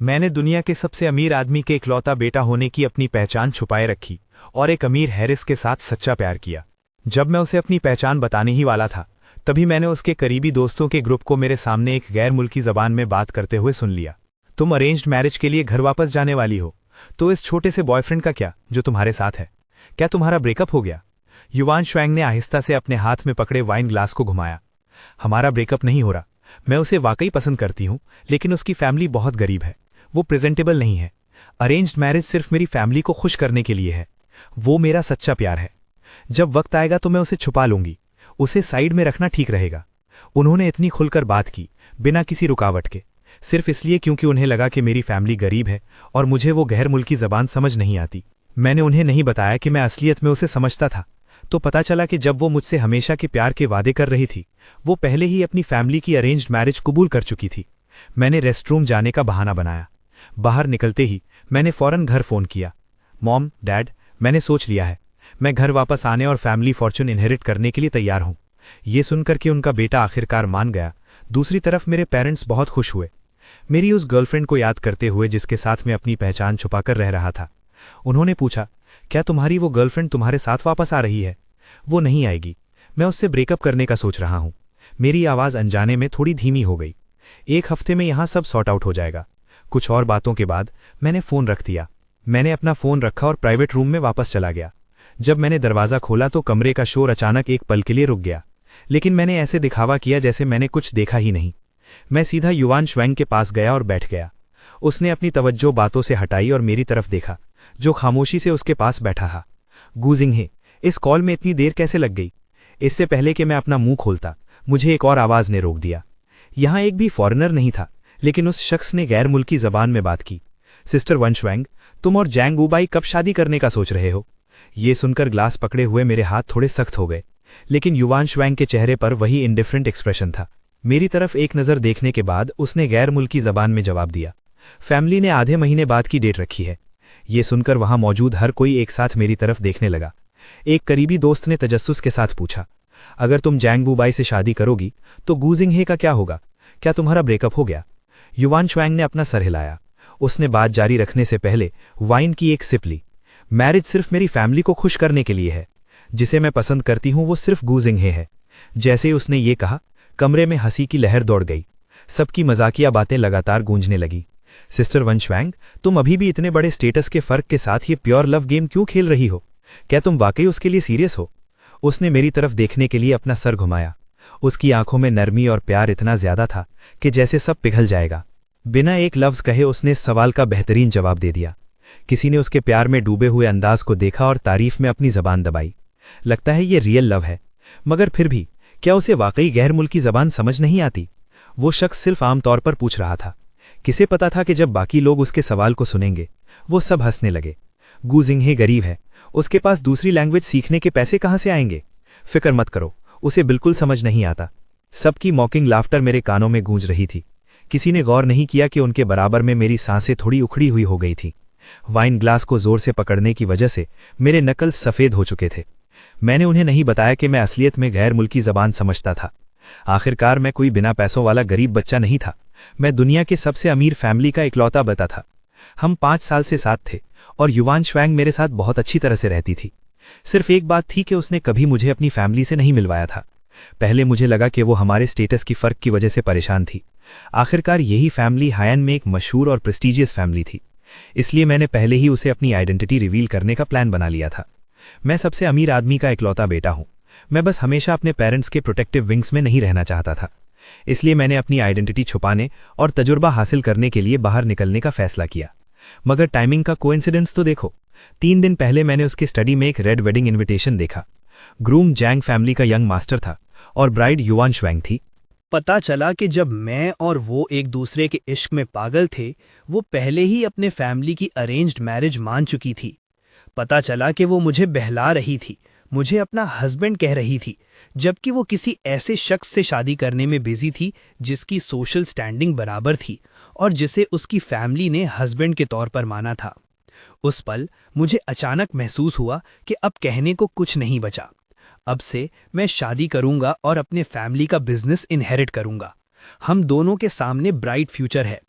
मैंने दुनिया के सबसे अमीर आदमी के इकलौता बेटा होने की अपनी पहचान छुपाए रखी और एक अमीर हैरिस के साथ सच्चा प्यार किया। जब मैं उसे अपनी पहचान बताने ही वाला था, तभी मैंने उसके करीबी दोस्तों के ग्रुप को मेरे सामने एक गैर मुल्की जबान में बात करते हुए सुन लिया। तुम अरेंज्ड मैरिज के लिए घर वापस जाने वाली हो, तो इस छोटे से बॉयफ्रेंड का क्या जो तुम्हारे साथ है? क्या तुम्हारा ब्रेकअप हो गया? युवान श्वैंग ने आहिस्ता से अपने हाथ में पकड़े वाइन ग्लास को घुमाया। हमारा ब्रेकअप नहीं हो रहा। मैं उसे वाकई पसंद करती हूँ, लेकिन उसकी फैमिली बहुत गरीब है। वो प्रेजेंटेबल नहीं है। अरेंज्ड मैरिज सिर्फ मेरी फैमिली को खुश करने के लिए है। वो मेरा सच्चा प्यार है। जब वक्त आएगा तो मैं उसे छुपा लूंगी। उसे साइड में रखना ठीक रहेगा। उन्होंने इतनी खुलकर बात की, बिना किसी रुकावट के, सिर्फ इसलिए क्योंकि उन्हें लगा कि मेरी फैमिली गरीब है और मुझे वो गैर मुल्की जबान समझ नहीं आती। मैंने उन्हें नहीं बताया कि मैं असलियत में उसे समझता था। तो पता चला कि जब वो मुझसे हमेशा के प्यार के वादे कर रही थी, वो पहले ही अपनी फैमिली की अरेंज्ड मैरिज कबूल कर चुकी थी। मैंने रेस्टरूम जाने का बहाना बनाया। बाहर निकलते ही मैंने फौरन घर फोन किया। मॉम, डैड, मैंने सोच लिया है। मैं घर वापस आने और फैमिली फॉर्चून इनहेरिट करने के लिए तैयार हूं। ये सुनकर कि उनका बेटा आखिरकार मान गया, दूसरी तरफ मेरे पेरेंट्स बहुत खुश हुए। मेरी उस गर्लफ्रेंड को याद करते हुए जिसके साथ मैं अपनी पहचान छुपाकर रह रहा था। उन्होंने पूछा, क्या तुम्हारी वो गर्लफ्रेंड तुम्हारे साथ वापस आ रही है? वो नहीं आएगी। मैं उससे ब्रेकअप करने का सोच रहा हूं। मेरी आवाज़ अनजाने में थोड़ी धीमी हो गई। एक हफ्ते में यहां सब सॉर्ट आउट हो जाएगा। कुछ और बातों के बाद मैंने फ़ोन रख दिया। मैंने अपना फ़ोन रखा और प्राइवेट रूम में वापस चला गया। जब मैंने दरवाज़ा खोला तो कमरे का शोर अचानक एक पल के लिए रुक गया, लेकिन मैंने ऐसे दिखावा किया जैसे मैंने कुछ देखा ही नहीं। मैं सीधा युवान श्वैंग के पास गया और बैठ गया। उसने अपनी तवज्जो बातों से हटाई और मेरी तरफ देखा, जो खामोशी से उसके पास बैठा था। गू जिंगहे, इस कॉल में इतनी देर कैसे लग गई? इससे पहले कि मैं अपना मुंह खोलता, मुझे एक और आवाज़ ने रोक दिया। यहाँ एक भी फॉरेनर नहीं था, लेकिन उस शख्स ने गैर मुल्की जबान में बात की। सिस्टर वन श्वैंग, तुम और जैंग वुबाई कब शादी करने का सोच रहे हो? ये सुनकर ग्लास पकड़े हुए मेरे हाथ थोड़े सख्त हो गए, लेकिन युवान श्वैंग के चेहरे पर वही इंडिफरेंट एक्सप्रेशन था। मेरी तरफ एक नज़र देखने के बाद उसने गैर मुल्की जबान में जवाब दिया, फैमिली ने आधे महीने बाद की डेट रखी है। ये सुनकर वहां मौजूद हर कोई एक साथ मेरी तरफ देखने लगा। एक करीबी दोस्त ने तजस्सुस के साथ पूछा, अगर तुम जैंग वुबाई से शादी करोगी तो गू जिंगहे का क्या होगा? क्या तुम्हारा ब्रेकअप हो गया? युवान श्वैंग ने अपना सर हिलाया। उसने बात जारी रखने से पहले वाइन की एक सिप ली। मैरिज सिर्फ मेरी फैमिली को खुश करने के लिए है। जिसे मैं पसंद करती हूं वो सिर्फ गू जिंगहे है। जैसे ही उसने ये कहा, कमरे में हंसी की लहर दौड़ गई। सबकी मजाकिया बातें लगातार गूंजने लगी। सिस्टर वन श्वैंग, तुम अभी भी इतने बड़े स्टेटस के फर्क के साथ ये प्योर लव गेम क्यों खेल रही हो? क्या तुम वाकई उसके लिए सीरियस हो? उसने मेरी तरफ देखने के लिए अपना सर घुमाया। उसकी आंखों में नरमी और प्यार इतना ज्यादा था कि जैसे सब पिघल जाएगा। बिना एक लफ्ज कहे उसने इस सवाल का बेहतरीन जवाब दे दिया। किसी ने उसके प्यार में डूबे हुए अंदाज को देखा और तारीफ में अपनी जबान दबाई। लगता है ये रियल लव है। मगर फिर भी क्या उसे वाकई गैर मुल्की जबान समझ नहीं आती? वो शख्स सिर्फ आमतौर पर पूछ रहा था। किसे पता था कि जब बाकी लोग उसके सवाल को सुनेंगे, वो सब हंसने लगे। गू जिंगहे गरीब है, उसके पास दूसरी लैंग्वेज सीखने के पैसे कहाँ से आएंगे? फिक्र मत करो, उसे बिल्कुल समझ नहीं आता। सबकी मॉकिंग लाफ्टर मेरे कानों में गूंज रही थी। किसी ने गौर नहीं किया कि उनके बराबर में मेरी सांसें थोड़ी उखड़ी हुई हो गई थी। वाइन ग्लास को जोर से पकड़ने की वजह से मेरे नकल सफ़ेद हो चुके थे। मैंने उन्हें नहीं बताया कि मैं असलियत में गैर मुल्की जबान समझता था। आखिरकार मैं कोई बिना पैसों वाला गरीब बच्चा नहीं था। मैं दुनिया के सबसे अमीर फैमिली का इकलौता बता था। हम 5 साल से साथ थे और युवान श्वैंग मेरे साथ बहुत अच्छी तरह से रहती थी। सिर्फ एक बात थी कि उसने कभी मुझे अपनी फैमिली से नहीं मिलवाया था। पहले मुझे लगा कि वो हमारे स्टेटस की फ़र्क की वजह से परेशान थी। आखिरकार यही फैमिली हायन में एक मशहूर और प्रेस्टीजियस फैमिली थी, इसलिए मैंने पहले ही उसे अपनी आइडेंटिटी रिवील करने का प्लान बना लिया था। मैं सबसे अमीर आदमी का इकलौता बेटा हूं। मैं बस हमेशा अपने पेरेंट्स के प्रोटेक्टिव विंग्स में नहीं रहना चाहता था। इसलिए मैंने अपनी आइडेंटिटी छुपाने और तजुर्बा हासिल करने के लिए बाहर निकलने का फैसला किया। मगर टाइमिंग का कोइंसिडेंस तो देखो। 3 दिन पहले मैंने उसकी स्टडी में एक रेड वेडिंग इन्विटेशन देखा। ग्रूम जैंग फैमिली का यंग मास्टर था और ब्राइड युवान श्वैंग थी। पता चला कि जब मैं और वो एक दूसरे के इश्क में पागल थे, वो पहले ही अपने फैमिली की अरेंज्ड मैरिज मान चुकी थी। पता चला कि वो मुझे बहला रही थी, मुझे अपना हस्बैंड कह रही थी, जबकि वो किसी ऐसे शख्स से शादी करने में बिजी थी जिसकी सोशल स्टैंडिंग बराबर थी और जिसे उसकी फैमिली ने हस्बैंड के तौर पर माना था। उस पल मुझे अचानक महसूस हुआ कि अब कहने को कुछ नहीं बचा। अब से मैं शादी करूंगा और अपने फैमिली का बिजनेस इनहेरिट करूंगा। हम दोनों के सामने ब्राइट फ्यूचर है।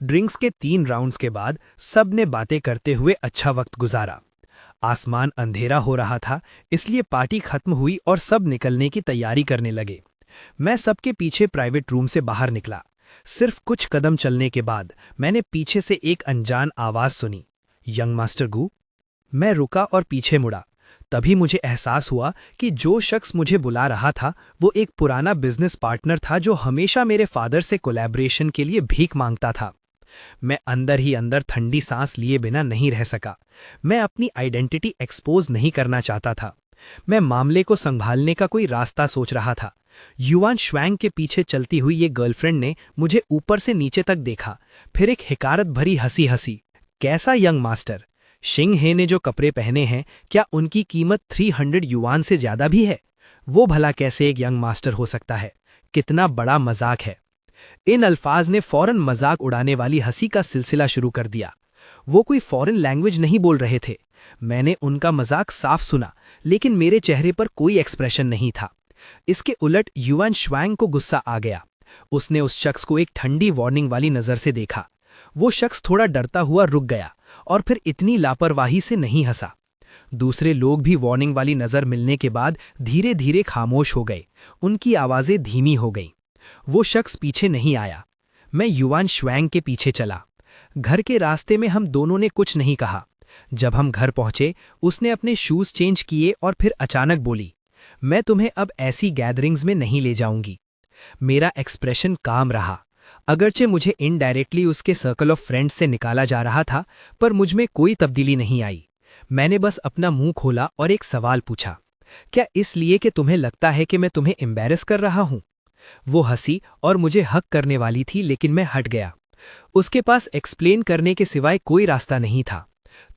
ड्रिंक्स के 3 राउंड्स के बाद सब ने बातें करते हुए अच्छा वक्त गुजारा। आसमान अंधेरा हो रहा था, इसलिए पार्टी खत्म हुई और सब निकलने की तैयारी करने लगे। मैं सबके पीछे प्राइवेट रूम से बाहर निकला। सिर्फ कुछ कदम चलने के बाद मैंने पीछे से एक अनजान आवाज सुनी, यंग मास्टर गू। मैं रुका और पीछे मुड़ा। तभी मुझे एहसास हुआ कि जो शख्स मुझे बुला रहा था वो एक पुराना बिजनेस पार्टनर था जो हमेशा मेरे फादर से कोलैबोरेशन के लिए भीख मांगता था। मैं अंदर ही अंदर ठंडी सांस लिए बिना नहीं रह सका। मैं अपनी आइडेंटिटी एक्सपोज नहीं करना चाहता था। मैं मामले को संभालने का कोई रास्ता सोच रहा था। युआन श्वैंग के पीछे चलती हुई ये गर्लफ्रेंड ने मुझे ऊपर से नीचे तक देखा, फिर एक हिकारत भरी हंसी हंसी। कैसा यंग मास्टर? शिंग हे ने जो कपड़े पहने हैं, क्या उनकी कीमत 300 युआन से ज्यादा भी है? वो भला कैसे एक यंग मास्टर हो सकता है? कितना बड़ा मजाक है। इन अल्फाज ने फौरन मजाक उड़ाने वाली हंसी का सिलसिला शुरू कर दिया। वो कोई फॉरेन लैंग्वेज नहीं बोल रहे थे। मैंने उनका मजाक साफ सुना, लेकिन मेरे चेहरे पर कोई एक्सप्रेशन नहीं था। इसके उलट युआन श्वैंग को गुस्सा आ गया। उसने उस शख्स को एक ठंडी वार्निंग वाली नजर से देखा। वो शख्स थोड़ा डरता हुआ रुक गया और फिर इतनी लापरवाही से नहीं हंसा। दूसरे लोग भी वार्निंग वाली नजर मिलने के बाद धीरे धीरे खामोश हो गए। उनकी आवाजें धीमी हो गईं। वो शख्स पीछे नहीं आया। मैं युआन श्वैंग के पीछे चला। घर के रास्ते में हम दोनों ने कुछ नहीं कहा। जब हम घर पहुंचे, उसने अपने शूज चेंज किए और फिर अचानक बोली, मैं तुम्हें अब ऐसी गैदरिंग्स में नहीं ले जाऊंगी। मेरा एक्सप्रेशन काम रहा। अगरचे मुझे इनडायरेक्टली उसके सर्कल ऑफ फ्रेंड्स से निकाला जा रहा था, पर मुझमें कोई तब्दीली नहीं आई। मैंने बस अपना मुंह खोला और एक सवाल पूछा, क्या इसलिए कि तुम्हें लगता है कि मैं तुम्हें एम्बैरस कर रहा हूं? वो हंसी और मुझे हक करने वाली थी, लेकिन मैं हट गया। उसके पास एक्सप्लेन करने के सिवाय कोई रास्ता नहीं था।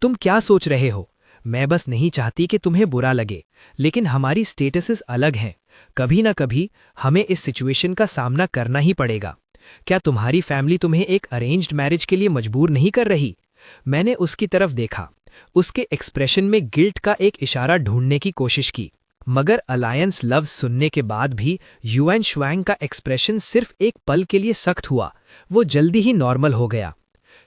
तुम क्या सोच रहे हो? मैं बस नहीं चाहती कि तुम्हें बुरा लगे, लेकिन हमारी स्टेटसेस अलग हैं। कभी ना कभी हमें इस सिचुएशन का सामना करना ही पड़ेगा। क्या तुम्हारी फैमिली तुम्हें एक अरेंज्ड मैरिज के लिए मजबूर नहीं कर रही? मैंने उसकी तरफ देखा। उसके एक्सप्रेशन में गिल्ट का एक इशारा ढूंढने की कोशिश की, मगर अलायंस लव्स सुनने के बाद भी युआन श्वैंग का एक्सप्रेशन सिर्फ एक पल के लिए सख्त हुआ। वो जल्दी ही नॉर्मल हो गया।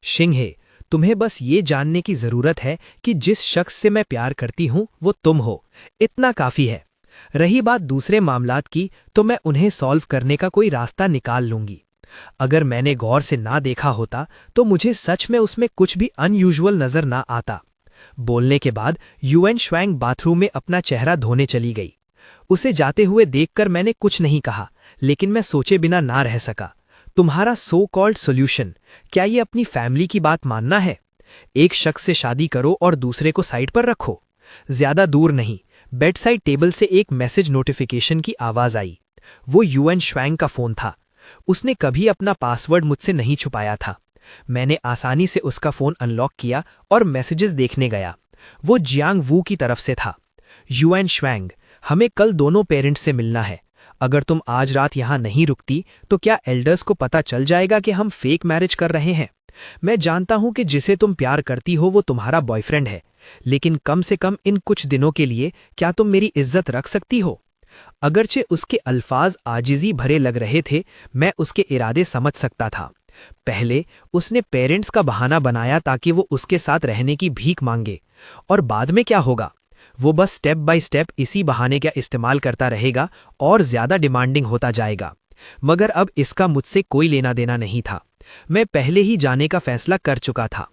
शिंग हे, तुम्हें बस ये जानने की जरूरत है कि जिस शख्स से मैं प्यार करती हूं वो तुम हो। इतना काफी है। रही बात दूसरे मामलात की, तो मैं उन्हें सॉल्व करने का कोई रास्ता निकाल लूंगी। अगर मैंने गौर से ना देखा होता तो मुझे सच में उसमें कुछ भी अनयूजुअल नजर ना आता। बोलने के बाद युआन श्वैंग बाथरूम में अपना चेहरा धोने चली गई। उसे जाते हुए देखकर मैंने कुछ नहीं कहा, लेकिन मैं सोचे बिना ना रह सका। तुम्हारा सो कॉल्ड सोल्यूशन, क्या ये अपनी फैमिली की बात मानना है? एक शख्स से शादी करो और दूसरे को साइड पर रखो। ज्यादा दूर नहीं, बेड साइड टेबल से एक मैसेज नोटिफिकेशन की आवाज आई। वो युआन श्वैंग का फोन था। उसने कभी अपना पासवर्ड मुझसे नहीं छुपाया था। मैंने आसानी से उसका फोन अनलॉक किया और मैसेजेस देखने गया। वो जियांग वू की तरफ से था। युआन श्वैंग, हमें कल दोनों पेरेंट्स से मिलना है। अगर तुम आज रात यहाँ नहीं रुकती तो क्या एल्डर्स को पता चल जाएगा कि हम फेक मैरिज कर रहे हैं? मैं जानता हूं कि जिसे तुम प्यार करती हो वो तुम्हारा बॉयफ्रेंड है, लेकिन कम से कम इन कुछ दिनों के लिए क्या तुम मेरी इज्जत रख सकती हो? अगरचे उसके अल्फाज आजिजी भरे लग रहे थे, मैं उसके इरादे समझ सकता था। पहले उसने पेरेंट्स का बहाना बनाया ताकि वो उसके साथ रहने की भीख मांगे, और बाद में क्या होगा? वो बस स्टेप बाय स्टेप इसी बहाने का इस्तेमाल करता रहेगा और ज्यादा डिमांडिंग होता जाएगा। मगर अब इसका मुझसे कोई लेना देना नहीं था। मैं पहले ही जाने का फैसला कर चुका था।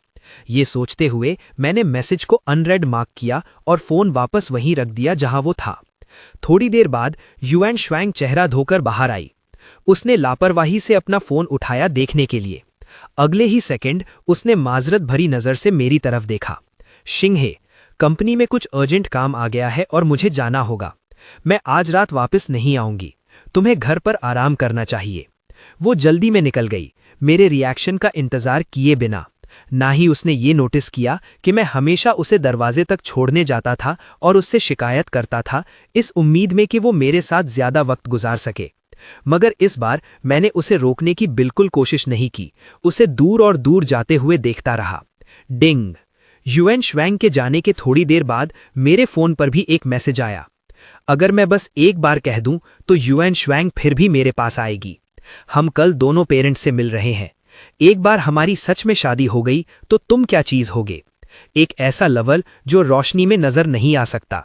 ये सोचते हुए मैंने मैसेज को अनरेड मार्क किया और फोन वापस वहीं रख दिया जहां वो था। थोड़ी देर बाद युआन श्वैंग चेहरा धोकर बाहर आई। उसने लापरवाही से अपना फोन उठाया देखने के लिए। अगले ही सेकंड उसने माजरत भरी नजर से मेरी तरफ देखा। शिंग हे, कंपनी में कुछ अर्जेंट काम आ गया है और मुझे जाना होगा। मैं आज रात वापस नहीं आऊंगी। तुम्हें घर पर आराम करना चाहिए। वो जल्दी में निकल गई, मेरे रिएक्शन का इंतजार किए बिना। ना ही उसने ये नोटिस किया कि मैं हमेशा उसे दरवाजे तक छोड़ने जाता था और उससे शिकायत करता था, इस उम्मीद में कि वो मेरे साथ ज्यादा वक्त गुजार सके। मगर इस बार मैंने उसे रोकने की बिल्कुल कोशिश नहीं की। उसे दूर और दूर जाते हुए देखता रहा। डिंग। युआन श्वैंग के जाने के थोड़ी देर बाद मेरे फोन पर भी एक मैसेज आया। अगर मैं बस एक बार कह दूं तो युआन श्वैंग फिर भी मेरे पास आएगी। हम कल दोनों पेरेंट्स से मिल रहे हैं। एक बार हमारी सच में शादी हो गई तो तुम क्या चीज होगे? एक ऐसा लवर जो रोशनी में नजर नहीं आ सकता।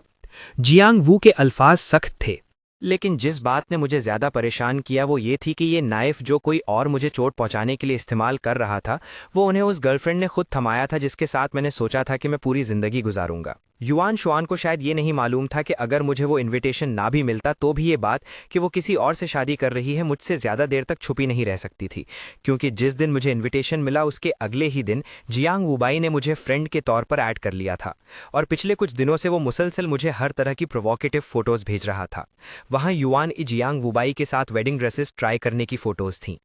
जियांग वू के अल्फाज सख्त थे। लेकिन जिस बात ने मुझे ज़्यादा परेशान किया वो ये थी कि ये नाइफ़ जो कोई और मुझे चोट पहुंचाने के लिए इस्तेमाल कर रहा था, वो उन्हें उस गर्लफ्रेंड ने खुद थमाया था जिसके साथ मैंने सोचा था कि मैं पूरी ज़िंदगी गुजारूंगा। युआन शुआन को शायद ये नहीं मालूम था कि अगर मुझे वो इनविटेशन ना भी मिलता तो भी ये बात कि वो किसी और से शादी कर रही है मुझसे ज़्यादा देर तक छुपी नहीं रह सकती थी, क्योंकि जिस दिन मुझे इनविटेशन मिला उसके अगले ही दिन जियांग वुबाई ने मुझे फ्रेंड के तौर पर ऐड कर लिया था और पिछले कुछ दिनों से वो मुसलसल मुझे हर तरह की प्रोवोकेटिव फ़ोटोज़ भेज रहा था। वहाँ युआन ई जियांग वुबाई के साथ वेडिंग ड्रेसेस ट्राई करने की फ़ोटोज़ थीं,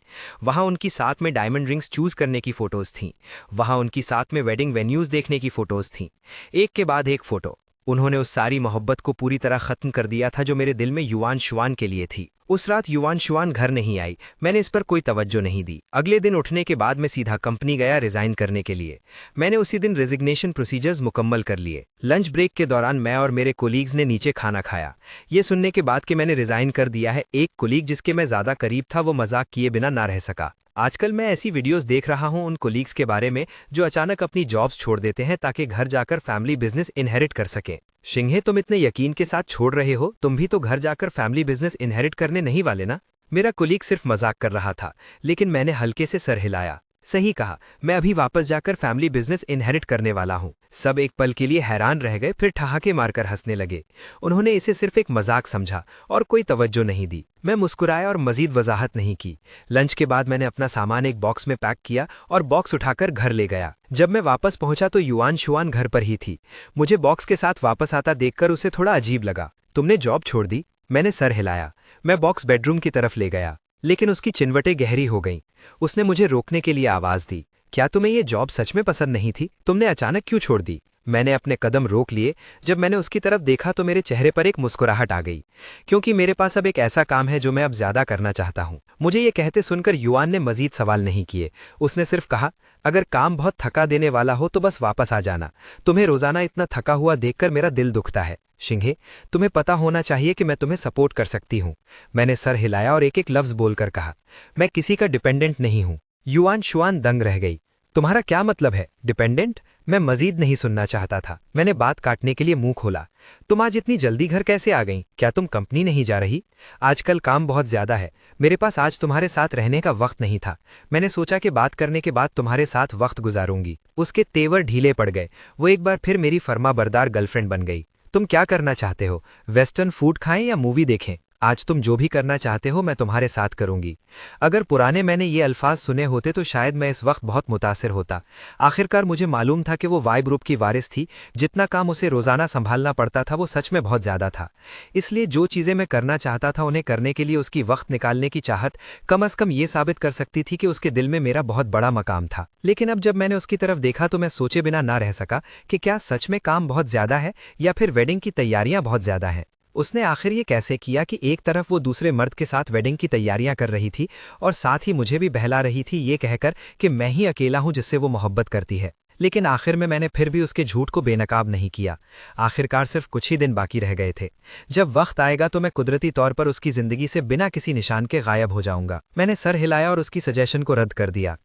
वहाँ उनकी साथ में डायमंड रिंग्स चूज़ करने की फ़ोटोज़ थीं, वहाँ उनकी साथ में वेडिंग वेन्यूज़ देखने की फ़ोटोज़ थीं। एक के बाद एक फ़ोटो। उन्होंने उस सारी मोहब्बत को पूरी तरह ख़त्म कर दिया था जो मेरे दिल में युआन शुआन के लिए थी। उस रात युआन शुआन घर नहीं आई, मैंने इस पर कोई तवज्जो नहीं दी। अगले दिन उठने के बाद मैं सीधा कंपनी गया रिज़ाइन करने के लिए। मैंने उसी दिन रेजिग्नेशन प्रोसीजर्स मुकम्मल कर लिए। लंच ब्रेक के दौरान मैं और मेरे कोलीग्स ने नीचे खाना खाया। ये सुनने के बाद कि मैंने रिज़ाइन कर दिया है, एक कोलीग जिसके मैं ज़्यादा करीब था वो मजाक किए बिना ना रह सका। आजकल मैं ऐसी वीडियोस देख रहा हूं उन कोलीग्स के बारे में जो अचानक अपनी जॉब्स छोड़ देते हैं ताकि घर जाकर फैमिली बिजनेस इनहेरिट कर सकें। शिंगे, तुम इतने यकीन के साथ छोड़ रहे हो, तुम भी तो घर जाकर फैमिली बिजनेस इनहेरिट करने नहीं वाले ना? मेरा कोलीग सिर्फ मजाक कर रहा था, लेकिन मैंने हल्के से सर हिलाया। सही कहा, मैं अभी वापस जाकर फैमिली बिजनेस इनहेरिट करने वाला हूँ। सब एक पल के लिए हैरान रह गए, फिर ठहाके मारकर हंसने लगे। उन्होंने इसे सिर्फ एक मजाक समझा और कोई तवज्जो नहीं दी। मैं मुस्कुराया और मजीद वजाहत नहीं की। लंच के बाद मैंने अपना सामान एक बॉक्स में पैक किया और बॉक्स उठाकर घर ले गया। जब मैं वापस पहुंचा तो युआन शुआन घर पर ही थी। मुझे बॉक्स के साथ वापस आता देखकर उसे थोड़ा अजीब लगा। तुमने जॉब छोड़ दी? मैंने सर हिलाया। मैं बॉक्स बेडरूम की तरफ ले गया, लेकिन उसकी चिनवटें गहरी हो गईं। उसने मुझे रोकने के लिए आवाज़ दी। क्या तुम्हें ये जॉब सच में पसंद नहीं थी? तुमने अचानक क्यों छोड़ दी? मैंने अपने कदम रोक लिए। जब मैंने उसकी तरफ देखा तो मेरे चेहरे पर एक मुस्कुराहट आ गई, क्योंकि मेरे पास अब एक ऐसा काम है जो मैं अब ज़्यादा करना चाहता हूँ। मुझे ये कहते सुनकर युआन ने मजीद सवाल नहीं किए। उसने सिर्फ कहा, अगर काम बहुत थका देने वाला हो तो बस वापस आ जाना। तुम्हें रोज़ाना इतना थका हुआ देखकर मेरा दिल दुखता है। शिंगे, तुम्हें पता होना चाहिए कि मैं तुम्हें सपोर्ट कर सकती हूँ। मैंने सर हिलाया और एक एक लफ्ज़ बोलकर कहा, मैं किसी का डिपेंडेंट नहीं हूँ। युआन शुआन दंग रह गई। तुम्हारा क्या मतलब है, डिपेंडेंट? मैं मजीद नहीं सुनना चाहता था। मैंने बात काटने के लिए मुंह खोला। तुम आज इतनी जल्दी घर कैसे आ गईं? क्या तुम कंपनी नहीं जा रही? आजकल काम बहुत ज़्यादा है, मेरे पास आज तुम्हारे साथ रहने का वक्त नहीं था। मैंने सोचा कि बात करने के बाद तुम्हारे साथ वक्त गुजारूंगी। उसके तेवर ढीले पड़ गए। वो एक बार फिर मेरी फर्माबरदार गर्लफ्रेंड बन गई। तुम क्या करना चाहते हो? वेस्टर्न फूड खाएं या मूवी देखें? आज तुम जो भी करना चाहते हो मैं तुम्हारे साथ करूंगी। अगर पुराने मैंने ये अल्फाज सुने होते तो शायद मैं इस वक्त बहुत मुतासिर होता। आखिरकार मुझे मालूम था कि वो वाइब ग्रुप की वारिस थी। जितना काम उसे रोज़ाना संभालना पड़ता था वो सच में बहुत ज़्यादा था। इसलिए जो चीज़ें मैं करना चाहता था उन्हें करने के लिए उसकी वक्त निकालने की चाहत कम अज़ कम ये साबित कर सकती थी कि उसके दिल में मेरा बहुत बड़ा मकाम था। लेकिन अब जब मैंने उसकी तरफ देखा तो मैं सोचे बिना ना रह सका कि क्या सच में काम बहुत ज़्यादा है या फिर वेडिंग की तैयारियाँ बहुत ज़्यादा हैं। उसने आखिर ये कैसे किया कि एक तरफ वो दूसरे मर्द के साथ वेडिंग की तैयारियां कर रही थी और साथ ही मुझे भी बहला रही थी ये कहकर कि मैं ही अकेला हूं जिससे वो मोहब्बत करती है। लेकिन आखिर में मैंने फिर भी उसके झूठ को बेनकाब नहीं किया। आखिरकार सिर्फ कुछ ही दिन बाकी रह गए थे। जब वक्त आएगा तो मैं कुदरती तौर पर उसकी ज़िंदगी से बिना किसी निशान के गायब हो जाऊंगा। मैंने सर हिलाया और उसकी सजेशन को रद्द कर दिया।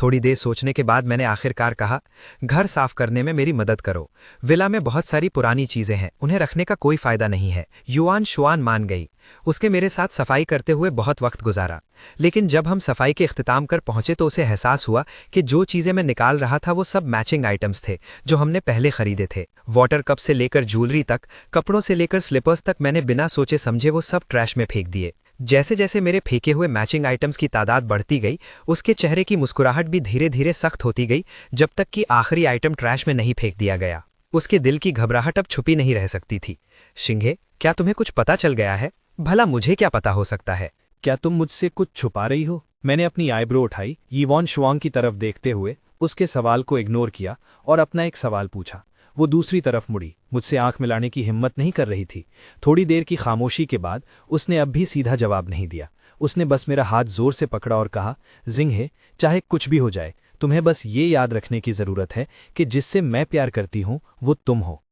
थोड़ी देर सोचने के बाद मैंने आखिरकार कहा, घर साफ करने में मेरी मदद करो। विला में बहुत सारी पुरानी चीज़ें हैं, उन्हें रखने का कोई फ़ायदा नहीं है। युआन शुआन मान गई। उसके मेरे साथ सफाई करते हुए बहुत वक्त गुजारा। लेकिन जब हम सफाई के इख्तिताम कर पहुंचे तो उसे एहसास हुआ कि जो चीज़ें मैं निकाल रहा था वो सब मैचिंग आइटम्स थे जो हमने पहले खरीदे थे। वाटर कप से लेकर ज्वेलरी तक, कपड़ों से लेकर स्लीपर्स तक मैंने बिना सोचे समझे वो सब ट्रैश में फेंक दिए। जैसे जैसे मेरे फेंके हुए मैचिंग आइटम्स की तादाद बढ़ती गई उसके चेहरे की मुस्कुराहट भी धीरे धीरे सख्त होती गई, जब तक कि आखिरी आइटम ट्रैश में नहीं फेंक दिया गया। उसके दिल की घबराहट अब छुपी नहीं रह सकती थी। शिंगे, क्या तुम्हें कुछ पता चल गया है? भला मुझे क्या पता हो सकता है? क्या तुम मुझसे कुछ छुपा रही हो? मैंने अपनी आईब्रो उठाई, युआन शुआंग की तरफ देखते हुए उसके सवाल को इग्नोर किया और अपना एक सवाल पूछा। वो दूसरी तरफ मुड़ी, मुझसे आंख मिलाने की हिम्मत नहीं कर रही थी। थोड़ी देर की खामोशी के बाद उसने अब भी सीधा जवाब नहीं दिया। उसने बस मेरा हाथ जोर से पकड़ा और कहा, जिंगे, चाहे कुछ भी हो जाए, तुम्हें बस ये याद रखने की ज़रूरत है कि जिससे मैं प्यार करती हूँ वो तुम हो।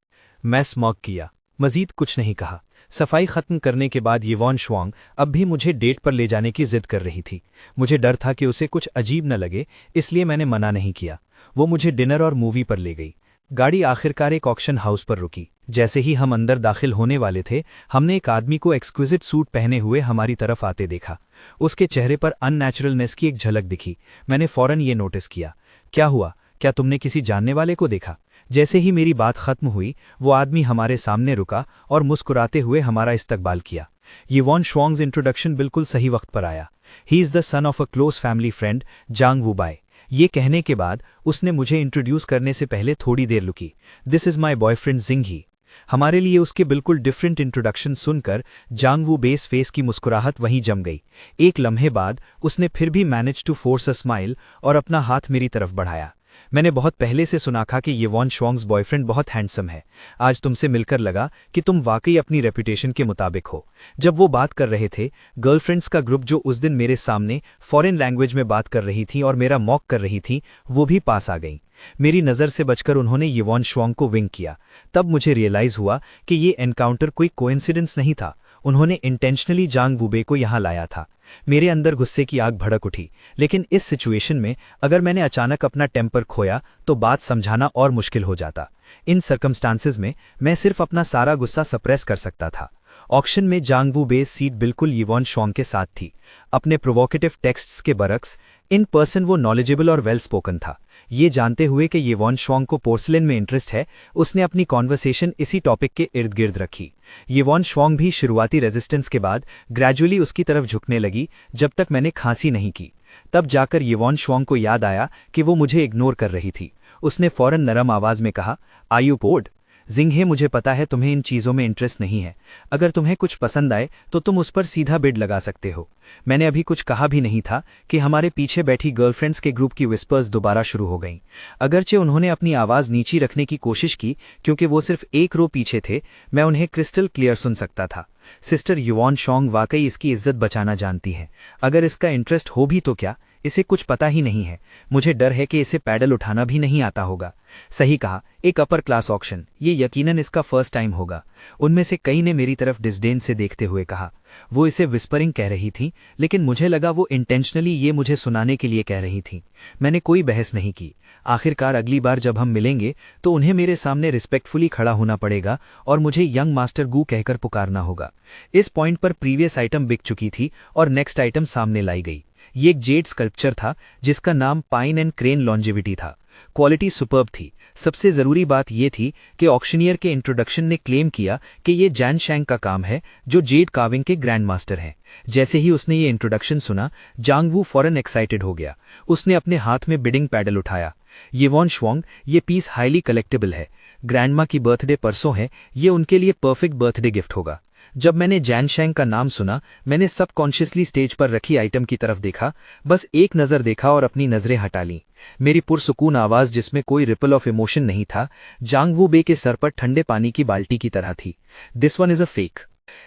मैं स्मॉग किया, मजीद कुछ नहीं कहा। सफाई खत्म करने के बाद येवॉन श्वांग अब भी मुझे डेट पर ले जाने की जिद कर रही थी। मुझे डर था कि उसे कुछ अजीब न लगे, इसलिए मैंने मना नहीं किया। वो मुझे डिनर और मूवी पर ले गई। गाड़ी आखिरकार एक ऑक्शन हाउस पर रुकी। जैसे ही हम अंदर दाखिल होने वाले थे, हमने एक आदमी को एक्सक्विजिट सूट पहने हुए हमारी तरफ आते देखा। उसके चेहरे पर अननेचुरलनेस की एक झलक दिखी। मैंने फौरन ये नोटिस किया। क्या हुआ, क्या तुमने किसी जानने वाले को देखा? जैसे ही मेरी बात खत्म हुई, वो आदमी हमारे सामने रुका और मुस्कुराते हुए हमारा इस्तकबाल किया। येवॉन श्वांग्स इंट्रोडक्शन बिल्कुल सही वक्त पर आया। He is the son of a close family friend, Zhang Wubai. ये कहने के बाद उसने मुझे इंट्रोड्यूस करने से पहले थोड़ी देर रुकी। This is my boyfriend Jingyi. हमारे लिए उसके बिल्कुल डिफरेंट इंट्रोडक्शन सुनकर जांग वू बेस फेस की मुस्कुराहट वहीं जम गई। एक लम्हे बाद उसने फिर भी manage to force a smile और अपना हाथ मेरी तरफ बढ़ाया। मैंने बहुत पहले से सुना था कि येवॉन श्वांग्स बॉयफ्रेंड बहुत हैंडसम है। आज तुमसे मिलकर लगा कि तुम वाकई अपनी रेपुटेशन के मुताबिक हो। जब वो बात कर रहे थे, गर्लफ्रेंड्स का ग्रुप जो उस दिन मेरे सामने फॉरेन लैंग्वेज में बात कर रही थी और मेरा मॉक कर रही थी, वो भी पास आ गईं। मेरी नज़र से बचकर उन्होंने येवॉन श्वांग को विंक किया। तब मुझे रियलाइज़ हुआ कि ये एनकाउंटर कोई कोइंसिडेंस नहीं था। उन्होंने इंटेंशनली जांग वुबे को यहाँ लाया था। मेरे अंदर गुस्से की आग भड़क उठी, लेकिन इस सिचुएशन में अगर मैंने अचानक अपना टेम्पर खोया तो बात समझाना और मुश्किल हो जाता। इन सर्कमस्टांसेस में मैं सिर्फ अपना सारा गुस्सा सप्रेस कर सकता था। ऑक्शन में जांग वू बेस सीट बिल्कुल येवॉन श्वांग के साथ थी। अपने प्रोवोकेटिव टेक्स्ट्स के बरक्स इन पर्सन वो नॉलेजेबल और वेल स्पोकन था। ये जानते हुए कि येवॉन श्वांग को पोर्सलिन में इंटरेस्ट है, उसने अपनी कॉन्वर्सेशन इसी टॉपिक के इर्द गिर्द रखी। येवॉन श्वांग भी शुरुआती रेजिस्टेंस के बाद ग्रेजुअली उसकी तरफ झुकने लगी, जब तक मैंने खांसी नहीं की। तब जाकर येवॉन श्वांग को याद आया कि वो मुझे इग्नोर कर रही थी। उसने फौरन नरम आवाज में कहा, आर यू बोर्ड? जिंघे, मुझे पता है तुम्हें इन चीज़ों में इंटरेस्ट नहीं है। अगर तुम्हें कुछ पसंद आए तो तुम उस पर सीधा बिड लगा सकते हो। मैंने अभी कुछ कहा भी नहीं था कि हमारे पीछे बैठी गर्लफ्रेंड्स के ग्रुप की विस्पर्स दोबारा शुरू हो गईं। अगरचे उन्होंने अपनी आवाज़ नीची रखने की कोशिश की, क्योंकि वो सिर्फ एक रो पीछे थे, मैं उन्हें क्रिस्टल क्लियर सुन सकता था। सिस्टर येवॉन श्वांग वाकई इसकी इज्जत बचाना जानती हैं। अगर इसका इंटरेस्ट हो भी तो क्या, इसे कुछ पता ही नहीं है। मुझे डर है कि इसे पैडल उठाना भी नहीं आता होगा। सही कहा, एक अपर क्लास ऑक्शन, ये यकीनन इसका फर्स्ट टाइम होगा। उनमें से कई ने मेरी तरफ डिस्डेन से देखते हुए कहा। वो इसे विस्परिंग कह रही थी, लेकिन मुझे लगा वो इंटेंशनली ये मुझे सुनाने के लिए कह रही थी। मैंने कोई बहस नहीं की। आखिरकार अगली बार जब हम मिलेंगे तो उन्हें मेरे सामने रिस्पेक्टफुली खड़ा होना पड़ेगा और मुझे यंग मास्टर गू कहकर पुकारना होगा। इस पॉइंट पर प्रीवियस आइटम बिक चुकी थी और नेक्स्ट आइटम सामने लाई गई। ये एक जेड स्कल्पचर था जिसका नाम पाइन एंड क्रेन लॉन्जेविटी था। क्वालिटी सुपर्ब थी। सबसे ज़रूरी बात यह थी कि ऑक्शनियर के इंट्रोडक्शन ने क्लेम किया कि ये जैन शैंग का काम है, जो जेड कार्विंग के ग्रैंड मास्टर हैं। जैसे ही उसने ये इंट्रोडक्शन सुना, जांग वू फौरन एक्साइटेड हो गया। उसने अपने हाथ में बिडिंग पैडल उठाया। येवॉन श्वांग, ये पीस हाईली कलेक्टेबल है। ग्रैंडमा की बर्थडे परसों है, ये उनके लिए परफेक्ट बर्थडे गिफ्ट होगा। जब मैंने जैन शैंग का नाम सुना, मैंने सबकॉन्शियसली स्टेज पर रखी आइटम की तरफ देखा। बस एक नज़र देखा और अपनी नज़रें हटा लीं। मेरी पुरसुकून आवाज़, जिसमें कोई रिपल ऑफ इमोशन नहीं था, जांग वू बे के सर पर ठंडे पानी की बाल्टी की तरह थी। This one is a fake.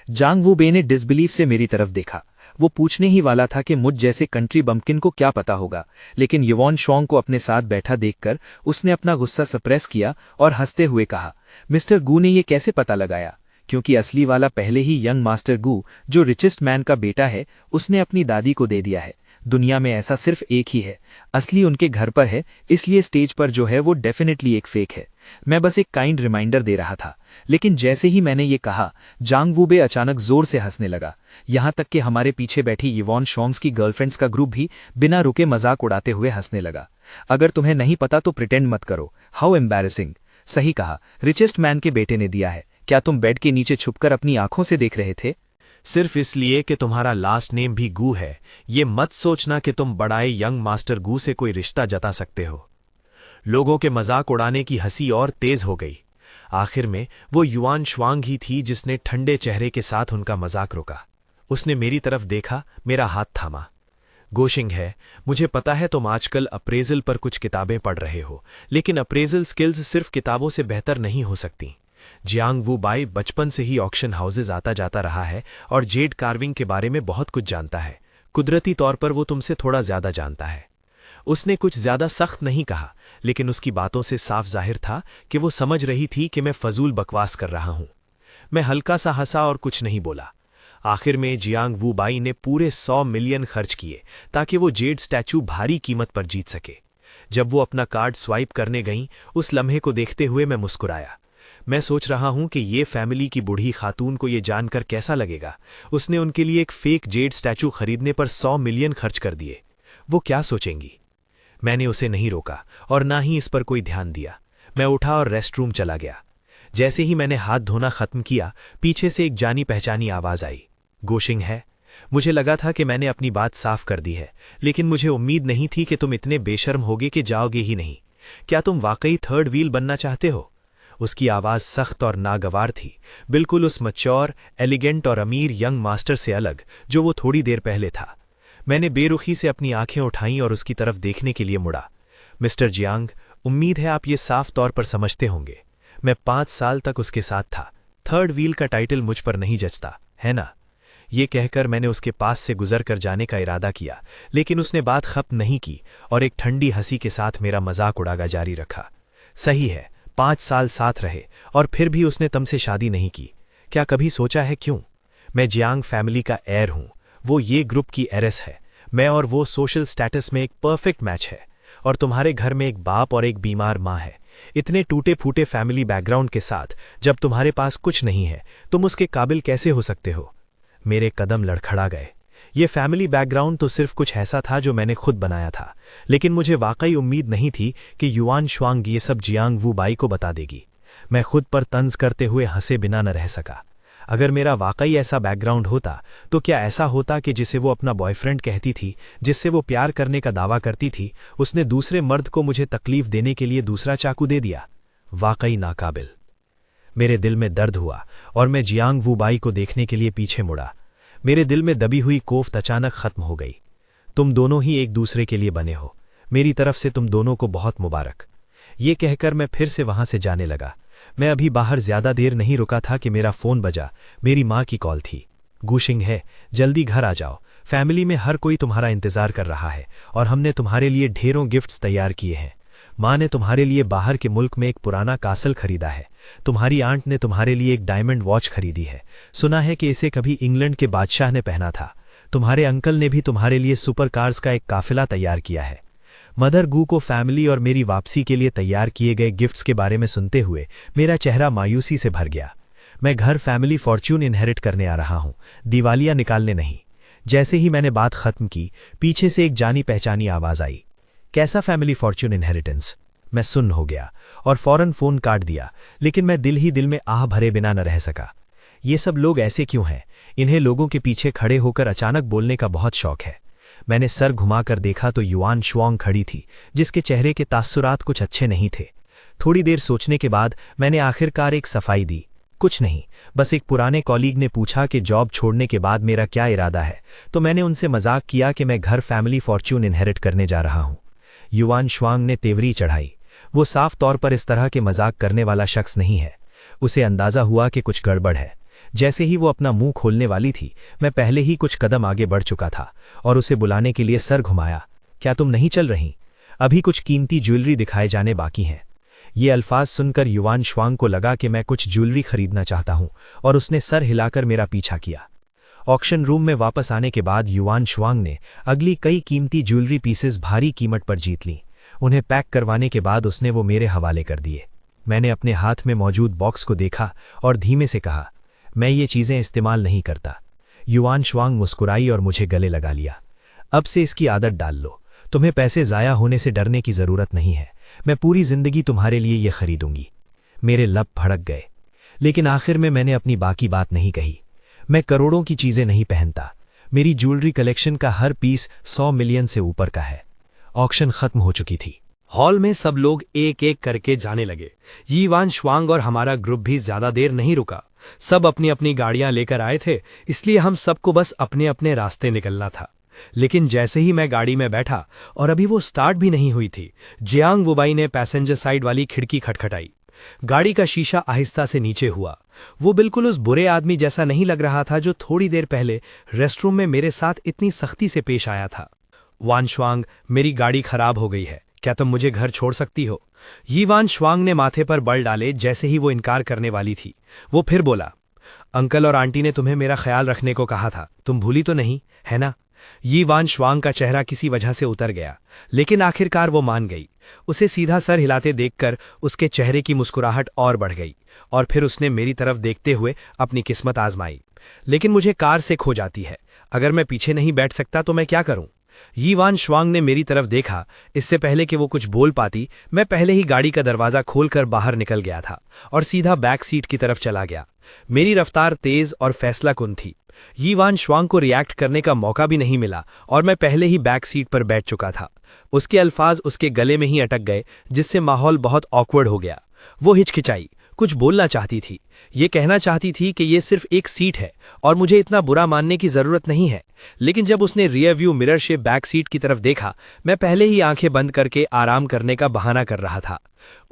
Zhang Wubai ने डिसबिलीफ से मेरी तरफ देखा। वो पूछने ही वाला था कि मुझ जैसे कंट्री बम्पकिन को क्या पता होगा, लेकिन येवॉन श्वांग को अपने साथ बैठा देखकर उसने अपना गुस्सा सप्रेस किया और हंसते हुए कहा, मिस्टर गू ने ये कैसे पता लगाया? क्योंकि असली वाला पहले ही यंग मास्टर गू, जो रिचेस्ट मैन का बेटा है, उसने अपनी दादी को दे दिया है। दुनिया में ऐसा सिर्फ एक ही है। असली उनके घर पर है, इसलिए स्टेज पर जो है वो डेफिनेटली एक फेक है। मैं बस एक काइंड रिमाइंडर दे रहा था। लेकिन जैसे ही मैंने ये कहा, जांग वू बे अचानक जोर से हंसने लगा। यहाँ तक कि हमारे पीछे बैठी येवॉन श्वांग्स की गर्लफ्रेंड्स का ग्रुप भी बिना रुके मजाक उड़ाते हुए हंसने लगा। अगर तुम्हें नहीं पता तो प्रिटेंड मत करो। How embarrassing. सही कहा, रिचेस्ट मैन के बेटे ने दिया है। क्या तुम बेड के नीचे छुपकर अपनी आंखों से देख रहे थे? सिर्फ इसलिए कि तुम्हारा लास्ट नेम भी गू है, ये मत सोचना कि तुम बड़ाए यंग मास्टर गू से कोई रिश्ता जता सकते हो। लोगों के मजाक उड़ाने की हंसी और तेज हो गई। आखिर में वो युआन श्वांग ही थी जिसने ठंडे चेहरे के साथ उनका मजाक रोका। उसने मेरी तरफ देखा, मेरा हाथ थामा। गोशिंग है, मुझे पता है तुम आजकल अप्रेजल पर कुछ किताबें पढ़ रहे हो, लेकिन अप्रेजल स्किल्स सिर्फ किताबों से बेहतर नहीं हो सकती। जियांग वू बाई बचपन से ही ऑक्शन हाउसेज आता जाता रहा है और जेड कार्विंग के बारे में बहुत कुछ जानता है। कुदरती तौर पर वो तुमसे थोड़ा ज्यादा जानता है। उसने कुछ ज्यादा सख्त नहीं कहा, लेकिन उसकी बातों से साफ जाहिर था कि वो समझ रही थी कि मैं फजूल बकवास कर रहा हूं। मैं हल्का सा हंसा और कुछ नहीं बोला। आखिर में जियांग वू बाई ने पूरे 100 मिलियन खर्च किए ताकि वो जेड स्टैचू भारी कीमत पर जीत सके। जब वो अपना कार्ड स्वाइप करने गईं, उस लम्हे को देखते हुए मैं मुस्कुराया। मैं सोच रहा हूं कि ये फैमिली की बूढ़ी खातून को ये जानकर कैसा लगेगा। उसने उनके लिए एक फेक जेड स्टैचू खरीदने पर 100 मिलियन खर्च कर दिए। वो क्या सोचेंगी? मैंने उसे नहीं रोका और ना ही इस पर कोई ध्यान दिया। मैं उठा और रेस्टरूम चला गया। जैसे ही मैंने हाथ धोना खत्म किया, पीछे से एक जानी पहचानी आवाज आई, गोशिंग है। मुझे लगा था कि मैंने अपनी बात साफ कर दी है, लेकिन मुझे उम्मीद नहीं थी कि तुम इतने बेशर्म होगे कि जाओगे ही नहीं। क्या तुम वाकई थर्ड व्हील बनना चाहते हो? उसकी आवाज़ सख्त और नागवार थी, बिल्कुल उस मैच्योर, एलिगेंट और अमीर यंग मास्टर से अलग जो वो थोड़ी देर पहले था। मैंने बेरुखी से अपनी आंखें उठाईं और उसकी तरफ देखने के लिए मुड़ा। मिस्टर जियांग, उम्मीद है आप ये साफ तौर पर समझते होंगे। मैं 5 साल तक उसके साथ था। थर्ड व्हील का टाइटल मुझ पर नहीं जचता, है ना? ये कहकर मैंने उसके पास से गुजर कर जाने का इरादा किया, लेकिन उसने बात खत्म नहीं की और एक ठंडी हंसी के साथ मेरा मजाक उड़ाना जारी रखा। सही है, 5 साल साथ रहे और फिर भी उसने तुमसे शादी नहीं की। क्या कभी सोचा है क्यों? मैं जियांग फैमिली का एयर हूं, वो ये ग्रुप की एरेस है। मैं और वो सोशल स्टेटस में एक परफेक्ट मैच है। और तुम्हारे घर में एक बाप और एक बीमार माँ है। इतने टूटे फूटे फैमिली बैकग्राउंड के साथ जब तुम्हारे पास कुछ नहीं है, तुम उसके काबिल कैसे हो सकते हो? मेरे कदम लड़खड़ा गए। ये फैमिली बैकग्राउंड तो सिर्फ कुछ ऐसा था जो मैंने खुद बनाया था, लेकिन मुझे वाकई उम्मीद नहीं थी कि युआन शुआंग ये सब जियांग वू बाई को बता देगी। मैं खुद पर तंज करते हुए हंसे बिना न रह सका। अगर मेरा वाकई ऐसा बैकग्राउंड होता तो क्या ऐसा होता कि जिसे वो अपना बॉयफ्रेंड कहती थी, जिससे वो प्यार करने का दावा करती थी, उसने दूसरे मर्द को मुझे तकलीफ देने के लिए दूसरा चाकू दे दिया? वाकई नाकाबिल। मेरे दिल में दर्द हुआ और मैं जियांग वू बाई को देखने के लिए पीछे मुड़ा। मेरे दिल में दबी हुई कोफ्त अचानक खत्म हो गई। तुम दोनों ही एक दूसरे के लिए बने हो। मेरी तरफ से तुम दोनों को बहुत मुबारक। ये कहकर मैं फिर से वहां से जाने लगा। मैं अभी बाहर ज्यादा देर नहीं रुका था कि मेरा फोन बजा। मेरी माँ की कॉल थी। गुशिंग है, जल्दी घर आ जाओ। फैमिली में हर कोई तुम्हारा इंतजार कर रहा है और हमने तुम्हारे लिए ढेरों गिफ्ट्स तैयार किए हैं। माँ ने तुम्हारे लिए बाहर के मुल्क में एक पुराना कासल खरीदा है। तुम्हारी आंट ने तुम्हारे लिए एक डायमंड वॉच खरीदी है। सुना है कि इसे कभी इंग्लैंड के बादशाह ने पहना था। तुम्हारे अंकल ने भी तुम्हारे लिए सुपर कार्स का एक काफिला तैयार किया है। मदर गू को फैमिली और मेरी वापसी के लिए तैयार किए गए गिफ्ट्स के बारे में सुनते हुए मेरा चेहरा मायूसी से भर गया। मैं घर फैमिली फॉर्च्यून इनहेरिट करने आ रहा हूँ, दिवालिया निकालने नहीं। जैसे ही मैंने बात खत्म की, पीछे से एक जानी पहचानी आवाज आई, कैसा फैमिली फॉर्च्यून इनहेरिटेंस? मैं सुन्न हो गया और फौरन फोन काट दिया, लेकिन मैं दिल ही दिल में आह भरे बिना न रह सका। ये सब लोग ऐसे क्यों हैं? इन्हें लोगों के पीछे खड़े होकर अचानक बोलने का बहुत शौक है। मैंने सर घुमाकर देखा तो युआन शुआंग खड़ी थी, जिसके चेहरे के तासुरात कुछ अच्छे नहीं थे। थोड़ी देर सोचने के बाद मैंने आखिरकार एक सफाई दी, कुछ नहीं, बस एक पुराने कॉलीग ने पूछा कि जॉब छोड़ने के बाद मेरा क्या इरादा है, तो मैंने उनसे मजाक किया कि मैं घर फैमिली फॉर्च्यून इनहेरिट करने जा रहा हूँ। युआन शुआंग ने तेवरी चढ़ाई। वो साफ तौर पर इस तरह के मजाक करने वाला शख्स नहीं है। उसे अंदाजा हुआ कि कुछ गड़बड़ है। जैसे ही वो अपना मुंह खोलने वाली थी, मैं पहले ही कुछ कदम आगे बढ़ चुका था और उसे बुलाने के लिए सर घुमाया। क्या तुम नहीं चल रही? अभी कुछ कीमती ज्वेलरी दिखाए जाने बाकी हैं। ये अल्फाज सुनकर युआन शुआंग को लगा कि मैं कुछ ज्वेलरी खरीदना चाहता हूं और उसने सर हिलाकर मेरा पीछा किया। ऑक्शन रूम में वापस आने के बाद युआन शुआंग ने अगली कई कीमती ज्वेलरी पीसेस भारी कीमत पर जीत लीं। उन्हें पैक करवाने के बाद उसने वो मेरे हवाले कर दिए। मैंने अपने हाथ में मौजूद बॉक्स को देखा और धीमे से कहा, मैं ये चीज़ें इस्तेमाल नहीं करता। युआन शुआंग मुस्कुराई और मुझे गले लगा लिया। अब से इसकी आदत डाल लो। तुम्हें पैसे ज़ाया होने से डरने की ज़रूरत नहीं है। मैं पूरी ज़िंदगी तुम्हारे लिए ये खरीदूंगी। मेरे लब भड़क गए, लेकिन आखिर में मैंने अपनी बाकी बात नहीं कही। मैं करोड़ों की चीज़ें नहीं पहनता। मेरी ज्वेलरी कलेक्शन का हर पीस 100 मिलियन से ऊपर का है। ऑक्शन खत्म हो चुकी थी। हॉल में सब लोग एक एक करके जाने लगे। युआन शुआंग और हमारा ग्रुप भी ज्यादा देर नहीं रुका। सब अपनी अपनी गाड़ियां लेकर आए थे, इसलिए हम सबको बस अपने अपने रास्ते निकलना था। लेकिन जैसे ही मैं गाड़ी में बैठा और अभी वो स्टार्ट भी नहीं हुई थी, जियांग वुबाई ने पैसेंजर साइड वाली खिड़की खटखटाई। गाड़ी का शीशा आहिस्ता से नीचे हुआ। वो बिल्कुल उस बुरे आदमी जैसा नहीं लग रहा था जो थोड़ी देर पहले रेस्टरूम में मेरे साथ इतनी सख्ती से पेश आया था। वान शुआंग, मेरी गाड़ी खराब हो गई है, क्या तुम मुझे घर छोड़ सकती हो? युआन शुआंग ने माथे पर बल डाले जैसे ही वो इनकार करने वाली थी। वो फिर बोला, अंकल और आंटी ने तुम्हें मेरा ख्याल रखने को कहा था, तुम भूली तो नहीं, है ना? यी वान श्वांग का चेहरा किसी वजह से उतर गया, लेकिन आखिरकार वो मान गई। उसे सीधा सर हिलाते देखकर उसके चेहरे की मुस्कुराहट और बढ़ गई, और फिर उसने मेरी तरफ देखते हुए अपनी किस्मत आजमाई। लेकिन मुझे कार से खो जाती है, अगर मैं पीछे नहीं बैठ सकता तो मैं क्या करूं? यी वान श्वांग ने मेरी तरफ देखा। इससे पहले कि वो कुछ बोल पाती, मैं पहले ही गाड़ी का दरवाजा खोलकर बाहर निकल गया था और सीधा बैक सीट की तरफ चला गया। मेरी रफ्तार तेज और फैसलाकुन थी। यी वान श्वांग को रिएक्ट करने का मौका भी नहीं मिला और मैं पहले ही बैक सीट पर बैठ चुका था। उसके अल्फाज उसके गले में ही अटक गए, जिससे माहौल बहुत ऑकवर्ड हो गया। वो हिचकिचाई, कुछ बोलना चाहती थी, ये कहना चाहती थी कि ये सिर्फ एक सीट है और मुझे इतना बुरा मानने की जरूरत नहीं है। लेकिन जब उसने रियर व्यू मिरर से बैक सीट की तरफ देखा, मैं पहले ही आंखें बंद करके आराम करने का बहाना कर रहा था।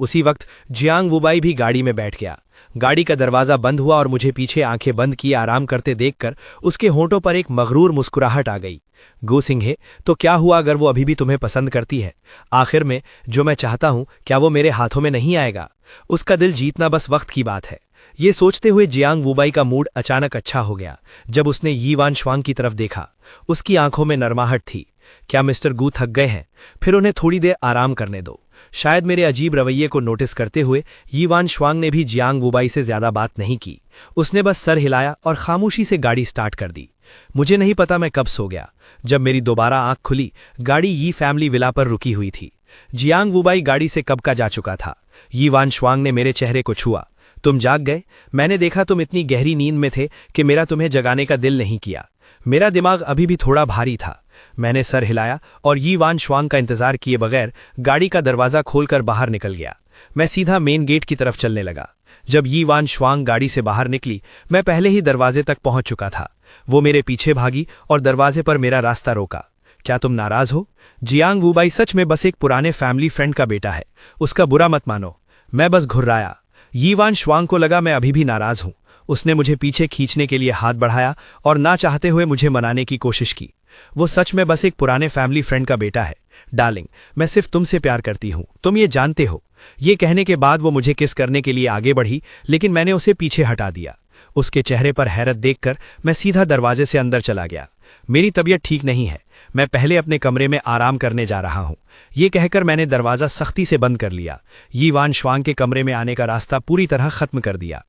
उसी वक्त जियांग वुबाई भी गाड़ी में बैठ गया। गाड़ी का दरवाजा बंद हुआ और मुझे पीछे आंखें बंद किए आराम करते देखकर उसके होंठों पर एक मगरूर मुस्कुराहट आ गई। गो सिंहे, तो क्या हुआ अगर वो अभी भी तुम्हें पसंद करती है? आखिर में जो मैं चाहता हूं, क्या वो मेरे हाथों में नहीं आएगा? उसका दिल जीतना बस वक्त की बात है। ये सोचते हुए जियांग वुबाई का मूड अचानक अच्छा हो गया जब उसने यी वान श्वांग की तरफ देखा। उसकी आंखों में नरमाहट थी। क्या मिस्टर गू थक गए हैं? फिर उन्हें थोड़ी देर आराम करने दो। शायद मेरे अजीब रवैये को नोटिस करते हुए यी वान श्वांग ने भी जियांग वुबाई से ज्यादा बात नहीं की। उसने बस सर हिलाया और खामोशी से गाड़ी स्टार्ट कर दी। मुझे नहीं पता मैं कब सो गया। जब मेरी दोबारा आंख खुली, गाड़ी यी फैमिली विला पर रुकी हुई थी। जियांग वुबाई गाड़ी से कब का जा चुका था। यी वान श्वांग ने मेरे चेहरे को छुआ। तुम जाग गए? मैंने देखा तुम इतनी गहरी नींद में थे कि मेरा तुम्हें जगाने का दिल नहीं किया। मेरा दिमाग अभी भी थोड़ा भारी था। मैंने सर हिलाया और यी वान श्वांग का इंतजार किए बगैर गाड़ी का दरवाजा खोलकर बाहर निकल गया। मैं सीधा मेन गेट की तरफ चलने लगा। जब यी वान श्वांग गाड़ी से बाहर निकली, मैं पहले ही दरवाजे तक पहुंच चुका था। वो मेरे पीछे भागी और दरवाजे पर मेरा रास्ता रोका। क्या तुम नाराज हो? जियांग वुबाई सच में बस एक पुराने फैमिली फ्रेंड का बेटा है, उसका बुरा मत मानो। मैं बस घुर्राया। यी वान श्वांग को लगा मैं अभी भी नाराज हूं। उसने मुझे पीछे खींचने के लिए हाथ बढ़ाया और ना चाहते हुए मुझे मनाने की कोशिश की। वो सच में बस एक पुराने फैमिली फ्रेंड का बेटा है। डार्लिंग, मैं सिर्फ तुमसे प्यार करती हूं, तुम ये जानते हो। ये कहने के बाद वो मुझे किस करने के लिए आगे बढ़ी, लेकिन मैंने उसे पीछे हटा दिया। उसके चेहरे पर हैरत देखकर मैं सीधा दरवाजे से अंदर चला गया। मेरी तबीयत ठीक नहीं है, मैं पहले अपने कमरे में आराम करने जा रहा हूं। ये कहकर मैंने दरवाजा सख्ती से बंद कर लिया। यी वान श्वांग के कमरे में आने का रास्ता पूरी तरह खत्म कर दिया।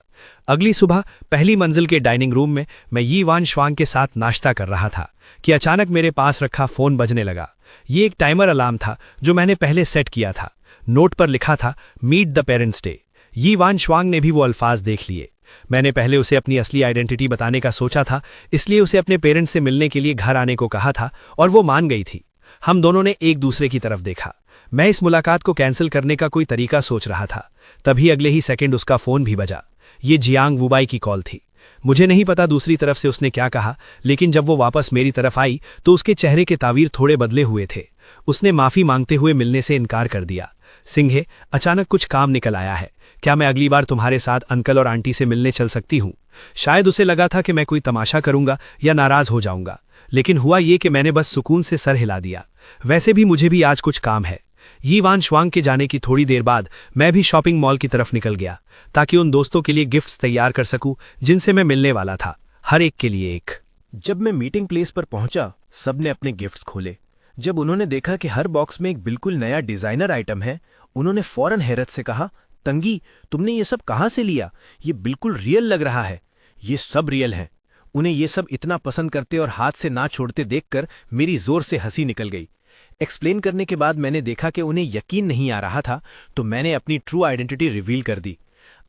अगली सुबह पहली मंजिल के डाइनिंग रूम में मैं यी वान श्वांग के साथ नाश्ता कर रहा था कि अचानक मेरे पास रखा फोन बजने लगा। ये एक टाइमर अलार्म था जो मैंने पहले सेट किया था। नोट पर लिखा था, मीट द पेरेंट्स डे। यी वान श्वांग ने भी वो अल्फाज देख लिए। मैंने पहले उसे अपनी असली आइडेंटिटी बताने का सोचा था, इसलिए उसे अपने पेरेंट्स से मिलने के लिए घर आने को कहा था और वो मान गई थी। हम दोनों ने एक दूसरे की तरफ देखा। मैं इस मुलाकात को कैंसिल करने का कोई तरीका सोच रहा था, तभी अगले ही सेकंड उसका फोन भी बजा। ये जियांग वुबाई की कॉल थी। मुझे नहीं पता दूसरी तरफ से उसने क्या कहा, लेकिन जब वो वापस मेरी तरफ आई तो उसके चेहरे के तावीर थोड़े बदले हुए थे। उसने माफी मांगते हुए मिलने से इनकार कर दिया। सिंहे, अचानक कुछ काम निकल आया है। क्या मैं अगली बार तुम्हारे साथ अंकल और आंटी से मिलने चल सकती हूँ? शायद उसे लगा था कि मैं कोई तमाशा करूंगा या नाराज हो जाऊंगा, लेकिन हुआ ये कि मैंने बस सुकून से सर हिला दिया। वैसे भी मुझे भी आज कुछ काम है। यी वान श्वांग के जाने की थोड़ी देर बाद मैं भी शॉपिंग मॉल की तरफ निकल गया ताकि उन दोस्तों के लिए गिफ्ट्स तैयार कर सकूं जिनसे मैं मिलने वाला था, हर एक के लिए एक। जब मैं मीटिंग प्लेस पर पहुंचा, सबने अपने गिफ्ट्स खोले। जब उन्होंने देखा कि हर बॉक्स में एक बिल्कुल नया डिजाइनर आइटम है, उन्होंने फौरन हैरत से कहा, तंगी, तुमने ये सब कहाँ से लिया? ये बिल्कुल रियल लग रहा है। ये सब रियल है। उन्हें ये सब इतना पसंद करते और हाथ से ना छोड़ते देखकर मेरी जोर से हंसी निकल गई। एक्सप्लेन करने के बाद मैंने देखा कि उन्हें यकीन नहीं आ रहा था, तो मैंने अपनी ट्रू आइडेंटिटी रिवील कर दी।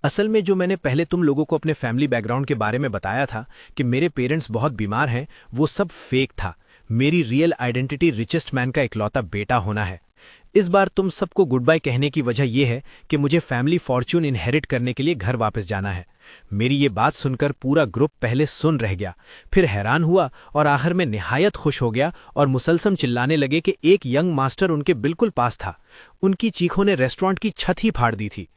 असल में जो मैंने पहले तुम लोगों को अपने फैमिली बैकग्राउंड के बारे में बताया था कि मेरे पेरेंट्स बहुत बीमार हैं, वो सब फेक था। मेरी रियल आइडेंटिटी रिचेस्ट मैन का इकलौता बेटा होना है। इस बार तुम सबको गुड बाय कहने की वजह यह है कि मुझे फैमिली फॉर्च्यून इनहेरिट करने के लिए घर वापस जाना है। मेरी ये बात सुनकर पूरा ग्रुप पहले सुन रह गया, फिर हैरान हुआ और आखिर में निहायत खुश हो गया और मुसलसल चिल्लाने लगे कि एक यंग मास्टर उनके बिल्कुल पास था। उनकी चीखों ने रेस्टोरेंट की छत ही फाड़ दी थी।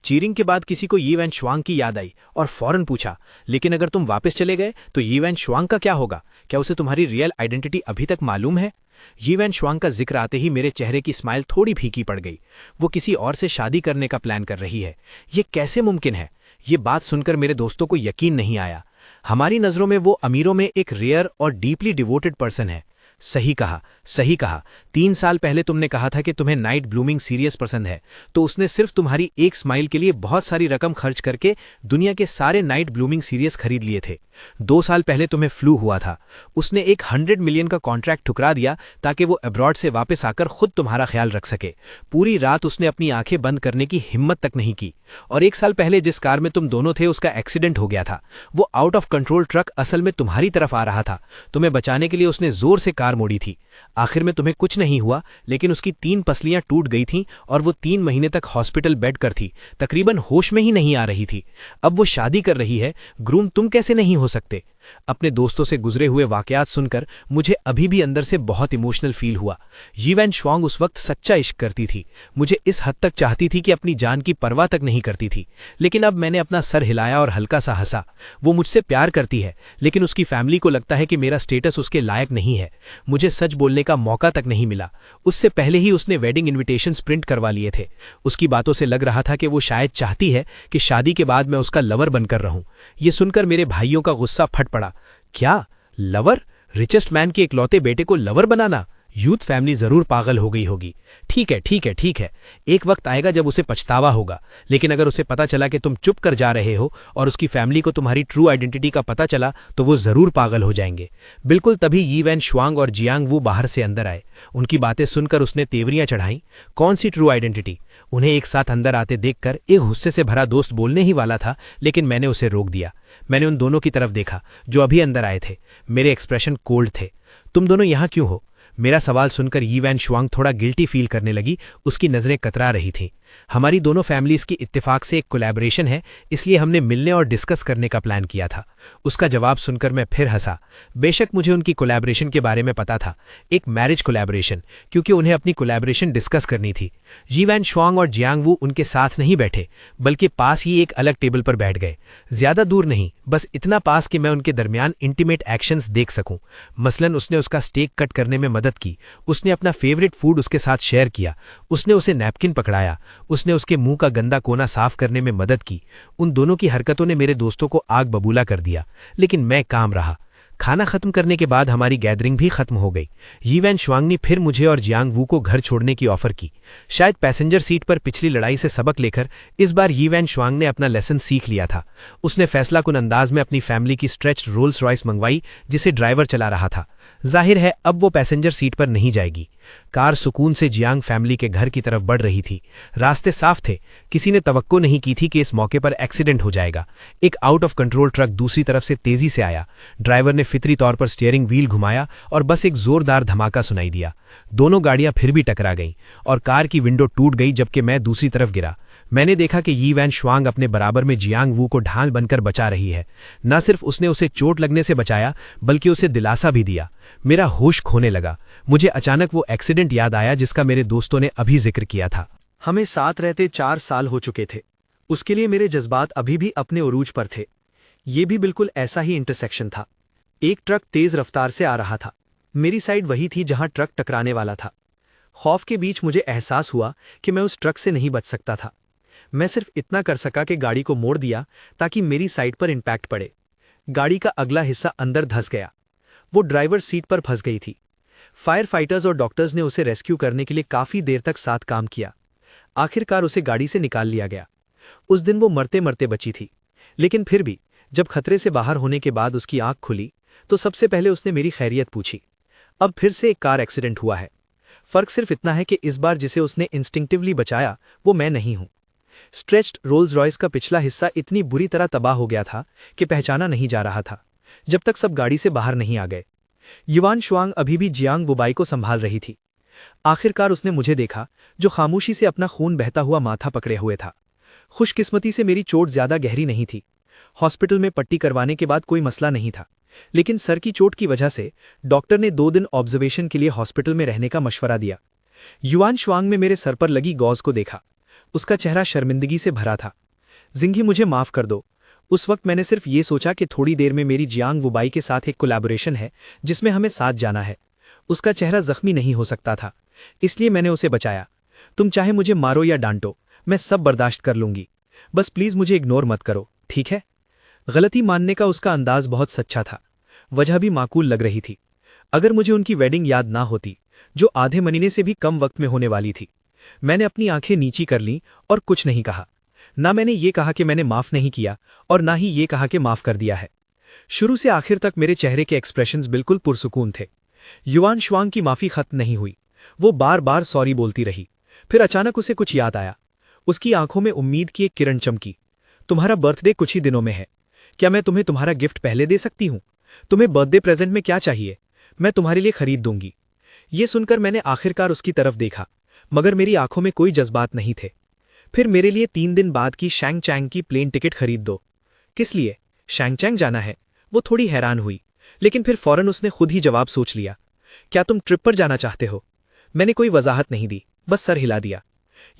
चीरिंग के बाद किसी को यी वैन श्वांग की याद आई और फौरन पूछा, लेकिन अगर तुम वापस चले गए तो यी वैन श्वांग का क्या होगा? क्या उसे तुम्हारी रियल आइडेंटिटी अभी तक मालूम है? यी वैन श्वांग का जिक्र आते ही मेरे चेहरे की स्माइल थोड़ी फीकी पड़ गई। वो किसी और से शादी करने का प्लान कर रही है। ये कैसे मुमकिन है? ये बात सुनकर मेरे दोस्तों को यकीन नहीं आया। हमारी नज़रों में वो अमीरों में एक रेयर और डीपली डिवोटेड पर्सन है। सही कहा, सही कहा। 3 साल पहले तुमने कहा था कि तुम्हें नाइट ब्लूमिंग सीरियस पसंद है, तो उसने सिर्फ तुम्हारी एक स्माइल के लिए बहुत सारी रकम खर्च करके दुनिया के सारे नाइट ब्लूमिंग सीरियस खरीद लिए थे। 2 साल पहले तुम्हें फ्लू हुआ था, उसने एक 100 मिलियन का कॉन्ट्रैक्ट ठुकरा दिया ताकि वो अब्रॉड से वापस आकर खुद तुम्हारा ख्याल रख सके। पूरी रात उसने अपनी आंखें बंद करने की हिम्मत तक नहीं की। और 1 साल पहले जिस कार में तुम दोनों थे उसका एक्सीडेंट हो गया था। वो आउट ऑफ कंट्रोल ट्रक असल में तुम्हारी तरफ आ रहा था। तुम्हें बचाने के लिए उसने जोर से कार मोड़ी थी। आखिर में तुम्हें कुछ नहीं हुआ, लेकिन उसकी 3 पसलियां टूट गई थीं और वो 3 महीने तक हॉस्पिटल बेड कर थी, तकरीबन होश में ही नहीं आ रही थी। अब वो शादी कर रही है, ग्रूम तुम कैसे नहीं हो सकते? अपने दोस्तों से गुजरे हुए वाकयात सुनकर मुझे अभी भी अंदर से बहुत इमोशनल फील हुआ। यी वैन शुआंग उस वक्त सच्चा इश्क करती थी, मुझे इस हद तक चाहती थी कि अपनी जान की परवाह तक नहीं करती थी। लेकिन अब मैंने अपना सर हिलाया और हल्का सा हंसा। वो मुझसे प्यार करती है, लेकिन उसकी फैमिली को लगता है कि मेरा स्टेटस उसके लायक नहीं है। मुझे सच बोलने का मौका तक नहीं मिला। उससे पहले ही उसने वेडिंग इन्विटेशंस प्रिंट करवा लिए थे। उसकी बातों से लग रहा था कि वो शायद चाहती है कि शादी के बाद मैं उसका लवर बनकर रहूं। ये सुनकर मेरे भाइयों का गुस्सा फट पड़ा। क्या लवर? रिचेस्ट मैन के इकलौते बेटे को लवर बनाना? यूथ फैमिली जरूर पागल हो गई होगी। ठीक है, ठीक है, ठीक है। एक वक्त आएगा जब उसे पछतावा होगा, लेकिन अगर उसे पता चला कि तुम चुप कर जा रहे हो और उसकी फैमिली को तुम्हारी ट्रू आइडेंटिटी का पता चला तो वो जरूर पागल हो जाएंगे। बिल्कुल तभी यी वैन शुआंग और जियांग वू बाहर से अंदर आए। उनकी बातें सुनकर उसने तेवरियां चढ़ाई। कौन सी ट्रू आइडेंटिटी? उन्हें एक साथ अंदर आते देखकर एक गुस्से से भरा दोस्त बोलने ही वाला था, लेकिन मैंने उसे रोक दिया। मैंने उन दोनों की तरफ देखा जो अभी अंदर आए थे। मेरे एक्सप्रेशन कोल्ड थे। तुम दोनों यहाँ क्यों हो? मेरा सवाल सुनकर यी वैन शुआंग थोड़ा गिल्टी फील करने लगी। उसकी नज़रें कतरा रही थीं। हमारी दोनों फैमिलीज की इत्तेफाक से एक कोलैबोरेशन है, इसलिए हमने मिलने और डिस्कस करने का प्लान किया था। उसका जवाब सुनकर मैं फिर हंसा। बेशक मुझे उनकी कोलैबोरेशन के बारे में पता था, एक मैरिज कोलैबोरेशन, क्योंकि उन्हें अपनी कोलैबोरेशन डिस्कस करनी थी। यी वैन शुआंग और जियांग वू उनके साथ नहीं बैठे, बल्कि पास ही एक अलग टेबल पर बैठ गए। ज्यादा दूर नहीं, बस इतना पास कि मैं उनके दरमियान इंटीमेट एक्शंस देख सकूं। मसलन उसने उसका स्टेक कट करने में मदद की, उसने अपना फेवरेट फूड उसके साथ शेयर किया, उसने उसे नैपकिन पकड़ाया, उसने उसके मुंह का गंदा कोना साफ करने में मदद की। उन दोनों की हरकतों ने मेरे दोस्तों को आग बबूला कर दिया, लेकिन मैं काम रहा। खाना खत्म करने के बाद हमारी गैदरिंग भी खत्म हो गई। यी वैन शुआंग ने फिर मुझे और जियांग वू को घर छोड़ने की ऑफर की। शायद पैसेंजर सीट पर पिछली लड़ाई से सबक लेकर इस बार यी वैन शुआंग ने अपना लेसन सीख लिया था। उसने फैसलाकुन अंदाज में अपनी फैमिली की स्ट्रेच्ड रोल्स रॉयस मंगवाई, जिसे ड्राइवर चला रहा था। जाहिर है अब वो पैसेंजर सीट पर नहीं जाएगी। कार सुकून से जियांग फैमिली के घर की तरफ बढ़ रही थी। रास्ते साफ थे। किसी ने तवक्को नहीं की थी कि इस मौके पर एक्सीडेंट हो जाएगा। एक आउट ऑफ कंट्रोल ट्रक दूसरी तरफ से तेजी से आया। ड्राइवर ने फितरी तौर पर स्टीयरिंग व्हील घुमाया और बस एक जोरदार धमाका सुनाई दिया। दोनों गाड़ियां फिर भी टकरा गईं और कार की विंडो टूट गई, जबकि मैं दूसरी तरफ गिरा। मैंने देखा कि यी वैन शुआंग अपने बराबर में जियांग वू को ढाल बनकर बचा रही है। न सिर्फ उसने उसे चोट लगने से बचाया, बल्कि उसे दिलासा भी दिया। मेरा होश खोने लगा। मुझे अचानक वो एक्सीडेंट याद आया जिसका मेरे दोस्तों ने अभी जिक्र किया था। हमें साथ रहते 4 साल हो चुके थे। उसके लिए मेरे जज्बात अभी भी अपने उरूज पर थे। ये भी बिल्कुल ऐसा ही इंटरसेक्शन था। एक ट्रक तेज रफ्तार से आ रहा था। मेरी साइड वही थी जहां ट्रक टकराने वाला था। खौफ के बीच मुझे एहसास हुआ कि मैं उस ट्रक से नहीं बच सकता था। मैं सिर्फ इतना कर सका कि गाड़ी को मोड़ दिया ताकि मेरी साइड पर इंपैक्ट पड़े। गाड़ी का अगला हिस्सा अंदर धंस गया। वो ड्राइवर सीट पर फंस गई थी। फायर फाइटर्स और डॉक्टर्स ने उसे रेस्क्यू करने के लिए काफी देर तक साथ काम किया। आखिरकार उसे गाड़ी से निकाल लिया गया। उस दिन वो मरते मरते बची थी, लेकिन फिर भी जब खतरे से बाहर होने के बाद उसकी आंख खुली तो सबसे पहले उसने मेरी खैरियत पूछी। अब फिर से एक कार एक्सीडेंट हुआ है। फर्क सिर्फ इतना है कि इस बार जिसे उसने इंस्टिंक्टिवली बचाया वो मैं नहीं हूं। स्ट्रेच्ड रोल्स रॉयस का पिछला हिस्सा इतनी बुरी तरह तबाह हो गया था कि पहचाना नहीं जा रहा था, जब तक सब गाड़ी से बाहर नहीं आ गए। युवान शुआंग अभी भी जियांग वुबाई को संभाल रही थी। आखिरकार उसने मुझे देखा, जो खामोशी से अपना खून बहता हुआ माथा पकड़े हुए था। खुशकिस्मती से मेरी चोट ज्यादा गहरी नहीं थी। हॉस्पिटल में पट्टी करवाने के बाद कोई मसला नहीं था, लेकिन सर की चोट की वजह से डॉक्टर ने 2 दिन ऑब्जर्वेशन के लिए हॉस्पिटल में रहने का मशवरा दिया। युवान शुआंग में मेरे सर पर लगी गॉज को देखा। उसका चेहरा शर्मिंदगी से भरा था। जिंगी, मुझे माफ कर दो। उस वक्त मैंने सिर्फ ये सोचा कि थोड़ी देर में मेरी जियांग वुबाई के साथ एक कोलैबोरेशन है जिसमें हमें साथ जाना है। उसका चेहरा जख्मी नहीं हो सकता था, इसलिए मैंने उसे बचाया। तुम चाहे मुझे मारो या डांटो, मैं सब बर्दाश्त कर लूंगी। बस प्लीज मुझे इग्नोर मत करो, ठीक है? गलती मानने का उसका अंदाज बहुत सच्चा था। वजह भी माकूल लग रही थी। अगर मुझे उनकी वेडिंग याद ना होती, जो आधे महीने से भी कम वक्त में होने वाली थी। मैंने अपनी आंखें नीची कर लीं और कुछ नहीं कहा। ना मैंने ये कहा कि मैंने माफ नहीं किया और ना ही ये कहा कि माफ कर दिया है। शुरू से आखिर तक मेरे चेहरे के एक्सप्रेशंस बिल्कुल पुरसुकून थे। युवान शुआंग की माफी खत्म नहीं हुई। वो बार बार सॉरी बोलती रही। फिर अचानक उसे कुछ याद आया। उसकी आंखों में उम्मीद की एक किरण चमकी। तुम्हारा बर्थडे कुछ ही दिनों में है। क्या मैं तुम्हें तुम्हारा गिफ्ट पहले दे सकती हूं? तुम्हें बर्थडे प्रेजेंट में क्या चाहिए? मैं तुम्हारे लिए खरीद दूंगी। ये सुनकर मैंने आखिरकार उसकी तरफ देखा, मगर मेरी आंखों में कोई जज्बात नहीं थे। फिर मेरे लिए 3 दिन बाद की शैंगचैंग की प्लेन टिकट खरीद दो। किस लिए? शैंगचैंग जाना है। वो थोड़ी हैरान हुई, लेकिन फिर फौरन उसने खुद ही जवाब सोच लिया। क्या तुम ट्रिप पर जाना चाहते हो? मैंने कोई वजाहत नहीं दी, बस सर हिला दिया।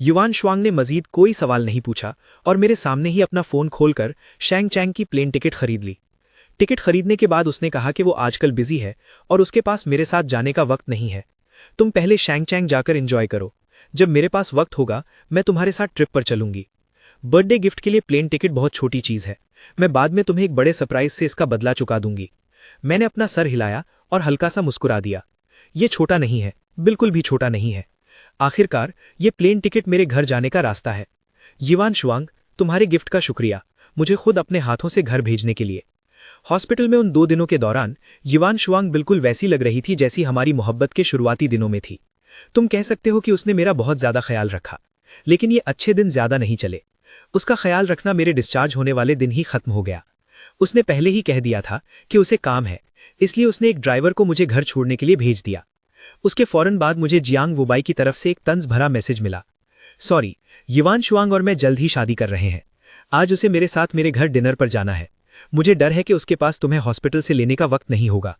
युवान शुआंग ने मजीद कोई सवाल नहीं पूछा और मेरे सामने ही अपना फोन खोलकर शैंगचैंग की प्लेन टिकट खरीद ली। टिकट खरीदने के बाद उसने कहा कि वो आजकल बिजी है और उसके पास मेरे साथ जाने का वक्त नहीं है। तुम पहले शैंगचैंग जाकर एंजॉय करो। जब मेरे पास वक्त होगा मैं तुम्हारे साथ ट्रिप पर चलूंगी। बर्थडे गिफ्ट के लिए प्लेन टिकट बहुत छोटी चीज है। मैं बाद में तुम्हें एक बड़े सरप्राइज से इसका बदला चुका दूंगी। मैंने अपना सर हिलाया और हल्का सा मुस्कुरा दिया। ये छोटा नहीं है, बिल्कुल भी छोटा नहीं है। आखिरकार ये प्लेन टिकट मेरे घर जाने का रास्ता है। युवान शुआंग, तुम्हारे गिफ्ट का शुक्रिया, मुझे खुद अपने हाथों से घर भेजने के लिए। हॉस्पिटल में उन 2 दिनों के दौरान युवान शुआंग बिल्कुल वैसी लग रही थी जैसी हमारी मोहब्बत के शुरुआती दिनों में थी। तुम कह सकते हो कि उसने मेरा बहुत ज्यादा ख्याल रखा, लेकिन ये अच्छे दिन ज्यादा नहीं चले। उसका ख्याल रखना मेरे डिस्चार्ज होने वाले दिन ही खत्म हो गया। उसने पहले ही कह दिया था कि उसे काम है, इसलिए उसने एक ड्राइवर को मुझे घर छोड़ने के लिए भेज दिया। उसके फौरन बाद मुझे जियांग वुबाई की तरफ से एक तंज भरा मैसेज मिला। सॉरी, युवान शुआंग और मैं जल्द ही शादी कर रहे हैं। आज उसे मेरे साथ मेरे घर डिनर पर जाना है। मुझे डर है कि उसके पास तुम्हें हॉस्पिटल से लेने का वक्त नहीं होगा।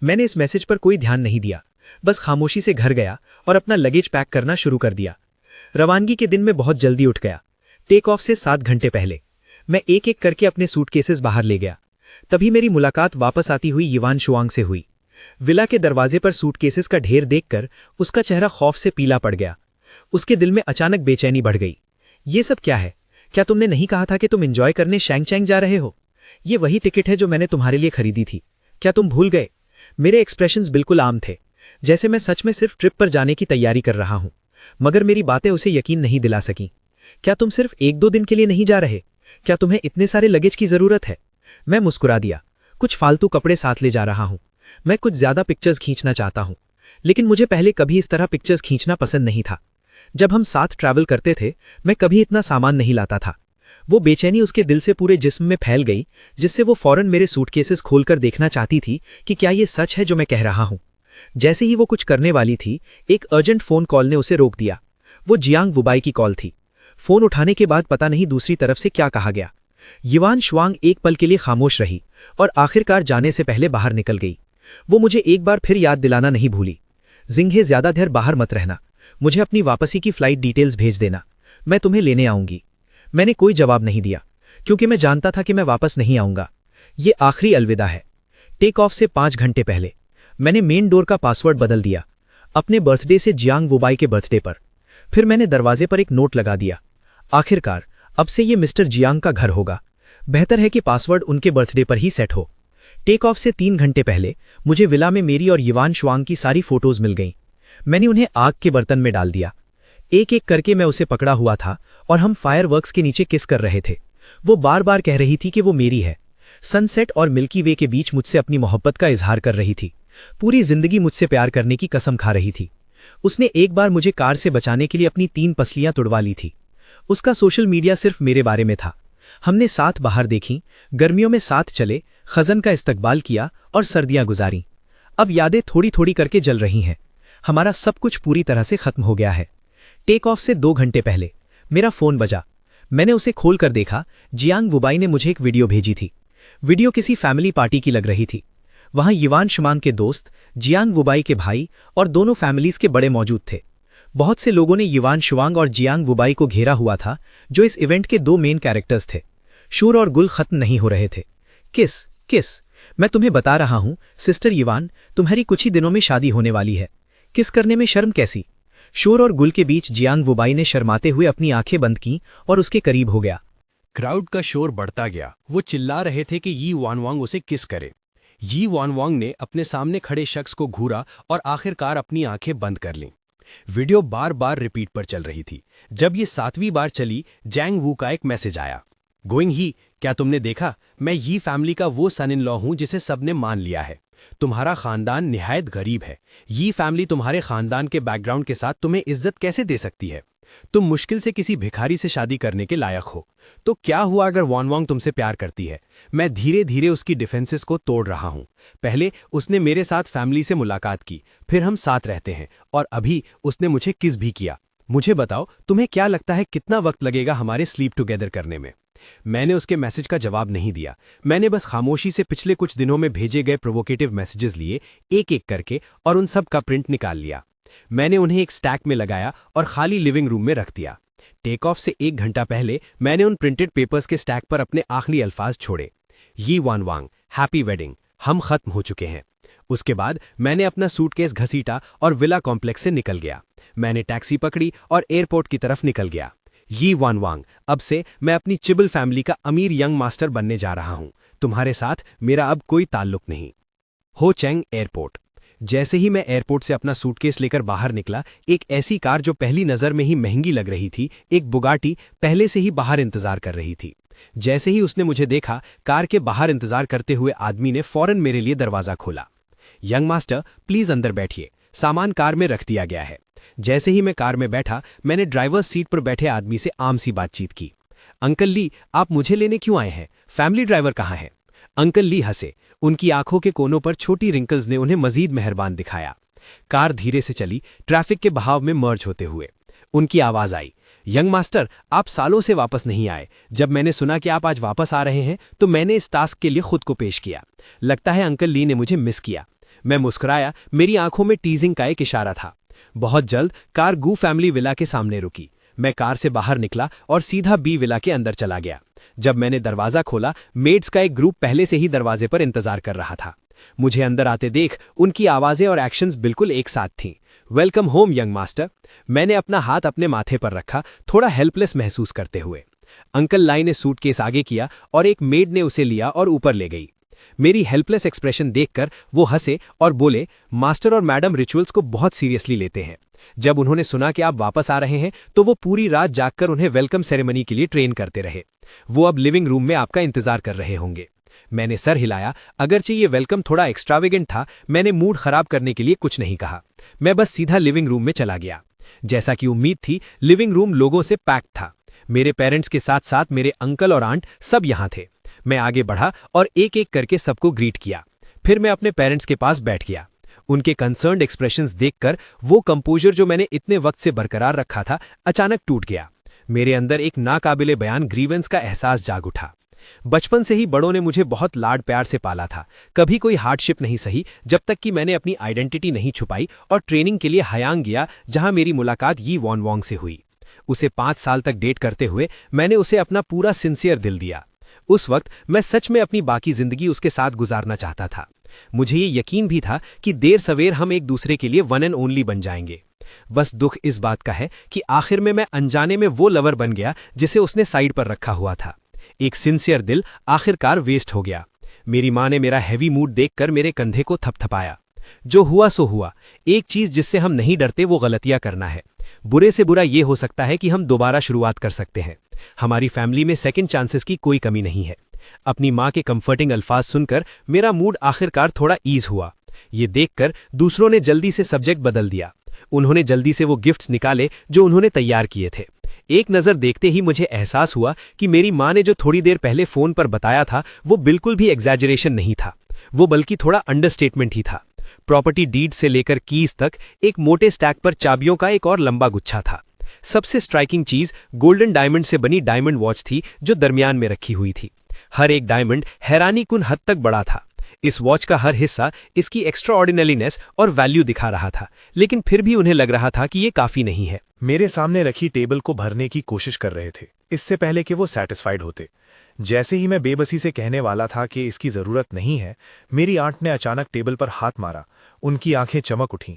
मैंने इस मैसेज पर कोई ध्यान नहीं दिया, बस खामोशी से घर गया और अपना लगेज पैक करना शुरू कर दिया। रवानगी के दिन मैं बहुत जल्दी उठ गया। टेक ऑफ से 7 घंटे पहले मैं एक एक करके अपने सूटकेसेस बाहर ले गया। तभी मेरी मुलाकात वापस आती हुई युवान शुआंग से हुई। विला के दरवाजे पर सूटकेसेस का ढेर देखकर उसका चेहरा खौफ से पीला पड़ गया। उसके दिल में अचानक बेचैनी बढ़ गई। ये सब क्या है? क्या तुमने नहीं कहा था कि तुम एंजॉय करने शैंगचैंग जा रहे हो? ये वही टिकट है जो मैंने तुम्हारे लिए खरीदी थी। क्या तुम भूल गए? मेरे एक्सप्रेशंस बिल्कुल आम थे, जैसे मैं सच में सिर्फ ट्रिप पर जाने की तैयारी कर रहा हूं। मगर मेरी बातें उसे यकीन नहीं दिला सकीं। क्या तुम सिर्फ 1-2 दिन के लिए नहीं जा रहे? क्या तुम्हें इतने सारे लगेज की जरूरत है? मैं मुस्कुरा दिया। कुछ फालतू कपड़े साथ ले जा रहा हूं। मैं कुछ ज्यादा पिक्चर्स खींचना चाहता हूं, लेकिन मुझे पहले कभी इस तरह पिक्चर्स खींचना पसंद नहीं था। जब हम साथ ट्रैवल करते थे मैं कभी इतना सामान नहीं लाता था। वो बेचैनी उसके दिल से पूरे जिस्म में फैल गई, जिससे वो फौरन मेरे सूटकेसेस खोलकर देखना चाहती थी कि क्या ये सच है जो मैं कह रहा हूं। जैसे ही वो कुछ करने वाली थी, एक अर्जेंट फोन कॉल ने उसे रोक दिया। वो जियांग वुबाई की कॉल थी। फोन उठाने के बाद पता नहीं दूसरी तरफ से क्या कहा गया। युवान शुआंग एक पल के लिए खामोश रही और आखिरकार जाने से पहले बाहर निकल गई। वो मुझे एक बार फिर याद दिलाना नहीं भूली, जिंघे ज्यादा देर बाहर मत रहना। मुझे अपनी वापसी की फ्लाइट डिटेल्स भेज देना, मैं तुम्हें लेने आऊंगी। मैंने कोई जवाब नहीं दिया, क्योंकि मैं जानता था कि मैं वापस नहीं आऊंगा। ये आखिरी अलविदा है। टेक ऑफ से 5 घंटे पहले मैंने मेन डोर का पासवर्ड बदल दिया, अपने बर्थडे से जियांग वुबाई के बर्थडे पर। फिर मैंने दरवाजे पर एक नोट लगा दिया। आखिरकार अब से ये मिस्टर जियांग का घर होगा। बेहतर है कि पासवर्ड उनके बर्थडे पर ही सेट हो। टेक ऑफ से 3 घंटे पहले मुझे विला में मेरी और युवान शुआंग की सारी फोटोज मिल गईं। मैंने उन्हें आग के बर्तन में डाल दिया। एक एक करके मैं उसे पकड़ा हुआ था और हम फायरवर्क्स के नीचे किस कर रहे थे। वो बार बार कह रही थी कि वो मेरी है। सनसेट और मिल्की वे के बीच मुझसे अपनी मोहब्बत का इजहार कर रही थी। पूरी जिंदगी मुझसे प्यार करने की कसम खा रही थी। उसने एक बार मुझे कार से बचाने के लिए अपनी 3 पसलियां तुड़वा ली थी। उसका सोशल मीडिया सिर्फ मेरे बारे में था। हमने साथ बाहर देखी, गर्मियों में साथ चले, खजन का इस्तकबाल किया और सर्दियां गुजारी। अब यादें थोड़ी थोड़ी करके जल रही हैं। हमारा सब कुछ पूरी तरह से खत्म हो गया है। टेक ऑफ से 2 घंटे पहले मेरा फोन बजा। मैंने उसे खोल कर देखा। जियांग वुबाई ने मुझे एक वीडियो भेजी थी। वीडियो किसी फैमिली पार्टी की लग रही थी। वहां युवान शुआंग के दोस्त, जियांग वुबाई के भाई और दोनों फैमिलीज के बड़े मौजूद थे। बहुत से लोगों ने युवान शुआंग और जियांग वुबाई को घेरा हुआ था, जो इस इवेंट के 2 मेन कैरेक्टर्स थे। शूर और गुल खत्म नहीं हो रहे थे। किस मैं तुम्हें बता रहा हूं सिस्टर युवान, तुम्हारी कुछ ही दिनों में शादी होने वाली है। किस करने में शर्म कैसी? शोर और गुल के बीच जियांग वुबाई ने शर्माते हुए अपनी आंखें बंद की और उसके करीब हो गया। क्राउड का शोर बढ़ता गया। वो चिल्ला रहे थे कि यी वानवांग उसे किस करे। यी वानवांग ने अपने सामने खड़े शख्स को घूरा और आखिरकार अपनी आंखें बंद कर लीं। वीडियो बार बार रिपीट पर चल रही थी। जब ये 7वीं बार चली, जैंग वू का एक मैसेज आया। गोइंग ही, क्या तुमने देखा? मैं यी फैमिली का वो सन इन लॉ हूं जिसे सबने मान लिया है। तुम्हारा खानदान निहायत गरीब है। यी फैमिली तुम्हारे खानदान के बैकग्राउंड के साथ तुम्हें इज्जत कैसे दे सकती है? तुम मुश्किल से किसी भिखारी से शादी करने के लायक हो। तो क्या हुआ अगर वानवांग तुमसे प्यार करती है? मैं धीरे धीरे उसकी डिफेंसेस को तोड़ रहा हूं। पहले उसने मेरे साथ फैमिली से मुलाकात की, फिर हम साथ रहते हैं, और अभी उसने मुझे किस भी किया। मुझे बताओ, तुम्हें क्या लगता है कितना वक्त लगेगा हमारे स्लीप टुगेदर करने में? मैंने उसके मैसेज का जवाब नहीं दिया। मैंने बस खामोशी से पिछले कुछ दिनों में भेजे गए प्रोवोकेटिव मैसेजेस लिए, एक एक करके, और उन सब का प्रिंट निकाल लिया। मैंने उन्हें एक स्टैक में लगाया और खाली लिविंग रूम में रख दिया। टेक ऑफ से 1 घंटा पहले मैंने उन प्रिंटेड पेपर्स के स्टैक पर अपने आखिरी अल्फाज छोड़े, यी वानवांग, हैप्पी वेडिंग, हम खत्म हो चुके हैं। उसके बाद मैंने अपना सूटकेस घसीटा और विला कॉम्प्लेक्स से निकल गया। मैंने टैक्सी पकड़ी और एयरपोर्ट की तरफ निकल गया। यी वानवांग, अब से मैं अपनी चिबल फैमिली का अमीर यंग मास्टर बनने जा रहा हूं। तुम्हारे साथ मेरा अब कोई ताल्लुक नहीं। हो चैंग एयरपोर्ट। जैसे ही मैं एयरपोर्ट से अपना सूटकेस लेकर बाहर निकला, एक ऐसी कार जो पहली नज़र में ही महंगी लग रही थी, एक बुगाटी, पहले से ही बाहर इंतजार कर रही थी। जैसे ही उसने मुझे देखा, कार के बाहर इंतजार करते हुए आदमी ने फौरन मेरे लिए दरवाज़ा खोला। यंग मास्टर, प्लीज़ अंदर बैठिए, सामान कार में रख दिया गया है। जैसे ही मैं कार में बैठा, मैंने ड्राइवर्स सीट पर बैठे आदमी से आम सी बातचीत की। अंकल ली, आप मुझे लेने क्यों आए हैं? फैमिली ड्राइवर कहाँ है? अंकल ली हंसे। उनकी आंखों के कोनों पर छोटी रिंकल्स ने उन्हें मजीद मेहरबान दिखाया। कार धीरे से चली, ट्रैफिक के बहाव में मर्ज होते हुए। उनकी आवाज आई, यंग मास्टर, आप सालों से वापस नहीं आए। जब मैंने सुना कि आप आज वापस आ रहे हैं, तो मैंने इस टास्क के लिए खुद को पेश किया। लगता है अंकल ली ने मुझे मिस किया। मैं मुस्कुराया, मेरी आंखों में टीजिंग का एक इशारा था। बहुत जल्द कार गू फैमिली विला के सामने रुकी। मैं कार से बाहर निकला और सीधा बी विला के अंदर चला गया। जब मैंने दरवाजा खोला, मेड्स का एक ग्रुप पहले से ही दरवाजे पर इंतजार कर रहा था। मुझे अंदर आते देख उनकी आवाजें और एक्शंस बिल्कुल एक साथ थीं। Welcome home young master. मैंने अपना हाथ अपने माथे पर रखा, थोड़ा हेल्पलेस महसूस करते हुए। अंकल लाई ने सूटकेस आगे किया और एक मेड ने उसे लिया और ऊपर ले गई। मेरी हेल्पलेस एक्सप्रेशन देखकर वो हंसे और बोले, मास्टर और मैडम रिचुअल्स को बहुत सीरियसली लेते हैं। जब उन्होंने सुना कि आप वापस आ रहे हैं, तो वो पूरी रात जागकर उन्हें वेलकम सेरेमनी के लिए ट्रेन करते रहे। वो अब लिविंग रूम में आपका इंतजार कर रहे होंगे। मैंने सर हिलाया। अगरचे ये वेलकम थोड़ा एक्स्ट्रावेगेंट था, मैंने मूड खराब करने के लिए कुछ नहीं कहा। मैं बस सीधा लिविंग रूम में चला गया। जैसा कि उम्मीद थी, लिविंग रूम लोगों से पैक्ड था। मेरे पेरेंट्स के साथ साथ मेरे अंकल और आंट सब यहाँ थे। मैं आगे बढ़ा और एक एक करके सबको ग्रीट किया। फिर मैं अपने पेरेंट्स के पास बैठ गया। उनके कंसर्न्ड एक्सप्रेशंस देखकर वो कंपोजर जो मैंने इतने वक्त से बरकरार रखा था, अचानक टूट गया। मेरे अंदर एक नाकाबिले बयान ग्रीवेंस का एहसास जाग उठा। बचपन से ही बड़ों ने मुझे बहुत लाड प्यार से पाला था। कभी कोई हार्डशिप नहीं सही, जब तक कि मैंने अपनी आइडेंटिटी नहीं छुपाई और ट्रेनिंग के लिए हयांग गया, जहां मेरी मुलाकात यी वानवांग से हुई। उसे 5 साल तक डेट करते हुए मैंने उसे अपना पूरा सिंसियर दिल दिया। उस वक्त मैं सच में अपनी बाकी जिंदगी उसके साथ गुजारना चाहता था। मुझे ये यकीन भी था कि देर सवेर हम एक दूसरे के लिए वन एंड ओनली बन जाएंगे। बस दुख इस बात का है कि आखिर में मैं अनजाने में वो लवर बन गया जिसे उसने साइड पर रखा हुआ था। एक सिंसियर दिल आखिरकार वेस्ट हो गया। मेरी माँ ने मेरा हैवी मूड देखकर मेरे कंधे को थपथपाया। जो हुआ सो हुआ। एक चीज जिससे हम नहीं डरते वो गलतियां करना है। बुरे से बुरा ये हो सकता है कि हम दोबारा शुरुआत कर सकते हैं। हमारी फैमिली में सेकंड चांसेस की कोई कमी नहीं है। अपनी माँ के कंफर्टिंग अल्फाज सुनकर मेरा मूड आखिरकार थोड़ा ईज हुआ। ये देखकर दूसरों ने जल्दी से सब्जेक्ट बदल दिया। उन्होंने जल्दी से वो गिफ्ट्स निकाले जो उन्होंने तैयार किए थे। एक नज़र देखते ही मुझे एहसास हुआ कि मेरी माँ ने जो थोड़ी देर पहले फ़ोन पर बताया था वो बिल्कुल भी एग्जैजरेशन नहीं था, वो बल्कि थोड़ा अंडरस्टेटमेंट ही था। प्रॉपर्टी डीड से लेकर कीज तक एक मोटे स्टैक पर चाबियों का एक और लंबा गुच्छा था। सबसे स्ट्राइकिंग चीज गोल्डन डायमंड से बनी डायमंड वॉच थी जो दरमियान में रखी हुई थी। हर एक डायमंड हैरानीकुन हद तक बड़ा था। इस वॉच का हर हिस्सा इसकी एक्स्ट्राऑर्डिनरीनेस और वैल्यू दिखा रहा था, लेकिन फिर भी उन्हें लग रहा था कि ये काफी नहीं है। मेरे सामने रखी टेबल को भरने की कोशिश कर रहे थे, इससे पहले कि वो सैटिस्फाइड होते। जैसे ही मैं बेबसी से कहने वाला था कि इसकी जरूरत नहीं है, मेरी आंट ने अचानक टेबल पर हाथ मारा। उनकी आंखें चमक उठीं।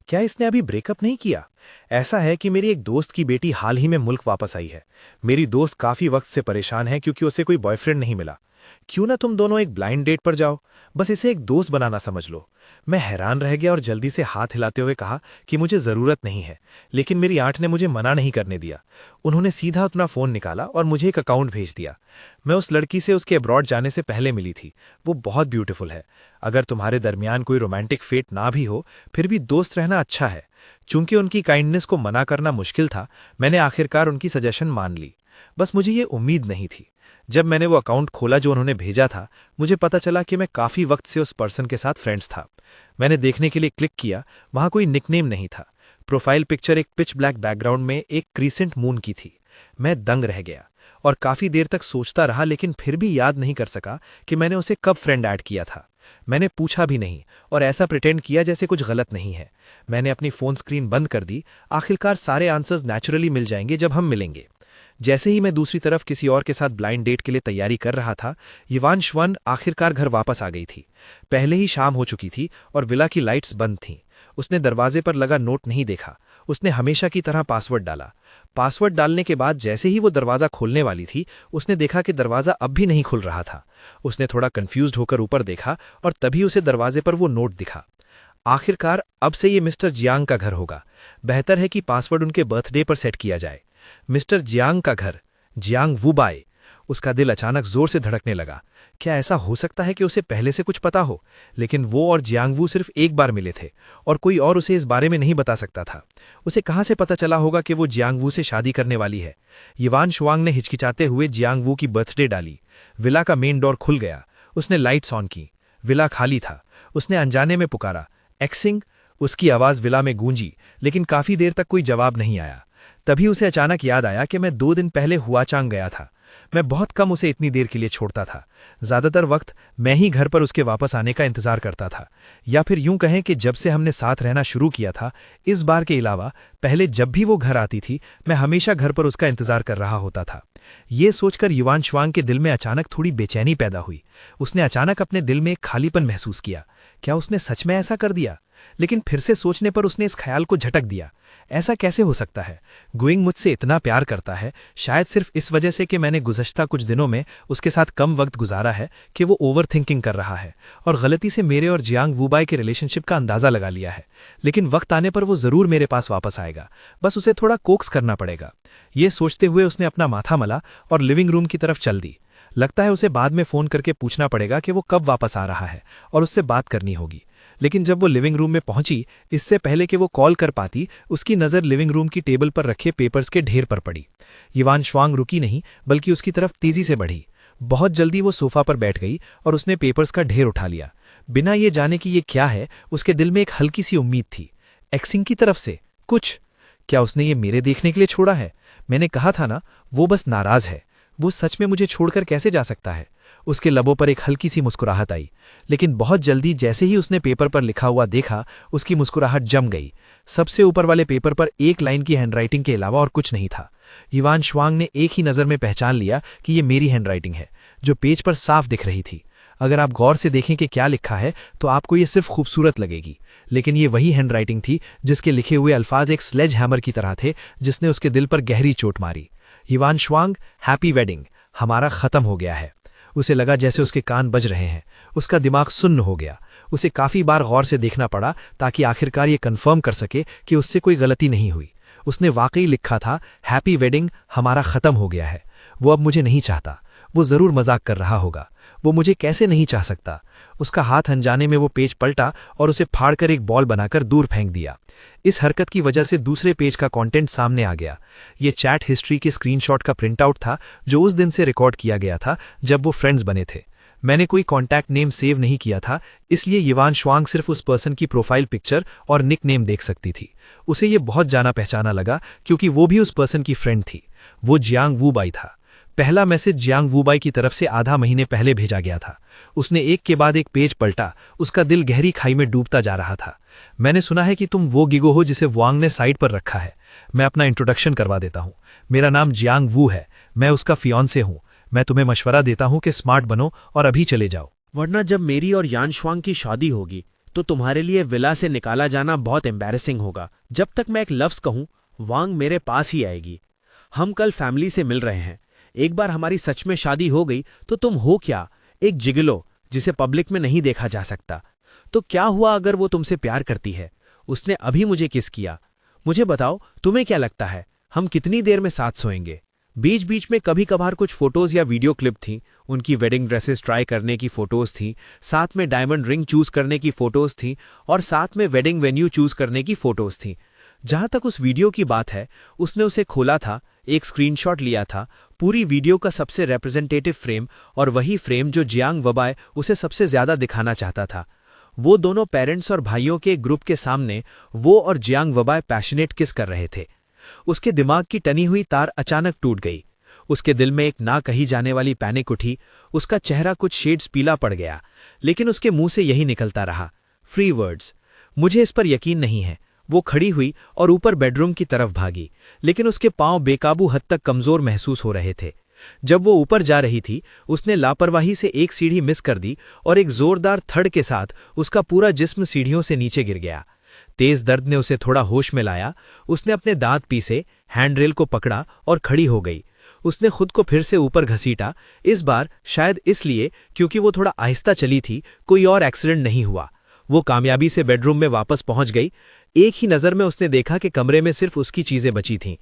क्या इसने अभी ब्रेकअप नहीं किया? ऐसा है कि मेरी एक दोस्त की बेटी हाल ही में मुल्क वापस आई है। मेरी दोस्त काफी वक्त से परेशान है क्योंकि उसे कोई बॉयफ्रेंड नहीं मिला। क्यों ना तुम दोनों एक ब्लाइंड डेट पर जाओ, बस इसे एक दोस्त बनाना समझ लो। मैं हैरान रह गया और जल्दी से हाथ हिलाते हुए कहा कि मुझे जरूरत नहीं है, लेकिन मेरी आंट ने मुझे मना नहीं करने दिया। उन्होंने सीधा अपना फोन निकाला और मुझे एक अकाउंट भेज दिया। मैं उस लड़की से उसके अब्रॉड जाने से पहले मिली थी। वो बहुत ब्यूटीफुल है। अगर तुम्हारे दरमियान कोई रोमांटिक फेट ना भी हो, फिर भी दोस्त रहना अच्छा है। चूंकि उनकी काइंडनेस को मना करना मुश्किल था, मैंने आखिरकार उनकी सजेशन मान ली। बस मुझे ये उम्मीद नहीं थी। जब मैंने वो अकाउंट खोला जो उन्होंने भेजा था, मुझे पता चला कि मैं काफी वक्त से उस पर्सन के साथ फ्रेंड्स था। मैंने देखने के लिए क्लिक किया, वहां कोई निकनेम नहीं था। प्रोफाइल पिक्चर एक पिच ब्लैक बैकग्राउंड में एक क्रीसेंट मून की थी। मैं दंग रह गया और काफी देर तक सोचता रहा, लेकिन फिर भी याद नहीं कर सका कि मैंने उसे कब फ्रेंड ऐड किया था। मैंने पूछा भी नहीं और ऐसा प्रिटेंड किया जैसे कुछ गलत नहीं है। मैंने अपनी फोन स्क्रीन बंद कर दी। आखिरकार सारे आंसर्स नेचुरली मिल जाएंगे जब हम मिलेंगे। जैसे ही मैं दूसरी तरफ किसी और के साथ ब्लाइंड डेट के लिए तैयारी कर रहा था, युवान श्वन आखिरकार घर वापस आ गई थी। पहले ही शाम हो चुकी थी और विला की लाइट्स बंद थीं। उसने दरवाजे पर लगा नोट नहीं देखा। उसने हमेशा की तरह पासवर्ड डाला। पासवर्ड डालने के बाद जैसे ही वो दरवाज़ा खोलने वाली थी, उसने देखा कि दरवाज़ा अब भी नहीं खुल रहा था। उसने थोड़ा कंफ्यूज्ड होकर ऊपर देखा और तभी उसे दरवाजे पर वो नोट दिखा। आखिरकार अब से ये मिस्टर जियांग का घर होगा। बेहतर है कि पासवर्ड उनके बर्थडे पर सेट किया जाए। मिस्टर जियांग का घर, जियांग वुबाई। उसका दिल अचानक जोर से धड़कने लगा। क्या ऐसा हो सकता है कि उसे पहले से कुछ पता हो? लेकिन वो और जियांगवू सिर्फ एक बार मिले थे और कोई और उसे इस बारे में नहीं बता सकता था। उसे कहाँ से पता चला होगा कि वो जियांगवू से शादी करने वाली है? युवान शुआंग ने हिचकिचाते हुए जियांगवू की बर्थडे डाली। विला का मेन डोर खुल गया। उसने लाइट्स ऑन की। विला खाली था। उसने अनजाने में पुकारा, एक्सिंग। उसकी आवाज़ विला में गूंजी, लेकिन काफी देर तक कोई जवाब नहीं आया। तभी उसे अचानक याद आया कि मैं 2 दिन पहले हुआचांग गया था। मैं बहुत कम उसे इतनी देर के लिए छोड़ता था। ज्यादातर वक्त मैं ही घर पर उसके वापस आने का इंतजार करता था, या फिर यूं कहें कि जब से हमने साथ रहना शुरू किया था, इस बार के अलावा पहले जब भी वो घर आती थी, मैं हमेशा घर पर उसका इंतजार कर रहा होता था। ये सोचकर युवान शुआंग के दिल में अचानक थोड़ी बेचैनी पैदा हुई। उसने अचानक अपने दिल में एक खालीपन महसूस किया। क्या उसने सच में ऐसा कर दिया? लेकिन फिर से सोचने पर उसने इस ख्याल को झटक दिया। ऐसा कैसे हो सकता है? गुइंग मुझसे इतना प्यार करता है, शायद सिर्फ इस वजह से कि मैंने गुज़श्ता कुछ दिनों में उसके साथ कम वक्त गुजारा है कि वो ओवर थिंकिंग कर रहा है और गलती से मेरे और जियांग वुबाई के रिलेशनशिप का अंदाज़ा लगा लिया है। लेकिन वक्त आने पर वो ज़रूर मेरे पास वापस आएगा, बस उसे थोड़ा कोक्स करना पड़ेगा। ये सोचते हुए उसने अपना माथा मला और लिविंग रूम की तरफ चल दी। लगता है उसे बाद में फ़ोन करके पूछना पड़ेगा कि वो कब वापस आ रहा है और उससे बात करनी होगी। लेकिन जब वो लिविंग रूम में पहुंची, इससे पहले कि वो कॉल कर पाती, उसकी नज़र लिविंग रूम की टेबल पर रखे पेपर्स के ढेर पर पड़ी। युवान शुआंग रुकी नहीं, बल्कि उसकी तरफ तेजी से बढ़ी। बहुत जल्दी वो सोफा पर बैठ गई और उसने पेपर्स का ढेर उठा लिया। बिना ये जाने कि ये क्या है, उसके दिल में एक हल्की सी उम्मीद थी। एक्सिंग की तरफ से कुछ। क्या उसने ये मेरे देखने के लिए छोड़ा है? मैंने कहा था ना, वो बस नाराज है। वो सच में मुझे छोड़कर कैसे जा सकता है? उसके लबों पर एक हल्की सी मुस्कुराहट आई, लेकिन बहुत जल्दी जैसे ही उसने पेपर पर लिखा हुआ देखा, उसकी मुस्कुराहट जम गई। सबसे ऊपर वाले पेपर पर एक लाइन की हैंडराइटिंग के अलावा और कुछ नहीं था। युवान शुआंग ने एक ही नज़र में पहचान लिया कि ये मेरी हैंडराइटिंग है, जो पेज पर साफ दिख रही थी। अगर आप गौर से देखें कि क्या लिखा है, तो आपको ये सिर्फ खूबसूरत लगेगी, लेकिन ये वही हैंडराइटिंग थी जिसके लिखे हुए अल्फाज एक स्लेज हैमर की तरह थे, जिसने उसके दिल पर गहरी चोट मारी। युवान शुआंग, हैप्पी वेडिंग, हमारा खत्म हो गया है। उसे लगा जैसे उसके कान बज रहे हैं। उसका दिमाग सुन्न हो गया। उसे काफ़ी बार गौर से देखना पड़ा ताकि आखिरकार ये कंफर्म कर सके कि उससे कोई गलती नहीं हुई। उसने वाकई लिखा था, हैप्पी वेडिंग, हमारा ख़त्म हो गया है। वो अब मुझे नहीं चाहता। वो ज़रूर मजाक कर रहा होगा। वो मुझे कैसे नहीं चाह सकता? उसका हाथ अनजाने में वो पेज पलटा और उसे फाड़कर एक बॉल बनाकर दूर फेंक दिया। इस हरकत की वजह से दूसरे पेज का कंटेंट सामने आ गया। ये चैट हिस्ट्री के स्क्रीनशॉट का प्रिंटआउट था, जो उस दिन से रिकॉर्ड किया गया था जब वो फ्रेंड्स बने थे। मैंने कोई कॉन्टैक्ट नेम सेव नहीं किया था, इसलिए युवान शुआंग सिर्फ उस पर्सन की प्रोफाइल पिक्चर और निक नेम देख सकती थी। उसे ये बहुत जाना पहचाना लगा, क्योंकि वो भी उस पर्सन की फ्रेंड थी। वो जियांग वुबाई था। पहला मैसेज जियांग वुबाई की तरफ से आधा महीने पहले भेजा गया था। उसने एक के बाद एक पेज पलटा। उसका दिल गहरी खाई में डूबता जा रहा था। मैंने सुना है कि तुम वो गिगो हो जिसे वांग ने साइड पर रखा है। मैं अपना इंट्रोडक्शन करवा देता हूँ। मेरा नाम जियांग वू है। मैं उसका फियांसे हूँ। मैं तुम्हें मशवरा देता हूँ कि स्मार्ट बनो और अभी चले जाओ, वरना जब मेरी और यान शुआंग की शादी होगी, तो तुम्हारे लिए विला से निकाला जाना बहुत एम्बैरेसिंग होगा। जब तक मैं एक लफ्ज़ कहूं, वांग मेरे पास ही आएगी। हम कल फैमिली से मिल रहे हैं। एक बार हमारी सच में शादी हो गई तो तुम हो क्या, एक जिगलो जिसे पब्लिक में नहीं देखा जा सकता। तो क्या हुआ अगर वो तुमसे प्यार करती है? उसने अभी मुझे किस किया। मुझे बताओ, तुम्हें क्या लगता है हम कितनी देर में साथ सोएंगे? बीच बीच में कभी कभार कुछ फोटोज या वीडियो क्लिप थीं। उनकी वेडिंग ड्रेसेस ट्राई करने की फोटोज थीं, साथ में डायमंड रिंग चूज करने की फोटोज थीं और साथ में वेडिंग वेन्यू चूज करने की फोटोज थीं। जहां तक उस वीडियो की बात है, उसने उसे खोला था, एक स्क्रीनशॉट लिया था, पूरी वीडियो का सबसे रिप्रेजेंटेटिव फ्रेम और वही फ्रेम जो जियांग वबाय उसे सबसे ज्यादा दिखाना चाहता था। वो दोनों पेरेंट्स और भाइयों के ग्रुप के सामने वो और जियांग वबाय पैशनेट किस कर रहे थे। उसके दिमाग की टनी हुई तार अचानक टूट गई। उसके दिल में एक ना कही जाने वाली पैनिक उठी। उसका चेहरा कुछ शेड्स पीला पड़ गया, लेकिन उसके मुंह से यही निकलता रहा, फ्री वर्ड्स। मुझे इस पर यकीन नहीं है। वो खड़ी हुई और ऊपर बेडरूम की तरफ भागी, लेकिन उसके पांव बेकाबू हद तक कमजोर महसूस हो रहे थे। जब वो ऊपर जा रही थी, उसने लापरवाही से एक सीढ़ी मिस कर दी और एक जोरदार थड़ के साथ उसका पूरा जिस्म सीढ़ियों से नीचे गिर गया। तेज दर्द ने उसे थोड़ा होश में लाया। उसने अपने दांत पीसे, हैंडरेल को पकड़ा और खड़ी हो गई। उसने खुद को फिर से ऊपर घसीटा, इस बार शायद इसलिए क्योंकि वो थोड़ा आहिस्ता चली थी, कोई और एक्सीडेंट नहीं हुआ। वो कामयाबी से बेडरूम में वापस पहुंच गई। एक ही नज़र में उसने देखा कि कमरे में सिर्फ उसकी चीज़ें बची थीं।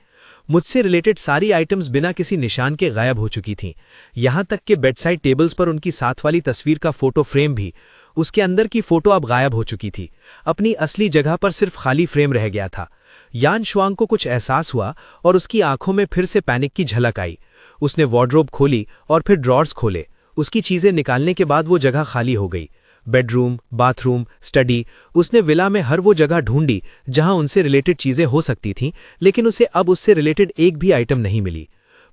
मुझसे रिलेटेड सारी आइटम्स बिना किसी निशान के गायब हो चुकी थीं, यहां तक कि बेडसाइड टेबल्स पर उनकी साथ वाली तस्वीर का फोटो फ्रेम भी। उसके अंदर की फोटो अब गायब हो चुकी थी। अपनी असली जगह पर सिर्फ खाली फ्रेम रह गया था। यान शुआंग को कुछ एहसास हुआ और उसकी आंखों में फिर से पैनिक की झलक आई। उसने वार्डरोब खोली और फिर ड्रॉर्स खोले। उसकी चीज़ें निकालने के बाद वो जगह खाली हो गई। बेडरूम, बाथरूम, स्टडी, उसने विला में हर वो जगह ढूंढी जहां उनसे रिलेटेड चीज़ें हो सकती थीं, लेकिन उसे अब उससे रिलेटेड एक भी आइटम नहीं मिली।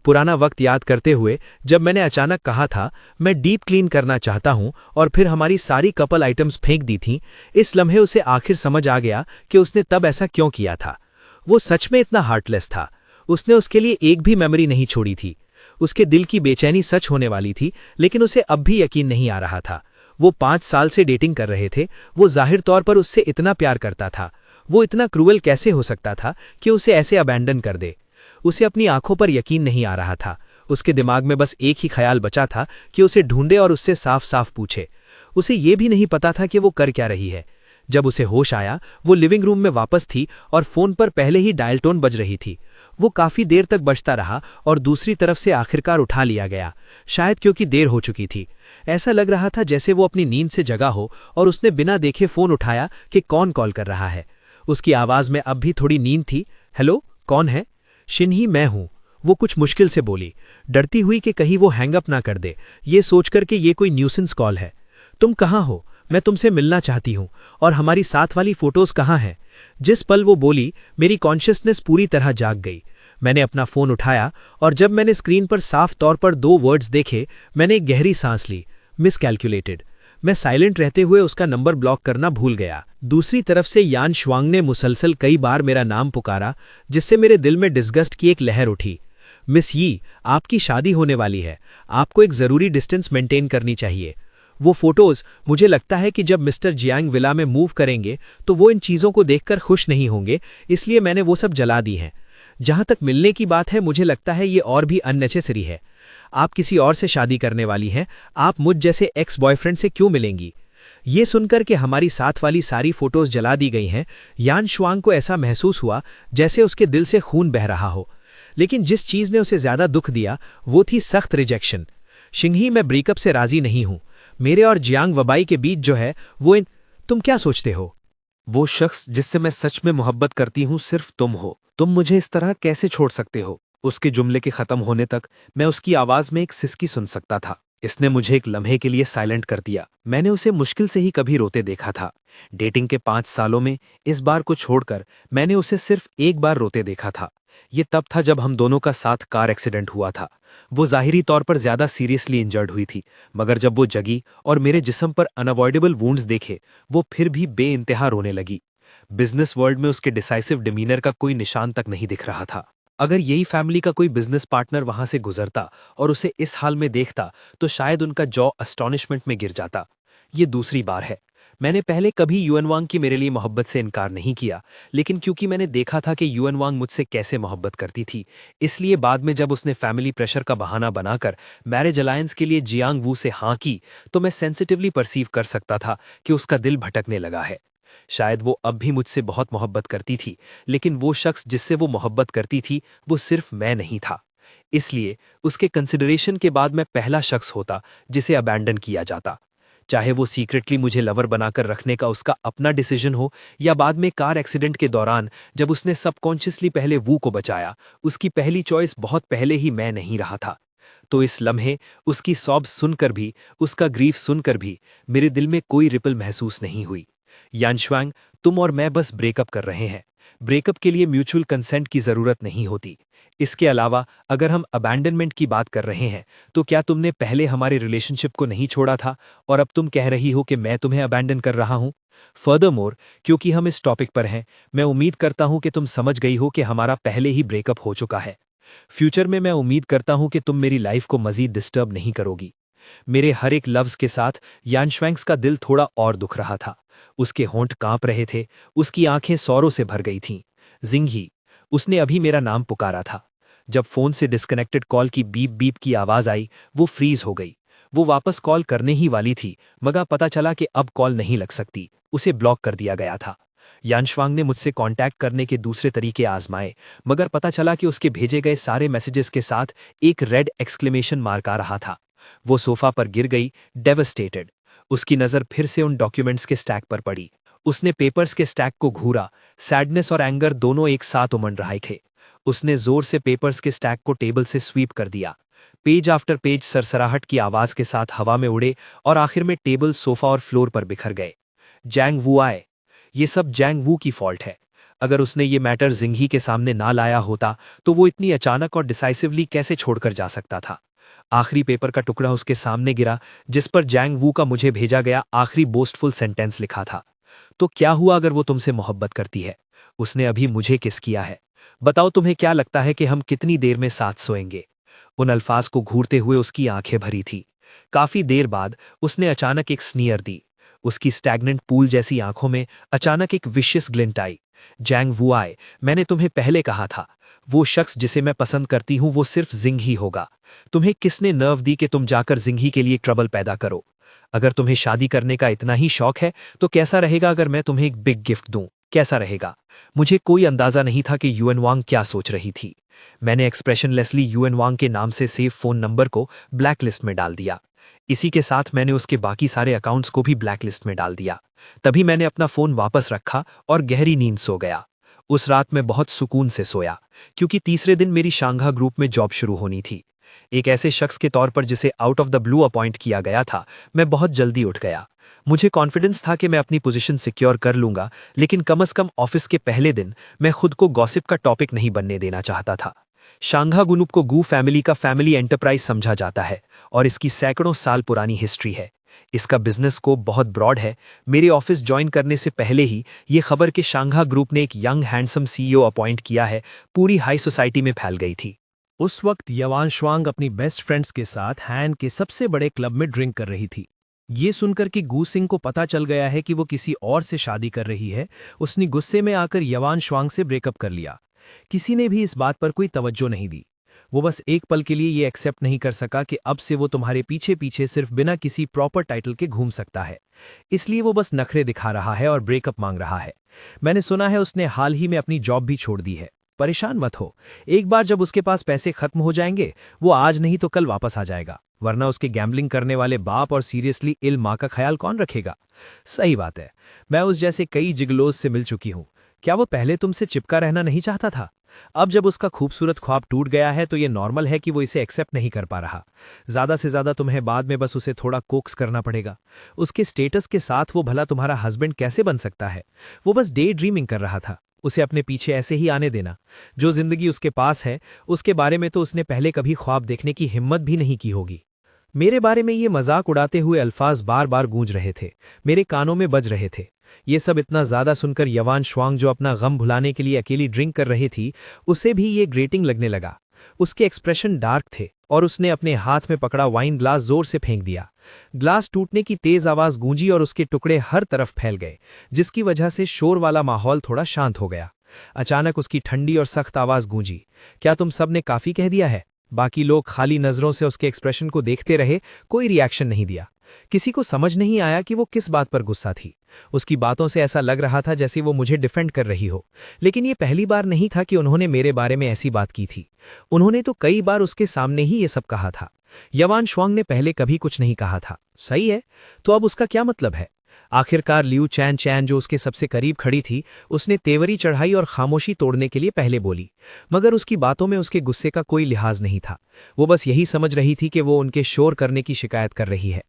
पुराना वक्त याद करते हुए जब मैंने अचानक कहा था मैं डीप क्लीन करना चाहता हूं और फिर हमारी सारी कपल आइटम्स फेंक दी थीं, इस लम्हे उसे आखिर समझ आ गया कि उसने तब ऐसा क्यों किया था। वो सच में इतना हार्टलेस था। उसने उसके लिए एक भी मेमोरी नहीं छोड़ी थी। उसके दिल की बेचैनी सच होने वाली थी, लेकिन उसे अब भी यकीन नहीं आ रहा था। वो 5 साल से डेटिंग कर रहे थे। वो जाहिर तौर पर उससे इतना प्यार करता था। वो इतना क्रूअल कैसे हो सकता था कि उसे ऐसे अबैंडन कर दे? उसे अपनी आंखों पर यकीन नहीं आ रहा था। उसके दिमाग में बस एक ही ख्याल बचा था कि उसे ढूंढे और उससे साफ साफ पूछे। उसे ये भी नहीं पता था कि वो कर क्या रही है। जब उसे होश आया, वो लिविंग रूम में वापस थी और फोन पर पहले ही डायल टोन बज रही थी। वो काफी देर तक बजता रहा और दूसरी तरफ से आखिरकार उठा लिया गया, शायद क्योंकि देर हो चुकी थी। ऐसा लग रहा था जैसे वो अपनी नींद से जगा हो और उसने बिना देखे फोन उठाया कि कौन कॉल कर रहा है। उसकी आवाज में अब भी थोड़ी नींद थी। हेलो, कौन है? शिन्ही, मैं हूं, वो कुछ मुश्किल से बोली, डरती हुई कि कहीं वो हैंगअप ना कर दे, ये सोचकर कि ये कोई न्यूसेंस कॉल है। तुम कहाँ हो? मैं तुमसे मिलना चाहती हूँ। और हमारी साथ वाली फोटोज कहाँ हैं? जिस पल वो बोली, मेरी कॉन्शियसनेस पूरी तरह जाग गई। मैंने अपना फोन उठाया और जब मैंने स्क्रीन पर साफ तौर पर 2 वर्ड्स देखे, मैंने एक गहरी सांस ली, मिसकैलकुलेटेड। मैं साइलेंट रहते हुए उसका नंबर ब्लॉक करना भूल गया। दूसरी तरफ से यान शुआंग ने मुसलसल कई बार मेरा नाम पुकारा, जिससे मेरे दिल में डिस्गस्ट की एक लहर उठी। मिस यी, आपकी शादी होने वाली है, आपको एक ज़रूरी डिस्टेंस मेंटेन करनी चाहिए। वो फोटोज, मुझे लगता है कि जब मिस्टर जियांग विला में मूव करेंगे तो वो इन चीज़ों को देखकर खुश नहीं होंगे, इसलिए मैंने वो सब जला दी हैं। जहां तक मिलने की बात है, मुझे लगता है ये और भी अननेसेसरी है। आप किसी और से शादी करने वाली हैं, आप मुझ जैसे एक्स बॉयफ्रेंड से क्यों मिलेंगी? ये सुनकर कि हमारी साथ वाली सारी फोटोज जला दी गई हैं, यान शुआंग को ऐसा महसूस हुआ जैसे उसके दिल से खून बह रहा हो। लेकिन जिस चीज़ ने उसे ज्यादा दुख दिया वो थी सख्त रिजेक्शन। शिंघी, मैं ब्रेकअप से राजी नहीं हूं। मेरे और जियांग वबाई के बीच जो है वो तुम क्या सोचते हो? वो शख्स जिससे मैं सच में मोहब्बत करती हूँ सिर्फ तुम हो। तुम मुझे इस तरह कैसे छोड़ सकते हो? उसके जुमले के खत्म होने तक मैं उसकी आवाज में एक सिसकी सुन सकता था। इसने मुझे एक लम्हे के लिए साइलेंट कर दिया। मैंने उसे मुश्किल से ही कभी रोते देखा था। डेटिंग के 5 सालों में इस बार को छोड़कर मैंने उसे सिर्फ एक बार रोते देखा था। ये तब था जब हम दोनों का साथ कार एक्सीडेंट हुआ था। वो ज़ाहिरी तौर पर ज़्यादा सीरियसली इंजर्ड हुई थी, मगर जब वो जगी और मेरे जिस्म पर अनअवॉइडेबल वुंड्स देखे, वो फिर भी बेइंतहा रोने लगी। बिजनेस वर्ल्ड में उसके डिसाइसिव डिमीनर का कोई निशान तक नहीं दिख रहा था। अगर यही फैमिली का कोई बिजनेस पार्टनर वहां से गुजरता और उसे इस हाल में देखता तो शायद उनका जॉ अस्टॉनिशमेंट में गिर जाता। ये दूसरी बार है। मैंने पहले कभी युएन वांग की मेरे लिए मोहब्बत से इनकार नहीं किया, लेकिन क्योंकि मैंने देखा था कि युएन वांग मुझसे कैसे मोहब्बत करती थी, इसलिए बाद में जब उसने फैमिली प्रेशर का बहाना बनाकर मैरिज अलायंस के लिए जियांग वू से हाँ की, तो मैं सेंसिटिवली परसीव कर सकता था कि उसका दिल भटकने लगा है। शायद वो अब भी मुझसे बहुत मोहब्बत करती थी, लेकिन वो शख्स जिससे वो मोहब्बत करती थी वो सिर्फ मैं नहीं था। इसलिए उसके कंसिडरेशन के बाद मैं पहला शख्स होता जिसे अबैंडन किया जाता, चाहे वो सीक्रेटली मुझे लवर बनाकर रखने का उसका अपना डिसीजन हो या बाद में कार एक्सीडेंट के दौरान जब उसने सबकॉन्शियसली पहले वू को बचाया, उसकी पहली चॉइस बहुत पहले ही मैं नहीं रहा था। तो इस लम्हे उसकी सॉब सुनकर भी, उसका ग्रीफ सुनकर भी मेरे दिल में कोई रिपल महसूस नहीं हुई। यानश्वांग, तुम और मैं बस ब्रेकअप कर रहे हैं। ब्रेकअप के लिए म्यूचुअल कंसेंट की जरूरत नहीं होती। इसके अलावा अगर हम अबैंडनमेंट की बात कर रहे हैं, तो क्या तुमने पहले हमारे रिलेशनशिप को नहीं छोड़ा था और अब तुम कह रही हो कि मैं तुम्हें अबैंडन कर रहा हूं? फर्दरमोर, क्योंकि हम इस टॉपिक पर हैं, मैं उम्मीद करता हूं कि तुम समझ गई हो कि हमारा पहले ही ब्रेकअप हो चुका है। फ्यूचर में मैं उम्मीद करता हूं कि तुम मेरी लाइफ को मजीद डिस्टर्ब नहीं करोगी। मेरे हर एक लफ्ज के साथ यानश्वैंग्स का दिल थोड़ा और दुख रहा था। उसके होंठ कांप रहे थे, उसकी आंखें सौरों से भर गई थीं। जिंगी, उसने अभी मेरा नाम पुकारा था। जब फोन से डिस्कनेक्टेड कॉल की बीप बीप की आवाज आई, वो फ्रीज हो गई। वो वापस कॉल करने ही वाली थी, मगर पता चला कि अब कॉल नहीं लग सकती, उसे ब्लॉक कर दिया गया था। यानश्वांग ने मुझसे कांटेक्ट करने के दूसरे तरीके आजमाए, मगर पता चला कि उसके भेजे गए सारे मैसेजेस के साथ एक रेड एक्सक्लेमेशन मार्क आ रहा था। वो सोफा पर गिर गई, डेवस्टेटेड। उसकी नज़र फिर से उन डॉक्यूमेंट्स के स्टैक पर पड़ी। उसने पेपर्स के स्टैक को घूरा। सैडनेस और एंगर दोनों एक साथ उमड़ रहे थे। उसने जोर से पेपर्स के स्टैक को टेबल से स्वीप कर दिया। पेज आफ्टर पेज सरसराहट की आवाज के साथ हवा में उड़े और आखिर में टेबल, सोफा और फ्लोर पर बिखर गए। जैंग वू आए। ये सब जैंग वू की फॉल्ट है। अगर उसने ये मैटर जिंगी के सामने ना लाया होता तो वो इतनी अचानक और डिसाइसिवली कैसे छोड़कर जा सकता था? आखिरी पेपर का टुकड़ा उसके सामने गिरा, जिस पर जैंग वू का मुझे भेजा गया आखिरी बोस्टफुल सेंटेंस लिखा था। तो क्या हुआ अगर वो तुमसे मोहब्बत करती है? उसने अभी मुझे किस किया है? बताओ, तुम्हें क्या लगता है कि हम कितनी देर में साथ सोएंगे? उन अल्फाज को घूरते हुए उसकी आंखें भरी थी। काफी देर बाद उसने अचानक एक स्नीयर दी। उसकी स्टैग्नेंट पूल जैसी आंखों में अचानक एक विशियस ग्लिंट आई। जैंग वू आए, मैंने तुम्हें पहले कहा था, वो शख्स जिसे मैं पसंद करती हूं वो सिर्फ जिंग ही होगा। तुम्हें किसने नर्व दी कि तुम जाकर जिंगी के लिए ट्रबल पैदा करो? अगर तुम्हें शादी करने का इतना ही शौक है तो कैसा रहेगा अगर मैं तुम्हें एक बिग गिफ्ट दूं? कैसा रहेगा? मुझे कोई अंदाजा नहीं था कि युएन वांग क्या सोच रही थी। मैंने एक्सप्रेशनलेसली युएन वांग के नाम से सेव फोन नंबर को ब्लैकलिस्ट में डाल दिया। इसी के साथ मैंने उसके बाकी सारे अकाउंट्स को भी ब्लैकलिस्ट में डाल दिया। तभी मैंने अपना फोन वापस रखा और गहरी नींद सो गया। उस रात मैं बहुत सुकून से सोया, क्योंकि तीसरे दिन मेरी शांघा ग्रुप में जॉब शुरू होनी थी। एक ऐसे शख्स के तौर पर जिसे out of the blue appoint किया गया था, मैं बहुत जल्दी उठ गया। मुझे कॉन्फिडेंस था कि मैं अपनी पोजीशन सिक्योर कर लूंगा, लेकिन कम से कम ऑफिस के पहले दिन मैं खुद को गॉसिप का टॉपिक नहीं बनने देना चाहता था। शांघा ग्रुप को गू फैमिली का फैमिली एंटरप्राइज समझा जाता है और इसकी सैकड़ों साल पुरानी हिस्ट्री है। इसका बिजनेस स्कोप बहुत ब्रॉड है। मेरे ऑफिस ज्वाइन करने से पहले ही ये खबर कि शांघा ग्रुप ने एक यंग हैंडसम सीईओ अपॉइंट किया है, पूरी हाई सोसाइटी में फैल गई थी। उस वक्त यानश्वांग अपनी बेस्ट फ्रेंड्स के साथ हैन के सबसे बड़े क्लब में ड्रिंक कर रही थी। ये सुनकर कि गू सिंह को पता चल गया है कि वो किसी और से शादी कर रही है, उसने गुस्से में आकर यानश्वांग से ब्रेकअप कर लिया। किसी ने भी इस बात पर कोई तवज्जो नहीं दी। वो बस एक पल के लिए ये एक्सेप्ट नहीं कर सका कि अब से वो तुम्हारे पीछे पीछे सिर्फ बिना किसी प्रॉपर टाइटल के घूम सकता है। इसलिए वो बस नखरे दिखा रहा है और ब्रेकअप मांग रहा है। मैंने सुना है उसने हाल ही में अपनी जॉब भी छोड़ दी है। परेशान मत हो, एक बार जब उसके पास पैसे खत्म हो जाएंगे, वो आज नहीं तो कल वापस आ जाएगा, वरना उसके गैम्बलिंग करने वाले बाप और सीरियसली इल माँ का ख्याल कौन रखेगा? सही बात है, मैं उस जैसे कई जिगलोज से मिल चुकी हूँ। क्या वो पहले तुमसे चिपका रहना नहीं चाहता था? अब जब उसका खूबसूरत ख्वाब टूट गया है तो ये नॉर्मल है कि वो इसे एक्सेप्ट नहीं कर पा रहा। ज्यादा से ज्यादा तुम्हें बाद में बस उसे थोड़ा कोक्स करना पड़ेगा। उसके स्टेटस के साथ वो भला तुम्हारा हस्बैंड कैसे बन सकता है? वो बस डे ड्रीमिंग कर रहा था। उसे अपने पीछे ऐसे ही आने देना। जो जिंदगी उसके पास है उसके बारे में तो उसने पहले कभी ख्वाब देखने की हिम्मत भी नहीं की होगी। मेरे बारे में ये मजाक उड़ाते हुए अल्फाज बार बार गूंज रहे थे, मेरे कानों में बज रहे थे। ये सब इतना ज्यादा सुनकर यानश्वांग, जो अपना गम भुलाने के लिए अकेली ड्रिंक कर रही थी, उसे भी ये ग्रेटिंग लगने लगा। उसके एक्सप्रेशन डार्क थे और उसने अपने हाथ में पकड़ा वाइन ग्लास जोर से फेंक दिया। ग्लास टूटने की तेज आवाज गूंजी और उसके टुकड़े हर तरफ फैल गए, जिसकी वजह से शोर वाला माहौल थोड़ा शांत हो गया। अचानक उसकी ठंडी और सख्त आवाज गूंजी, क्या तुम सब ने काफी कह दिया है? बाकी लोग खाली नजरों से उसके एक्सप्रेशन को देखते रहे, कोई रिएक्शन नहीं दिया। किसी को समझ नहीं आया कि वो किस बात पर गुस्सा थी। उसकी बातों से ऐसा लग रहा था जैसे वो मुझे डिफेंड कर रही हो, लेकिन ये पहली बार नहीं था कि उन्होंने मेरे बारे में ऐसी बात की थी। उन्होंने तो कई बार उसके सामने ही ये सब कहा था। यवान श्वांग ने पहले कभी कुछ नहीं कहा था। सही है, तो अब उसका क्या मतलब है? आखिरकार लियू चैन चैन जो उसके सबसे करीब खड़ी थी, उसने तेवरी चढ़ाई और खामोशी तोड़ने के लिए पहले बोली, मगर उसकी बातों में उसके गुस्से का कोई लिहाज नहीं था। वो बस यही समझ रही थी कि वो उनके शोर करने की शिकायत कर रही है।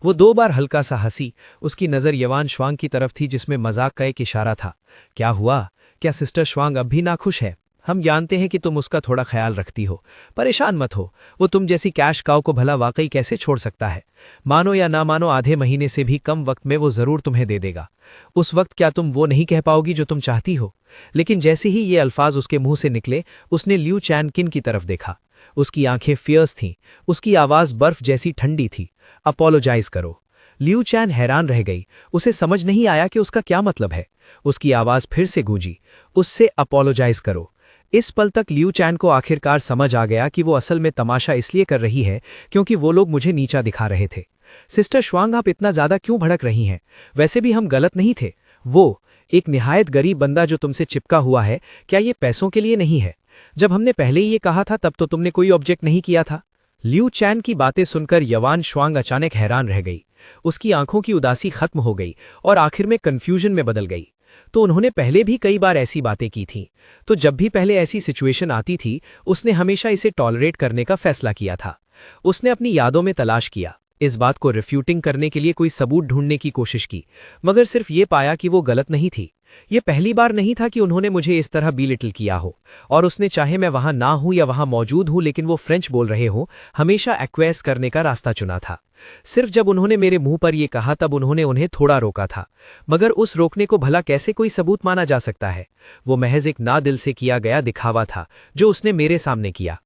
वो 2 बार हल्का सा हंसी। उसकी नज़र यवान श्वांग की तरफ थी, जिसमें मजाक का एक इशारा था। क्या हुआ? क्या सिस्टर श्वांग अब भी नाखुश है? हम जानते हैं कि तुम उसका थोड़ा ख्याल रखती हो, परेशान मत हो। वो तुम जैसी कैश काउ को भला वाकई कैसे छोड़ सकता है? मानो या ना मानो, आधे महीने से भी कम वक्त में वो जरूर तुम्हें दे देगा। उस वक्त क्या तुम वो नहीं कह पाओगी जो तुम चाहती हो? लेकिन जैसे ही ये अल्फाज उसके मुंह से निकले, उसने लियू चैन किन की तरफ देखा। उसकी आंखें फियर्स थीं, उसकी आवाज बर्फ जैसी ठंडी थी। अपोलोजाइज करो। लियू चैन हैरान रह गई। उसे समझ नहीं आया कि उसका क्या मतलब है। उसकी आवाज फिर से गूंजी, उससे अपोलोजाइज करो। इस पल तक लियू चैन को आखिरकार समझ आ गया कि वो असल में तमाशा इसलिए कर रही है क्योंकि वो लोग मुझे नीचा दिखा रहे थे। सिस्टर श्वांग, आप इतना ज्यादा क्यों भड़क रही हैं? वैसे भी हम गलत नहीं थे। वो एक निहायत गरीब बंदा जो तुमसे चिपका हुआ है, क्या ये पैसों के लिए नहीं है? जब हमने पहले ही ये कहा था तब तो तुमने कोई ऑब्जेक्ट नहीं किया था। लियू चैन की बातें सुनकर यवान श्वांग अचानक हैरान रह गई। उसकी आंखों की उदासी खत्म हो गई और आखिर में कंफ्यूजन में बदल गई। तो उन्होंने पहले भी कई बार ऐसी बातें की थीं। तो जब भी पहले ऐसी सिचुएशन आती थी, उसने हमेशा इसे टॉलरेट करने का फैसला किया था। उसने अपनी यादों में तलाश किया, इस बात को रिफ्यूटिंग करने के लिए कोई सबूत ढूंढने की कोशिश की, मगर सिर्फ ये पाया कि वो गलत नहीं थी। ये पहली बार नहीं था कि उन्होंने मुझे इस तरह बिलिटल किया हो, और उसने चाहे मैं वहां ना हूं या वहां मौजूद हूं लेकिन वो फ्रेंच बोल रहे हो, हमेशा एक्वेस करने का रास्ता चुना था। सिर्फ जब उन्होंने मेरे मुंह पर यह कहा तब उन्होंने उन्हें थोड़ा रोका था, मगर उस रोकने को भला कैसे कोई सबूत माना जा सकता है? वो महज एक ना दिल से किया गया दिखावा था जो उसने मेरे सामने किया।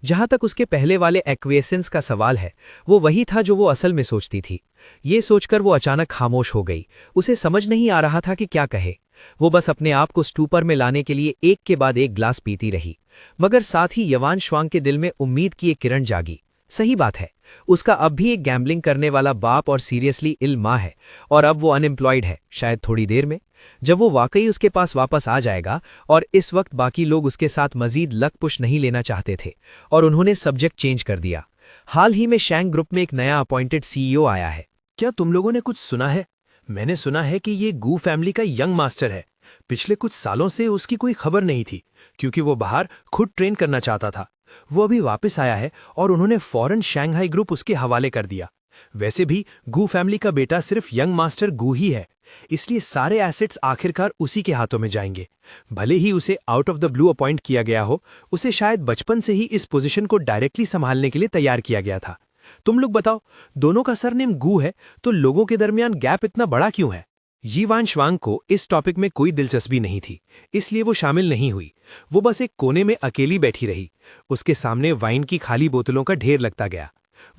जहां तक उसके पहले वाले एक्वेसेंस का सवाल है, वो वही था जो वो असल में सोचती थी। ये सोचकर वो अचानक खामोश हो गई। उसे समझ नहीं आ रहा था कि क्या कहे। वो बस अपने आप को स्टूपर में लाने के लिए एक के बाद एक ग्लास पीती रही, मगर साथ ही यवान श्वांग के दिल में उम्मीद की एक किरण जागी। सही बात है, उसका अब भी एक गैम्बलिंग करने वाला बाप और सीरियसली इल माँ है, और अब वो अनएम्प्लॉयड है। शायद थोड़ी देर में जब वो वाकई उसके पास वापस आ जाएगा, और इस वक्त बाकी लोग उसके साथ मजीद लक पुश नहीं लेना चाहते थे और उन्होंने सब्जेक्ट चेंज कर दिया। हाल ही में शैंग ग्रुप में एक नया अपॉइंटेड सीईओ आया है। क्या तुम लोगों ने कुछ सुना है? मैंने सुना है कि ये गू फैमिली का यंग मास्टर है। पिछले कुछ सालों से उसकी कोई खबर नहीं थी क्योंकि वो बाहर खुद ट्रेन करना चाहता था। वो अभी वापस आया है और उन्होंने फौरन शंघाई ग्रुप उसके हवाले कर दिया। वैसे भी गू फैमिली का बेटा सिर्फ यंग मास्टर गू ही है, इसलिए सारे एसेट्स आखिरकार उसी के हाथों में जाएंगे। भले ही उसे out of the blue appoint किया गया हो, उसे शायद बचपन से ही इस पोजीशन को डायरेक्टली संभालने के लिए तैयार किया गया था। तुम लोग बताओ, दोनों का सरनेम गू है तो लोगों के दरमियान गैप इतना बड़ा क्यों है? यीवान श्वांग को इस टॉपिक में कोई दिलचस्पी नहीं थी, इसलिए वो शामिल नहीं हुई। वो बस एक कोने में अकेली बैठी रही। उसके सामने वाइन की खाली बोतलों का ढेर लगता गया।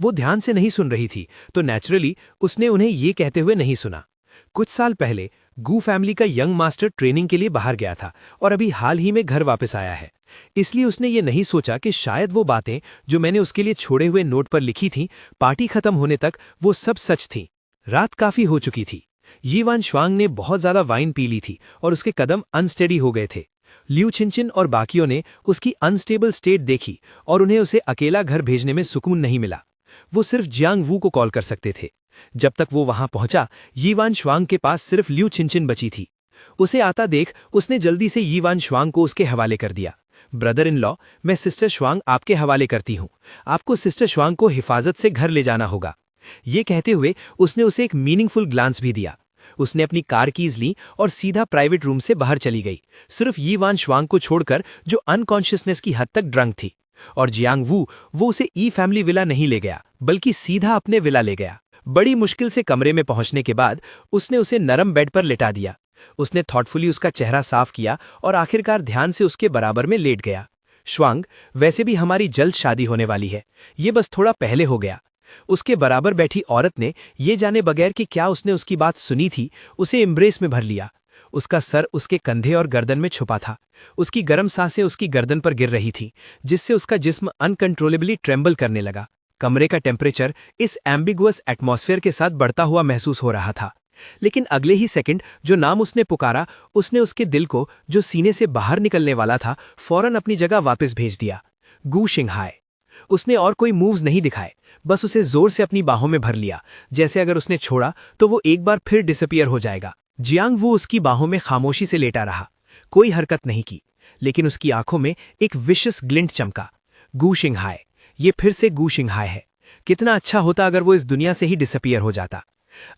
वो ध्यान से नहीं सुन रही थी, तो नेचुरली उसने उन्हें ये कहते हुए नहीं सुना। कुछ साल पहले गू फैमिली का यंग मास्टर ट्रेनिंग के लिए बाहर गया था और अभी हाल ही में घर वापस आया है। इसलिए उसने ये नहीं सोचा कि शायद वो बातें जो मैंने उसके लिए छोड़े हुए नोट पर लिखी थीं, पार्टी खत्म होने तक वो सब सच थीं। रात काफी हो चुकी थी। यीवान श्वांग ने बहुत ज्यादा वाइन पी ली थी और उसके कदम अनस्टेडी हो गए थे। लियू छिनचिन और बाकियों ने उसकी अनस्टेबल स्टेट देखी और उन्हें उसे अकेला घर भेजने में सुकून नहीं मिला। वो सिर्फ जियांग वू को कॉल कर सकते थे। जब तक वो वहां पहुंचा, यीवान श्वांग के पास सिर्फ लियू छिनचिन बची थी। उसे आता देख उसने जल्दी से यीवान श्वांग को उसके हवाले कर दिया। ब्रदर इन लॉ, मैं सिस्टर श्वांग आपके हवाले करती हूँ। आपको सिस्टर श्वांग को हिफाजत से घर ले जाना होगा। ये कहते हुए उसने उसे एक मीनिंगफुल ग्लांस भी दिया। उसने अपनी कार कीज ली और सीधा प्राइवेट रूम से बाहर चली गई, सिर्फ यीवान श्वांग को छोड़कर जो अनकॉन्शियसनेस की हद तक ड्रंक थी। और जियांग वू वो उसे ई फैमिली विला नहीं ले गया, बल्कि सीधा अपने विला ले गया। बड़ी मुश्किल से कमरे में पहुंचने के बाद उसने उसे नरम बेड पर लिटा दिया। उसने थॉटफुली उसका चेहरा साफ किया और आखिरकार ध्यान से उसके बराबर में लेट गया। श्वांग, वैसे भी हमारी जल्द शादी होने वाली है, ये बस थोड़ा पहले हो गया। उसके बराबर बैठी औरत ने, ये जाने बगैर कि क्या उसने उसकी बात सुनी थी, उसे एम्ब्रेस में भर लिया। उसका सर उसके कंधे और गर्दन में छुपा था। उसकी गर्म सांसें उसकी गर्दन पर गिर रही थीं, जिससे उसका जिस्म अनकंट्रोलेबली ट्रेम्बल करने लगा। कमरे का टेम्परेचर इस एम्बिगुअस एटमॉस्फेयर के साथ बढ़ता हुआ महसूस हो रहा था। लेकिन अगले ही सेकंड जो नाम उसने पुकारा, उसने उसके दिल को, जो सीने से बाहर निकलने वाला था, फौरन अपनी जगह वापस भेज दिया। गू शिंगहाय। उसने और कोई मूव्स नहीं दिखाए, बस उसे जोर से अपनी बाहों में भर लिया, जैसे अगर उसने छोड़ा तो वो एक बार फिर डिसअपियर हो जाएगा। जियांग वू उसकी बाहों में खामोशी से लेटा रहा, कोई हरकत नहीं की, लेकिन उसकी आंखों में एक विशस ग्लिंट चमका। गू शिंगहाय, ये फिर से गू शिंगहाय है। कितना अच्छा होता अगर वो इस दुनिया से ही डिसअपियर हो जाता।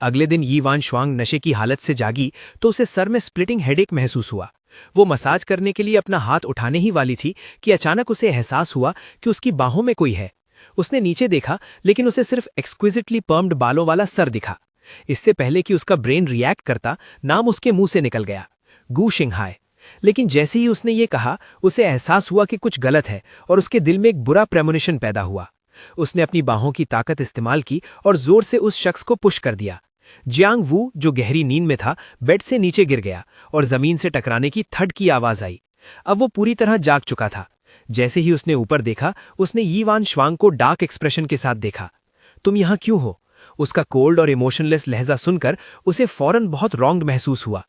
अगले दिन यी वान श्वांग नशे की हालत से जागी तो उसे सर में स्प्लिटिंग हेडेक महसूस हुआ। वो मसाज करने के लिए अपना हाथ उठाने ही वाली थी कि अचानक उसे एहसास हुआ कि उसकी बाहों में कोई है। उसने नीचे देखा, लेकिन उसे सिर्फ एक्सक्विजिटली पर्म्ड बालों वाला सर दिखा। इससे पहले कि उसका ब्रेन रिएक्ट करता, नाम उसके मुंह से निकल गया, गू शिंगहाय। लेकिन जैसे ही उसने ये कहा, उसे एहसास हुआ कि कुछ गलत है और उसके दिल में एक बुरा प्रेमोनिशन पैदा हुआ। उसने अपनी बाहों की ताकत इस्तेमाल की और जोर से उस शख्स को पुश कर दिया। जियांग वू, जो गहरी नींद में था, बेड से नीचे गिर गया और जमीन से टकराने की थड की आवाज आई। अब वो पूरी तरह जाग चुका था। जैसे ही उसने ऊपर देखा, उसने यी वान श्वांग को डार्क एक्सप्रेशन के साथ देखा। तुम यहां क्यों हो? उसका कोल्ड और इमोशनलेस लहजा सुनकर उसे फौरन बहुत रॉन्ग महसूस हुआ।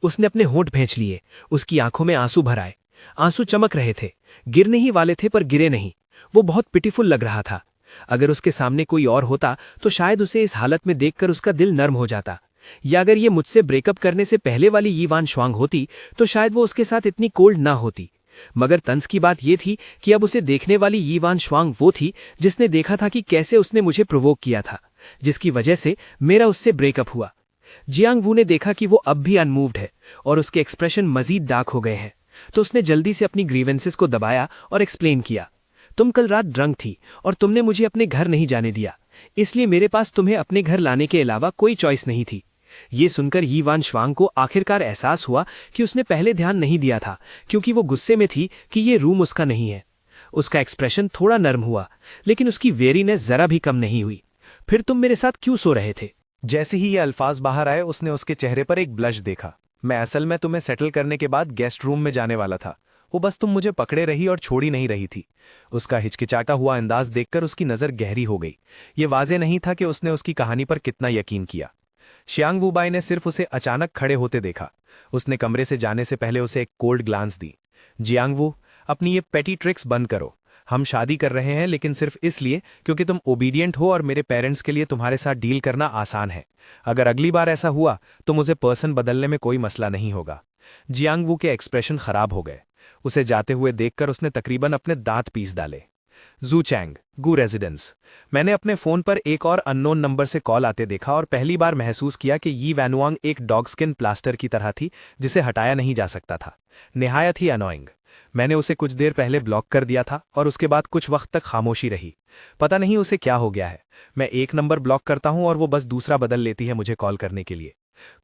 उसने अपने होंठ भींच लिए, उसकी आंखों में आंसू भर आए। आंसू चमक रहे थे, गिरने ही वाले थे पर गिरे नहीं। वो बहुत पिटीफुल लग रहा था। अगर उसके सामने कोई और होता तो शायद उसे इस हालत में देखकर उसका दिल नर्म हो जाता, या अगर ये मुझसे ब्रेकअप करने से पहले वाली यी वान श्वांग होती तो शायद वो उसके साथ इतनी कोल्ड ना होती। मगर तंज की बात यह थी कि अब उसे देखने वाली यी वान श्वांग वो थी जिसने देखा था कि कैसे उसने मुझे प्रोवोक किया था, जिसकी वजह से मेरा उससे ब्रेकअप हुआ। जियांग वू ने देखा कि वो अब भी अनमूव्ड है और उसके एक्सप्रेशन मजीद डार्क हो गए हैं, तो उसने जल्दी से अपनी ग्रीवेंसेस को दबाया और एक्सप्लेन किया। तुम कल रात ड्रंक थी और तुमने मुझे अपने घर नहीं जाने दिया, इसलिए मेरे पास तुम्हें अपने घर लाने के अलावा कोई चॉइस नहीं थी। ये सुनकर यी वान श्वांग को आखिरकार एहसास हुआ कि उसने पहले ध्यान नहीं दिया था, क्योंकि वो गुस्से में थी कि ये रूम उसका नहीं है। उसका एक्सप्रेशन थोड़ा नर्म हुआ, लेकिन उसकी वेरीनेस जरा भी कम नहीं हुई। फिर तुम मेरे साथ क्यों सो रहे थे? जैसे ही ये अल्फाज बाहर आए, उसने उसके चेहरे पर एक ब्लश देखा। मैं असल में तुम्हें सेटल करने के बाद गेस्ट रूम में जाने वाला था, वो बस तुम मुझे पकड़े रही और छोड़ी नहीं रही थी। उसका हिचकिचाता हुआ अंदाज देखकर उसकी नज़र गहरी हो गई। ये वाजे नहीं था कि उसने उसकी कहानी पर कितना यकीन किया। शियांग वूबाई ने सिर्फ उसे अचानक खड़े होते देखा। उसने कमरे से जाने से पहले उसे एक कोल्ड ग्लांस दी। जियांग वू, अपनी ये पेटी ट्रिक्स बंद करो। हम शादी कर रहे हैं लेकिन सिर्फ इसलिए क्योंकि तुम ओबीडियंट हो और मेरे पेरेंट्स के लिए तुम्हारे साथ डील करना आसान है। अगर अगली बार ऐसा हुआ तो मुझे पर्सन बदलने में कोई मसला नहीं होगा। जियांग वू के एक्सप्रेशन खराब हो गए। उसे जाते हुए देखकर उसने तकरीबन अपने दांत पीस डाले। जू चैंग, गू रेजिडेंस। मैंने अपने फोन पर एक और अननोन नंबर से कॉल आते देखा और पहली बार महसूस किया कि यी वैनुआंग एक डॉग स्किन प्लास्टर की तरह थी जिसे हटाया नहीं जा सकता था। निहायत ही अनोइंग। मैंने उसे कुछ देर पहले ब्लॉक कर दिया था और उसके बाद कुछ वक्त तक खामोशी रही। पता नहीं उसे क्या हो गया है। मैं एक नंबर ब्लॉक करता हूं और वो बस दूसरा बदल लेती है मुझे कॉल करने के लिए।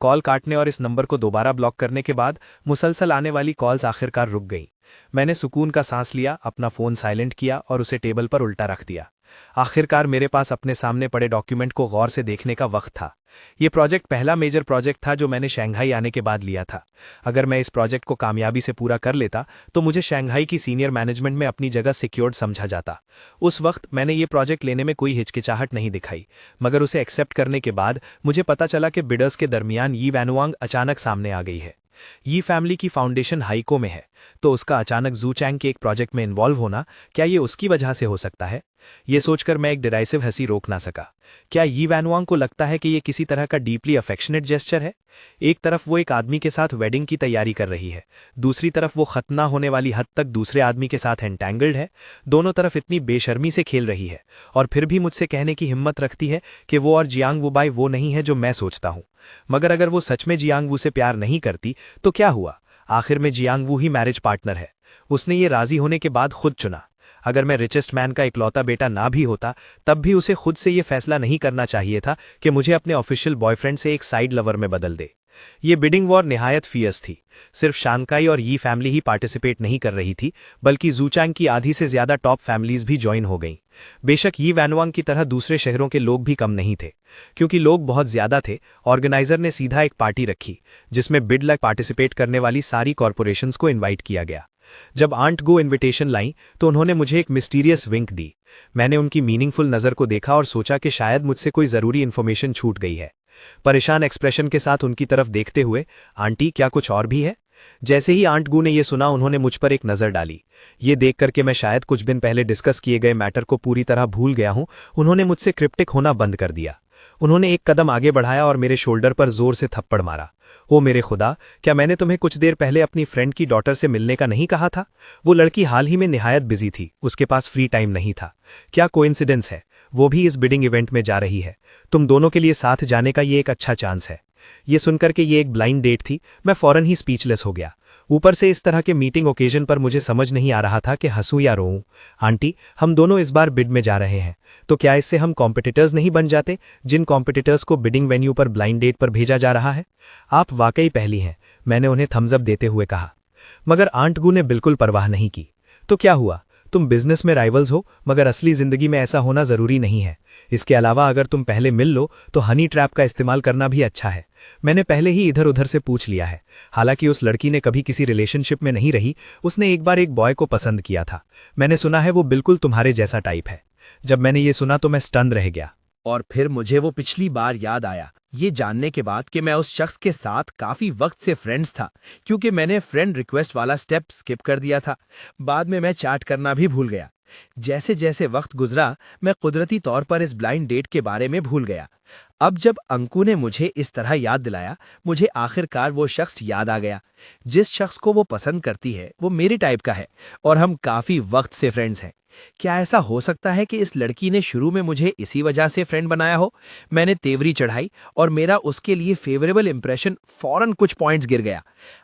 कॉल काटने और इस नंबर को दोबारा ब्लॉक करने के बाद मुसलसल आने वाली कॉल्स आखिरकार रुक गईं। मैंने सुकून का सांस लिया, अपना फ़ोन साइलेंट किया और उसे टेबल पर उल्टा रख दिया। आखिरकार मेरे पास अपने सामने पड़े डॉक्यूमेंट को गौर से देखने का वक्त था। ये प्रोजेक्ट पहला मेजर प्रोजेक्ट था जो मैंने शंघाई आने के बाद लिया था। अगर मैं इस प्रोजेक्ट को कामयाबी से पूरा कर लेता तो मुझे शंघाई की सीनियर मैनेजमेंट में अपनी जगह सिक्योर्ड समझा जाता। उस वक्त मैंने ये प्रोजेक्ट लेने में कोई हिचकिचाहट नहीं दिखाई, मगर उसे एक्सेप्ट करने के बाद मुझे पता चला कि बिडर्स के दरमियान यी वैनुआंग अचानक सामने आ गई है। यी फैमिली की फाउंडेशन हाइको में है, तो उसका अचानक जू चैंग के एक प्रोजेक्ट में इन्वॉल्व होना, क्या ये उसकी वजह से हो सकता है? ये सोचकर मैं एक डिराइसिव हंसी रोक ना सका। क्या यी वैनुआंग को लगता है कि ये किसी तरह का डीपली अफेक्शनेट जेस्चर है? एक तरफ वो एक आदमी के साथ वेडिंग की तैयारी कर रही है, दूसरी तरफ वो खत्म ना होने वाली हद तक दूसरे आदमी के साथ एंटैंगल्ड है। दोनों तरफ इतनी बेशर्मी से खेल रही है और फिर भी मुझसे कहने की हिम्मत रखती है कि वो और जियांग वूबाई वो नहीं है जो मैं सोचता हूँ। मगर अगर वो सच में जियांग वू से प्यार नहीं करती तो क्या हुआ? आखिर में जियांग वू ही मैरिज पार्टनर है। उसने ये राजी होने के बाद खुद चुना। अगर मैं रिचेस्ट मैन का इकलौता बेटा ना भी होता तब भी उसे खुद से ये फैसला नहीं करना चाहिए था कि मुझे अपने ऑफिशियल बॉयफ्रेंड से एक साइड लवर में बदल दे। ये बिडिंग वॉर निहायत फियस थी। सिर्फ शांकाई और यी फैमिली ही पार्टिसिपेट नहीं कर रही थी, बल्कि जूचांग की आधी से ज्यादा टॉप फैमिलीज भी ज्वाइन हो गईं। बेशक यी वैनवांग की तरह दूसरे शहरों के लोग भी कम नहीं थे। क्योंकि लोग बहुत ज्यादा थे, ऑर्गेनाइजर ने सीधा एक पार्टी रखी जिसमें बिड लक पार्टिसिपेट करने वाली सारी कॉरपोरेशंस को इन्वाइट किया गया। जब आंट गो इन्विटेशन लाई तो उन्होंने मुझे एक मिस्टीरियस विंक दी। मैंने उनकी मीनिंगफुल नज़र को देखा और सोचा कि शायद मुझसे कोई ज़रूरी इन्फॉर्मेशन छूट गई है। परेशान एक्सप्रेशन के साथ उनकी तरफ देखते हुए, आंटी क्या कुछ और भी है? जैसे ही आंट गू ने यह सुना, उन्होंने मुझ पर एक नज़र डाली। ये देख करके मैं शायद कुछ दिन पहले डिस्कस किए गए मैटर को पूरी तरह भूल गया हूं। उन्होंने मुझसे क्रिप्टिक होना बंद कर दिया। उन्होंने एक कदम आगे बढ़ाया और मेरे शोल्डर पर जोर से थप्पड़ मारा। ओ मेरे खुदा, क्या मैंने तुम्हें कुछ देर पहले अपनी फ्रेंड की डॉटर से मिलने का नहीं कहा था? वो लड़की हाल ही में निहायत बिजी थी, उसके पास फ्री टाइम नहीं था। क्या कोइंसिडेंस है, वो भी इस बिडिंग इवेंट में जा रही है। तुम दोनों के लिए साथ जाने का ये एक अच्छा चांस है। ये सुनकर के ये एक ब्लाइंड डेट थी, मैं फौरन ही स्पीचलेस हो गया। ऊपर से इस तरह के मीटिंग ओकेजन पर मुझे समझ नहीं आ रहा था कि हंसूं या रोऊं। आंटी, हम दोनों इस बार बिड में जा रहे हैं, तो क्या इससे हम कॉम्पिटिटर्स नहीं बन जाते, जिन कॉम्पिटिटर्स को बिडिंग वेन्यू पर ब्लाइंड डेट पर भेजा जा रहा है? आप वाकई पहली हैं, मैंने उन्हें थम्स अप देते हुए कहा। मगर आंट गू ने बिल्कुल परवाह नहीं की। तो क्या हुआ? तुम बिजनेस में राइवल्स हो, मगर असली जिंदगी में ऐसा होना जरूरी नहीं है। इसके अलावा अगर तुम पहले मिल लो तो हनी ट्रैप का इस्तेमाल करना भी अच्छा है। मैंने पहले ही इधर उधर से पूछ लिया है। हालांकि उस लड़की ने कभी किसी रिलेशनशिप में नहीं रही, उसने एक बार एक बॉय को पसंद किया था। मैंने सुना है वो बिल्कुल तुम्हारे जैसा टाइप है। जब मैंने ये सुना तो मैं स्टन रह गया। और फिर मुझे वो पिछली बार याद आया, ये जानने के बाद कि मैं उस शख्स के साथ काफी वक्त से फ्रेंड्स था, क्योंकि मैंने फ्रेंड रिक्वेस्ट वाला स्टेप स्किप कर दिया था। बाद में मैं चैट करना भी भूल गया। जैसे जैसे वक्त गुजरा, मैं कुदरती तौर पर इस ब्लाइंड डेट के बारे में भूल गया। अब जब अंकु ने मुझे इस तरह याद दिलाया, मुझे आखिरकार वो शख्स याद आ गया। जिस शख्स को वो पसंद करती है वो मेरे टाइप का है और हम काफी वक्त से फ्रेंड्स हैं। क्या ऐसा हो सकता है कि इस लड़की ने शुरू में मुझे इसी वजह से फ्रेंड बनाया हो? मैंने तेवरी चढ़ाई और मेरा उसके लिए फेवरेबल इंप्रेशन फौरन कुछ पॉइंट्स गिर गया।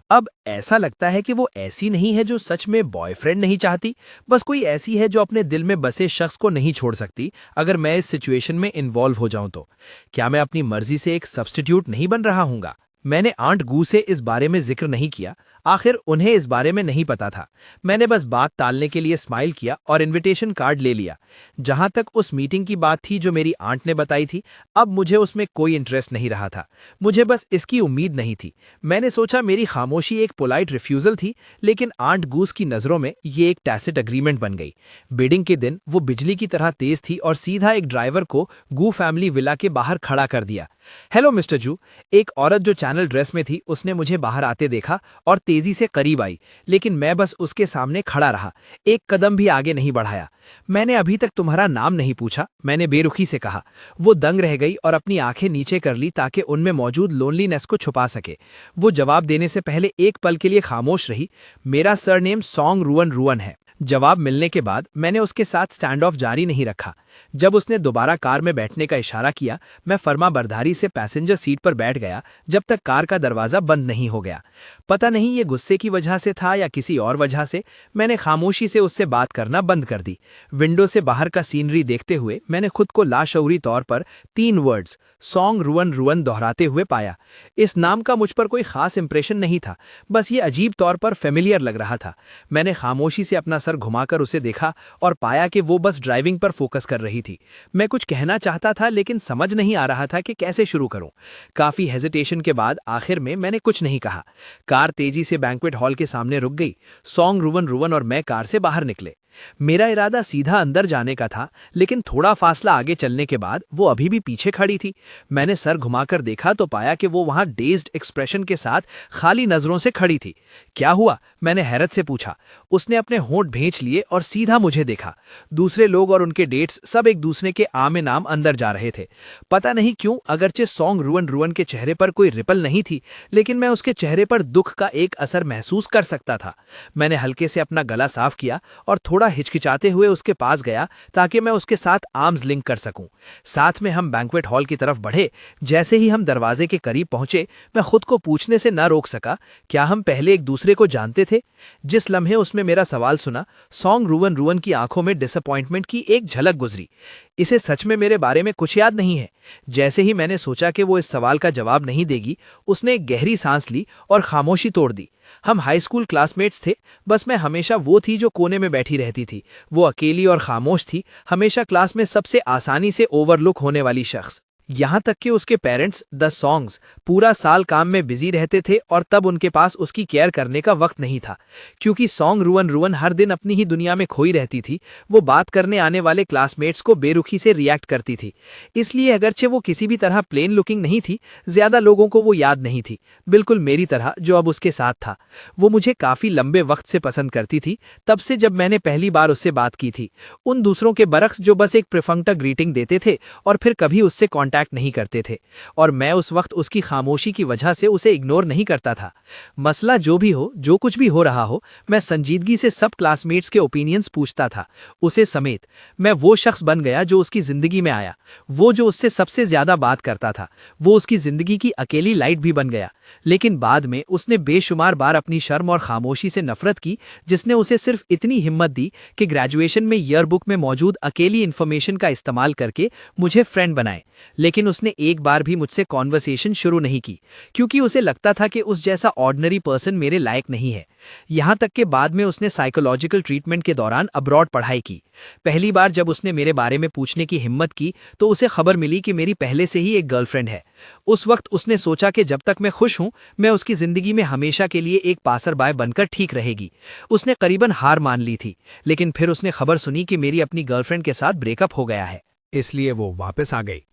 अब ऐसा लगता है कि वो ऐसी नहीं है जो सच में बॉयफ्रेंड नहीं चाहती, बस कोई ऐसी है जो अपने दिल में बसे शख्स को नहीं छोड़ सकती अगर मैं इस सिचुएशन में इन्वॉल्व हो जाऊं तो। क्या मैं अपनी मर्जी से एक सब्स्टिट्यूट नहीं बन रहा हूंगा? मैंने आंट गू से इस बारे में जिक्र नहीं किया, आखिर उन्हें इस बारे में नहीं पता था। मैंने बस बात टालने के लिए स्माइल किया और इनविटेशन कार्ड ले लिया। जहां तक उस मीटिंग की बात थी जो मेरी आंट ने बताई थी, अब मुझे उसमें कोई इंटरेस्ट नहीं रहा था। मुझे बस इसकी उम्मीद नहीं थी। मैंने सोचा मेरी खामोशी एक पोलाइट रिफ्यूजल थी, लेकिन आंट गूस की नज़रों में ये एक टैसिट अग्रीमेंट बन गई। बिडिंग के दिन वो बिजली की तरह तेज थी और सीधा एक ड्राइवर को गू फैमिली विला के बाहर खड़ा कर दिया। हेलो मिस्टर जू, एक औरत जो चैनल ड्रेस में थी उसने मुझे बाहर आते देखा और तेजी से करीब आई, लेकिन मैं बस उसके सामने खड़ा रहा, एक कदम भी आगे नहीं बढ़ाया। मैंने अभी तक तुम्हारा नाम नहीं पूछा, मैंने बेरुखी से कहा। वो दंग रह गई और अपनी आंखें नीचे कर ली ताकि उनमें मौजूद लोनलीनेस को छुपा सके। वो जवाब देने से पहले एक पल के लिए खामोश रही। मेरा सरनेम सॉन्ग रुअन रुअन है। जवाब मिलने के बाद मैंने उसके साथ स्टैंड ऑफ जारी नहीं रखा। जब उसने दोबारा कार में बैठने का इशारा किया, मैं फर्माबरदारी से पैसेंजर सीट पर बैठ गया जब तक कार का दरवाजा बंद नहीं हो गया। पता नहीं ये गुस्से की वजह से था या किसी और वजह से, मैंने खामोशी से उससे बात करना बंद कर दी। विंडो से बाहर का सीनरी देखते हुए मैंने खुद को लाशऊरी तौर पर 3 वर्ड्स सॉन्ग रुअन रुअन दोहराते हुए पाया। इस नाम का मुझ पर कोई खास इंप्रेशन नहीं था, बस ये अजीब तौर पर फेमिलियर लग रहा था। मैंने खामोशी से अपना सर घुमाकर उसे देखा और पाया कि वो बस ड्राइविंग पर फोकस कर रही थी। मैं कुछ कहना चाहता था लेकिन समझ नहीं आ रहा था कि कैसे शुरू करूं। काफी हेजिटेशन के बाद आखिर में मैंने कुछ नहीं कहा। कार तेजी से बैंक्वेट हॉल के सामने रुक गई। सॉन्ग रुवन रुवन और मैं कार से बाहर निकले। मेरा इरादा सीधा अंदर जाने का था, लेकिन थोड़ा फासला आगे चलने के बाद वो अभी भी पीछे खड़ी थी। मैंने सर घुमाकर देखा तो पाया कि वो वहां डेज्ड एक्सप्रेशन के साथ खाली नजरों से खड़ी थी। क्या हुआ? मैंने हैरत से पूछा। उसने अपने होंठ भींच लिए और सीधा मुझे देखा। दूसरे लोग और उनके डेट्स सब एक दूसरे के आमे नाम अंदर जा रहे थे। पता नहीं क्यों, अगरचे सॉन्ग रुवन रुवन के चेहरे पर कोई रिपल नहीं थी, लेकिन मैं उसके चेहरे पर दुख का एक असर महसूस कर सकता था। मैंने हल्के से अपना गला साफ किया और थोड़ा थोड़ा हिचकिचाते हुए उसके पास गया ताकि मैं उसके साथ आर्म्स लिंक कर सकूं। साथ में हम बैंक्वेट हॉल की तरफ बढ़े। जैसे ही हम दरवाजे के करीब पहुंचे, मैं खुद को पूछने से न रोक सका, क्या हम पहले एक दूसरे को जानते थे? जिस लम्हे उसमें मेरा सवाल सुना, सॉन्ग रुवन रुवन की आंखों में डिसअपॉइंटमेंट की एक झलक गुजरी। इसे सच में मेरे बारे में कुछ याद नहीं है। जैसे ही मैंने सोचा कि वो इस सवाल का जवाब नहीं देगी, उसने एक गहरी सांस ली और खामोशी तोड़ दी। हम हाई स्कूल क्लासमेट्स थे, बस मैं हमेशा वो थी जो कोने में बैठी रहती थी। वो अकेली और खामोश थी, हमेशा क्लास में सबसे आसानी से ओवरलुक होने वाली शख्स। यहाँ तक कि उसके पेरेंट्स द सॉन्ग्स पूरा साल काम में बिजी रहते थे और तब उनके पास उसकी केयर करने का वक्त नहीं था। क्योंकि सॉन्ग रुवन रुवन हर दिन अपनी ही दुनिया में खोई रहती थी, वो बात करने आने वाले क्लासमेट्स को बेरुखी से रिएक्ट करती थी। इसलिए अगरचे वो किसी भी तरह प्लेन लुकिंग नहीं थी, ज्यादा लोगों को वो याद नहीं थी, बिल्कुल मेरी तरह जो अब उसके साथ था। वो मुझे काफी लंबे वक्त से पसंद करती थी, तब से जब मैंने पहली बार उससे बात की थी। उन दूसरों के बरक्स जो बस एक प्रिफंक्टा ग्रीटिंग देते थे और फिर कभी उससे कॉन्टैक्ट नहीं करते थे। और मैं उस वक्त उसकी खामोशी की वजह से उसे इग्नोर नहीं करता था। मसला जो भी हो, जो कुछ भी हो रहा हो, मैं संजीदगी से सब क्लासमेट्स के ओपिनियंस पूछता था, उसे समेत। मैं वो शख्स बन गया जो उसकी जिंदगी में आया, वो जो उससे सबसे ज्यादा बात करता था, वो उसकी जिंदगी की अकेली लाइट भी बन गया। लेकिन बाद में उसने बेशुमार बार अपनी शर्म और खामोशी से नफरत की, जिसने उसे सिर्फ इतनी हिम्मत दी कि ग्रेजुएशन में ईयरबुक में मौजूद अकेली इन्फॉर्मेशन का इस्तेमाल करके मुझे फ्रेंड बनाए। लेकिन उसने एक बार भी मुझसे कॉन्वर्सेशन शुरू नहीं की, क्योंकि उसे लगता था कि उस जैसा ऑर्डिनरी पर्सन मेरे लायक नहीं है। यहाँ तक कि बाद में उसने साइकोलॉजिकल ट्रीटमेंट के दौरान अब्रॉड पढ़ाई की। पहली बार जब उसने मेरे बारे में पूछने की हिम्मत की तो उसे खबर मिली कि मेरी पहले से ही एक गर्लफ्रेंड है। उस वक्त उसने सोचा कि जब तक मैं खुश हूं, मैं उसकी जिंदगी में हमेशा के लिए एक पासर बाय बनकर ठीक रहेगी। उसने करीबन हार मान ली थी, लेकिन फिर उसने खबर सुनी कि मेरी अपनी गर्लफ्रेंड के साथ ब्रेकअप हो गया है। इसलिए वो वापस आ गई।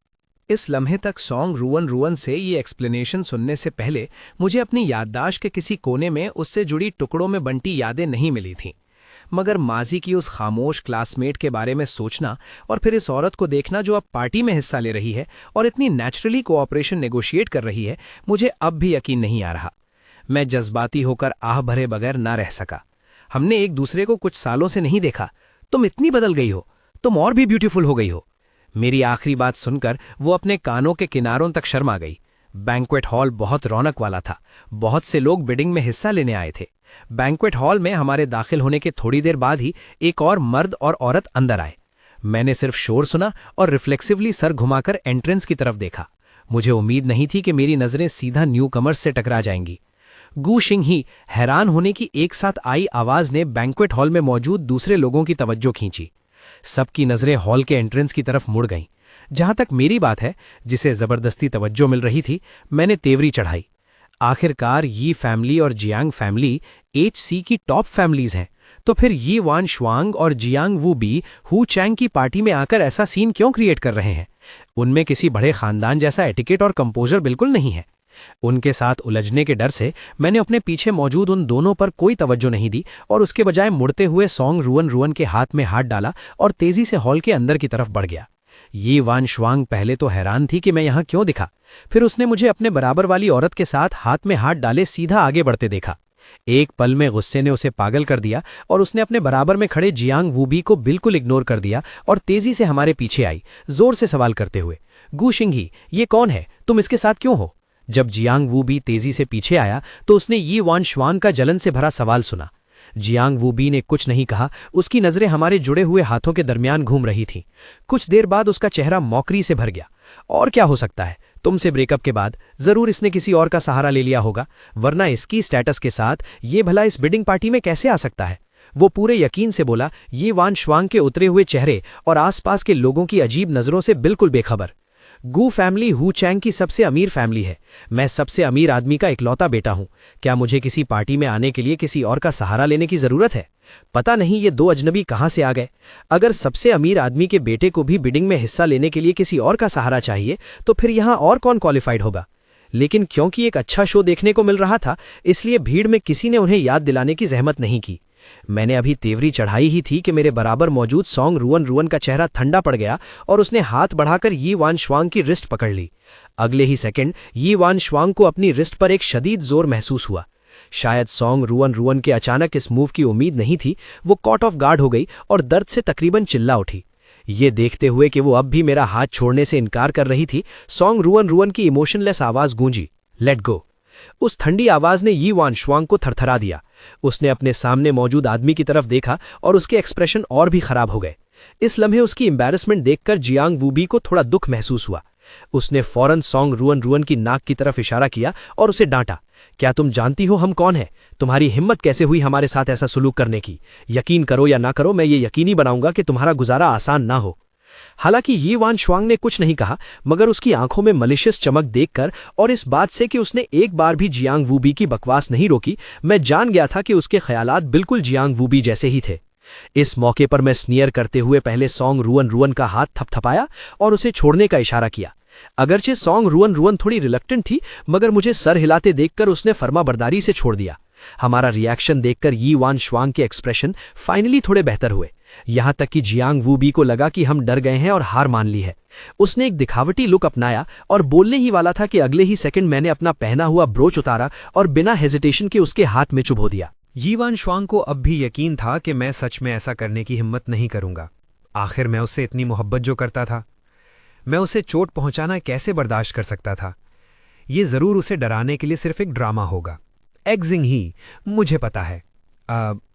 इस लम्हे तक सॉन्ग रुवन रुवन से ये एक्सप्लेनेशन सुनने से पहले मुझे अपनी याददाश्त के किसी कोने में उससे जुड़ी टुकड़ों में बंटी यादें नहीं मिली थीं। मगर माजी की उस खामोश क्लासमेट के बारे में सोचना और फिर इस औरत को देखना जो अब पार्टी में हिस्सा ले रही है और इतनी नेचुरली कोऑपरेशन नेगोशिएट कर रही है, मुझे अब भी यकीन नहीं आ रहा। मैं जज्बाती होकर आह भरे बगैर ना रह सका। हमने एक दूसरे को कुछ सालों से नहीं देखा। तुम इतनी बदल गई हो, तुम और भी ब्यूटीफुल हो गई हो। मेरी आखिरी बात सुनकर वो अपने कानों के किनारों तक शर्मा गई। बैंक्वेट हॉल बहुत रौनक वाला था। बहुत से लोग बिडिंग में हिस्सा लेने आए थे। बैंक्वेट हॉल में हमारे दाखिल होने के थोड़ी देर बाद ही एक और मर्द और औरत अंदर आए। मैंने सिर्फ शोर सुना और रिफ्लेक्सिवली सर घुमाकर एंट्रेंस की तरफ देखा। मुझे उम्मीद नहीं थी कि मेरी नजरें सीधा न्यू कमर्स से टकरा जाएंगी। गू शिंग ही हैरान होने की एक साथ आई आवाज ने बैंक्वेट हॉल में मौजूद दूसरे लोगों की तवज्जो खींची। सबकी नजरें हॉल के एंट्रेंस की तरफ मुड़ गईं। जहां तक मेरी बात है, जिसे जबरदस्ती तवज्जो मिल रही थी, मैंने तेवरी चढ़ाई। आखिरकार यी फैमिली और जियांग फैमिली HC की टॉप फैमिलीज हैं, तो फिर यी वान श्वांग और Jiang Wu Bi Hu Chang की पार्टी में आकर ऐसा सीन क्यों क्रिएट कर रहे हैं? उनमें किसी बड़े खानदान जैसा एटिकेट और कंपोजर बिल्कुल नहीं है। उनके साथ उलझने के डर से मैंने अपने पीछे मौजूद उन दोनों पर कोई तवज्जो नहीं दी और उसके बजाय मुड़ते हुए सॉन्ग रुवन रुवन के हाथ में हाथ डाला और तेजी से हॉल के अंदर की तरफ बढ़ गया। ये वान श्वांग पहले तो हैरान थी कि मैं यहाँ क्यों दिखा। फिर उसने मुझे अपने बराबर वाली औरत के साथ हाथ में हाथ डाले सीधा आगे बढ़ते देखा। एक पल में गुस्से ने उसे पागल कर दिया और उसने अपने बराबर में खड़े जियांग वूबी को बिल्कुल इग्नोर कर दिया और तेजी से हमारे पीछे आई, जोर से सवाल करते हुए, गू शिंगी, ये कौन है? तुम इसके साथ क्यों हो? जब जियांग वू बी तेजी से पीछे आया तो उसने यी वान श्वांग का जलन से भरा सवाल सुना। जियांग वू बी ने कुछ नहीं कहा। उसकी नजरें हमारे जुड़े हुए हाथों के दरमियान घूम रही थीं। कुछ देर बाद उसका चेहरा मौकरी से भर गया। और क्या हो सकता है? तुमसे ब्रेकअप के बाद जरूर इसने किसी और का सहारा ले लिया होगा, वरना इसकी स्टेटस के साथ ये भला इस बिडिंग पार्टी में कैसे आ सकता है? वो पूरे यकीन से बोला, ये वान श्वांग के उतरे हुए चेहरे और आसपास के लोगों की अजीब नजरों से बिल्कुल बेखबर। गू फैमिली हु चैंग की सबसे अमीर फैमिली है। मैं सबसे अमीर आदमी का इकलौता बेटा हूं। क्या मुझे किसी पार्टी में आने के लिए किसी और का सहारा लेने की जरूरत है? पता नहीं ये दो अजनबी कहां से आ गए। अगर सबसे अमीर आदमी के बेटे को भी बिडिंग में हिस्सा लेने के लिए किसी और का सहारा चाहिए तो फिर यहां और कौन क्वालिफाइड होगा? लेकिन क्योंकि एक अच्छा शो देखने को मिल रहा था, इसलिए भीड़ में किसी ने उन्हें याद दिलाने की जहमत नहीं की। मैंने अभी तेवरी चढ़ाई ही थी कि मेरे बराबर मौजूद सॉन्ग रुवन रुवन का चेहरा ठंडा पड़ गया और उसने हाथ बढ़ाकर यी वान श्वांग की रिस्ट पकड़ ली। अगले ही सेकंड यी वान श्वांग को अपनी रिस्ट पर एक शदीद जोर महसूस हुआ। शायद सॉन्ग रुअन रुअन के अचानक इस मूव की उम्मीद नहीं थी, वो कॉट ऑफ गार्ड हो गई और दर्द से तकरीबन चिल्ला उठी। ये देखते हुए कि वो अब भी मेरा हाथ छोड़ने से इनकार कर रही थी, सॉन्ग रुअन रुअन की इमोशनलेस आवाज गूंजी, लेट गो। उस ठंडी आवाज ने यी वान शुआंग को थरथरा दिया। उसने अपने सामने मौजूद आदमी की तरफ देखा और उसके एक्सप्रेशन और भी खराब हो गए। इस लम्हे उसकी एम्बैरेसमेंट देखकर जियांग वूबी को थोड़ा दुख महसूस हुआ। उसने फौरन सॉन्ग रुअन रुअन की नाक की तरफ इशारा किया और उसे डांटा, क्या तुम जानती हो हम कौन हैं? तुम्हारी हिम्मत कैसे हुई हमारे साथ ऐसा सुलूक करने की? यकीन करो या ना करो, मैं ये यकीनी बनाऊंगा कि तुम्हारा गुजारा आसान ना हो। हालांकि यी वान शुआंग ने कुछ नहीं कहा, मगर उसकी आंखों में मलिशियस चमक देखकर और इस बात से कि उसने एक बार भी जियांग वूबी की बकवास नहीं रोकी, मैं जान गया था कि उसके ख्यालात बिल्कुल जियांग वूबी जैसे ही थे। इस मौके पर मैं स्नियर करते हुए पहले सॉन्ग रुअन रुअन का हाथ थपथपाया और उसे छोड़ने का इशारा किया। अगरचे सॉन्ग रुअन रुअन थोड़ी रिलक्टेंट थी, मगर मुझे सर हिलाते देखकर उसने फर्माबरदारी से छोड़ दिया। हमारा रिएक्शन देखकर यी वान शुआंग के एक्सप्रेशन फाइनली थोड़े बेहतर हुए, यहां तक कि जियांग वूबी को लगा कि हम डर गए हैं और हार मान ली है। उसने एक दिखावटी लुक अपनाया और बोलने ही वाला था कि अगले ही सेकंड मैंने अपना पहना हुआ ब्रोच उतारा और बिना हेजिटेशन के उसके हाथ में चुभो दिया। यी वान शुआंग को अब भी यकीन था कि मैं सच में ऐसा करने की हिम्मत नहीं करूंगा। आखिर मैं उससे इतनी मोहब्बत जो करता था, मैं उसे चोट पहुंचाना कैसे बर्दाश्त कर सकता था? ये जरूर उसे डराने के लिए सिर्फ एक ड्रामा होगा, एक्जिंग ही, मुझे पता है।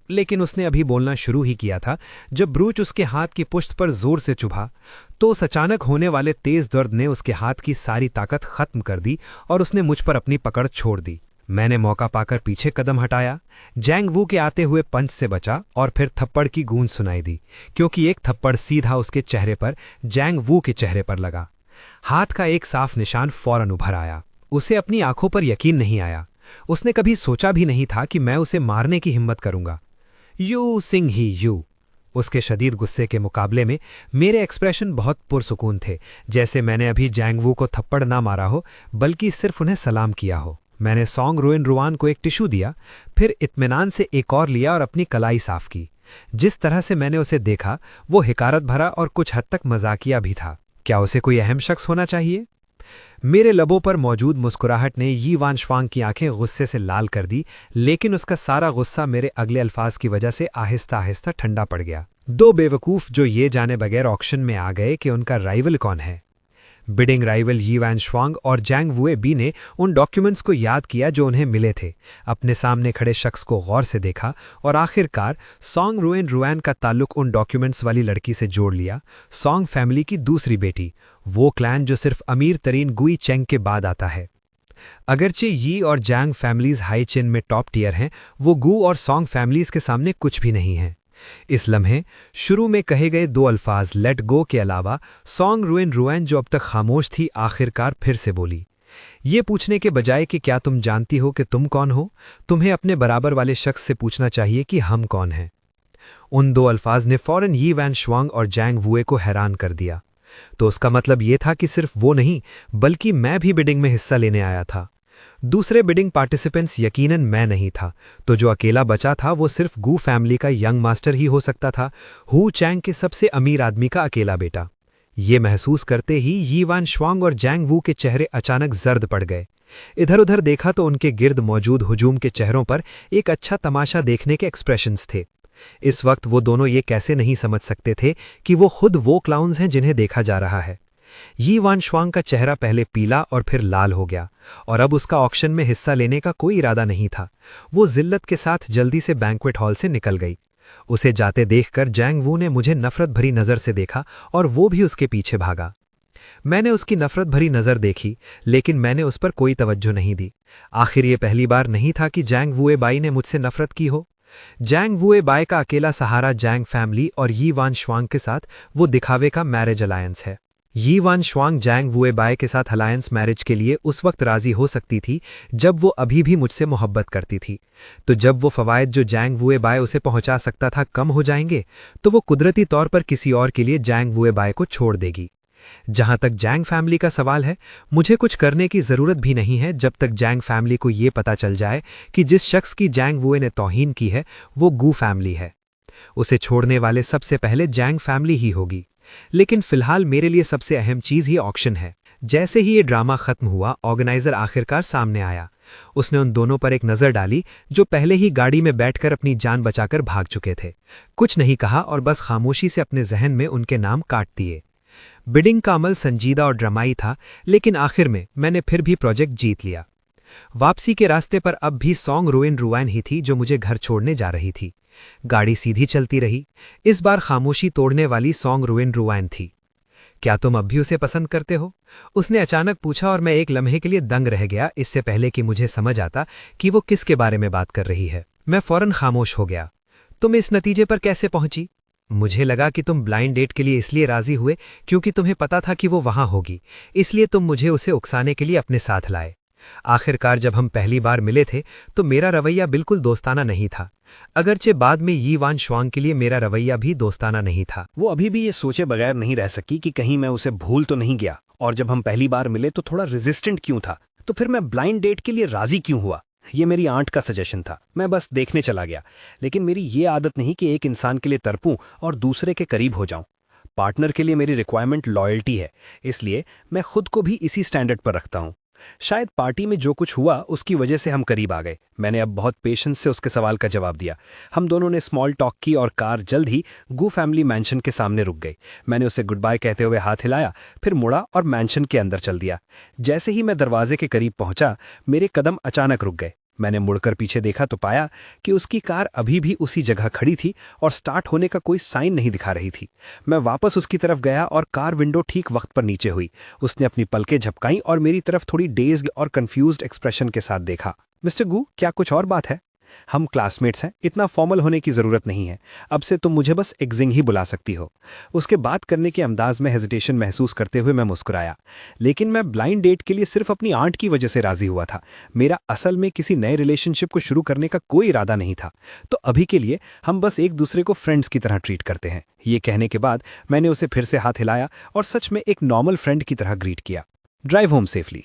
लेकिन उसने अभी बोलना शुरू ही किया था जब ब्रूच उसके हाथ की पुश्त पर जोर से चुभा, तो उस अचानक होने वाले तेज दर्द ने उसके हाथ की सारी ताकत खत्म कर दी और उसने मुझ पर अपनी पकड़ छोड़ दी। मैंने मौका पाकर पीछे कदम हटाया, जैंग वू के आते हुए पंच से बचा और फिर थप्पड़ की गूंज सुनाई दी, क्योंकि एक थप्पड़ सीधा उसके चेहरे पर, जैंग वू के चेहरे पर लगा। हाथ का एक साफ निशान फौरन उभर आया। उसे अपनी आंखों पर यकीन नहीं आया। उसने कभी सोचा भी नहीं था कि मैं उसे मारने की हिम्मत करूंगा। You Singh he you. उसके शदीद गुस्से के मुकाबले में मेरे एक्सप्रेशन बहुत पुरसुकून थे, जैसे मैंने अभी जैंग वू को थप्पड़ ना मारा हो, बल्कि सिर्फ उन्हें सलाम किया हो। मैंने सॉन्ग रुअन रुआन को एक टिश्यू दिया, फिर इत्मीनान से एक और लिया और अपनी कलाई साफ की। जिस तरह से मैंने उसे देखा वो हिकारत भरा और कुछ हद तक मजाकिया भी था। क्या उसे कोई अहम शख्स होना चाहिए? मेरे लबों पर मौजूद मुस्कुराहट ने यी वान शुआंग की आंखें गुस्से से लाल कर दी, लेकिन उसका सारा गुस्सा मेरे अगले अल्फाज की वजह से आहिस्ता आहिस्ता ठंडा पड़ गया। दो बेवकूफ जो ये जाने बगैर ऑक्शन में आ गए कि उनका राइवल कौन है। बिडिंग राइवल यी वान शुआंग और जैंग वुए बी ने उन डॉक्यूमेंट्स को याद किया जो उन्हें मिले थे, अपने सामने खड़े शख्स को गौर से देखा और आखिरकार सॉन्ग रुएन रुआन का ताल्लुक उन डॉक्यूमेंट्स वाली लड़की से जोड़ लिया, सॉन्ग फैमिली की दूसरी बेटी, वो क्लैन जो सिर्फ अमीर तरीन गुई चेंग के बाद आता है। अगरचे यी और जैंग फैमिलीज हाई चिन में टॉप टियर हैं, वो गू और सॉन्ग फैमिलीज के सामने कुछ भी नहीं है। इस लम्हे शुरू में कहे गए दो अल्फाज लेट गो के अलावा सॉन्ग रुएन रुआन जो अब तक खामोश थी, आखिरकार फिर से बोली, ये पूछने के बजाय कि क्या तुम जानती हो कि तुम कौन हो, तुम्हें अपने बराबर वाले शख्स से पूछना चाहिए कि हम कौन हैं। उन दो अल्फाज ने फौरन यी वान शुआंग और जैंग वुए को हैरान कर दिया। तो उसका मतलब ये था कि सिर्फ वो नहीं बल्कि मैं भी बिडिंग में हिस्सा लेने आया था। दूसरे बिडिंग पार्टिसिपेंट्स यकीनन मैं नहीं था, तो जो अकेला बचा था वो सिर्फ गू फैमिली का यंग मास्टर ही हो सकता था, हु चैंग के सबसे अमीर आदमी का अकेला बेटा। ये महसूस करते ही यी वान शुआंग और जैंग वू के चेहरे अचानक जर्द पड़ गए। इधर उधर देखा तो उनके गिर्द मौजूद हुजूम के चेहरों पर एक अच्छा तमाशा देखने के एक्सप्रेशंस थे। इस वक्त वो दोनों ये कैसे नहीं समझ सकते थे कि वो खुद वो क्लाउन्स हैं जिन्हें देखा जा रहा है। यी वान शुआंग का चेहरा पहले पीला और फिर लाल हो गया और अब उसका ऑक्शन में हिस्सा लेने का कोई इरादा नहीं था। वो जिल्लत के साथ जल्दी से बैंक्वेट हॉल से निकल गई। उसे जाते देखकर जैंग वू ने मुझे नफरत भरी नज़र से देखा और वो भी उसके पीछे भागा। मैंने उसकी नफरत भरी नज़र देखी, लेकिन मैंने उस पर कोई तवज्जो नहीं दी। आखिर ये पहली बार नहीं था कि जैंग वुए बाई ने मुझसे नफरत की हो। जैंग वुए बाई का अकेला सहारा जैंग फैमिली और यी वान शुआंग के साथ वो दिखावे का मैरिज अलायंस है। यी वान शुआंग जैंग वुए बाई के साथ अलायंस मैरिज के लिए उस वक्त राजी हो सकती थी जब वो अभी भी मुझसे मोहब्बत करती थी। तो जब वो फवायद जो जैंग वुए बाई उसे पहुंचा सकता था कम हो जाएंगे, तो वो कुदरती तौर पर किसी और के लिए जैंग वुए बाई को छोड़ देगी। जहां तक जैंग फैमिली का सवाल है, मुझे कुछ करने की जरूरत भी नहीं है जब तक जैंग फैमिली को ये पता चल जाए कि जिस शख्स की जैंग वुए ने तौहीन की है वो गू फैमिली है। उसे छोड़ने वाले सबसे पहले जैंग फैमिली ही होगी। लेकिन फिलहाल मेरे लिए सबसे अहम चीज ही ऑक्शन है। जैसे ही ये ड्रामा खत्म हुआ, ऑर्गेनाइजर आखिरकार सामने आया। उसने उन दोनों पर एक नज़र डाली जो पहले ही गाड़ी में बैठकर अपनी जान बचाकर भाग चुके थे। कुछ नहीं कहा और बस खामोशी से अपने जहन में उनके नाम काट दिए। बिडिंग का अमल संजीदा और ड्रामाई था, लेकिन आखिर में मैंने फिर भी प्रोजेक्ट जीत लिया। वापसी के रास्ते पर अब भी सॉन्ग रुइन रुवान ही थी जो मुझे घर छोड़ने जा रही थी। गाड़ी सीधी चलती रही। इस बार खामोशी तोड़ने वाली सॉन्ग रुइन रुवान थी। क्या तुम अब भी उसे पसंद करते हो? उसने अचानक पूछा और मैं एक लम्हे के लिए दंग रह गया, इससे पहले कि मुझे समझ आता कि वो किसके बारे में बात कर रही है। मैं फौरन खामोश हो गया। तुम इस नतीजे पर कैसे पहुंची? मुझे लगा कि तुम ब्लाइंड डेट के लिए इसलिए राजी हुए क्योंकि तुम्हें पता था कि वो वहां होगी, इसलिए तुम मुझे उसे उकसाने के लिए अपने साथ लाए। आखिरकार जब हम पहली बार मिले थे तो मेरा रवैया बिल्कुल दोस्ताना नहीं था, अगरचे बाद में यी वान शुआंग के लिए मेरा रवैया भी दोस्ताना नहीं था। वो अभी भी ये सोचे बगैर नहीं रह सकी कि कहीं मैं उसे भूल तो नहीं गया, और जब हम पहली बार मिले तो थोड़ा रेजिस्टेंट क्यों था, तो फिर मैं ब्लाइंड डेट के लिए राजी क्यों हुआ। ये मेरी आंट का सजेशन था, मैं बस देखने चला गया। लेकिन मेरी ये आदत नहीं कि एक इंसान के लिए तड़पूं और दूसरे के करीब हो जाऊं। पार्टनर के लिए मेरी रिक्वायरमेंट लॉयल्टी है, इसलिए मैं खुद को भी इसी स्टैंडर्ड पर रखता हूं। शायद पार्टी में जो कुछ हुआ उसकी वजह से हम करीब आ गए। मैंने अब बहुत पेशेंस से उसके सवाल का जवाब दिया। हम दोनों ने स्मॉल टॉक की और कार जल्द ही गू फैमिली मैंशन के सामने रुक गई। मैंने उसे गुड बाय कहते हुए हाथ हिलाया, फिर मुड़ा और मैंशन के अंदर चल दिया। जैसे ही मैं दरवाजे के करीब पहुंचा, मेरे कदम अचानक रुक गए। मैंने मुड़कर पीछे देखा तो पाया कि उसकी कार अभी भी उसी जगह खड़ी थी और स्टार्ट होने का कोई साइन नहीं दिखा रही थी। मैं वापस उसकी तरफ गया और कार विंडो ठीक वक्त पर नीचे हुई। उसने अपनी पलकें झपकाईं और मेरी तरफ थोड़ी डेज्ड और कंफ्यूज्ड एक्सप्रेशन के साथ देखा। मिस्टर गू, क्या कुछ और बात है? हम क्लासमेट्स हैं, इतना फॉर्मल होने की ज़रूरत नहीं है। अब से तुम मुझे बस एग्जिंग ही बुला सकती हो। उसके बात करने के अंदाज में हेजिटेशन महसूस करते हुए मैं मुस्कुराया। लेकिन मैं ब्लाइंड डेट के लिए सिर्फ अपनी आंट की वजह से राजी हुआ था। मेरा असल में किसी नए रिलेशनशिप को शुरू करने का कोई इरादा नहीं था। तो अभी के लिए हम बस एक दूसरे को फ्रेंड्स की तरह ट्रीट करते हैं। ये कहने के बाद मैंने उसे फिर से हाथ हिलाया और सच में एक नॉर्मल फ्रेंड की तरह ग्रीट किया। Drive home safely.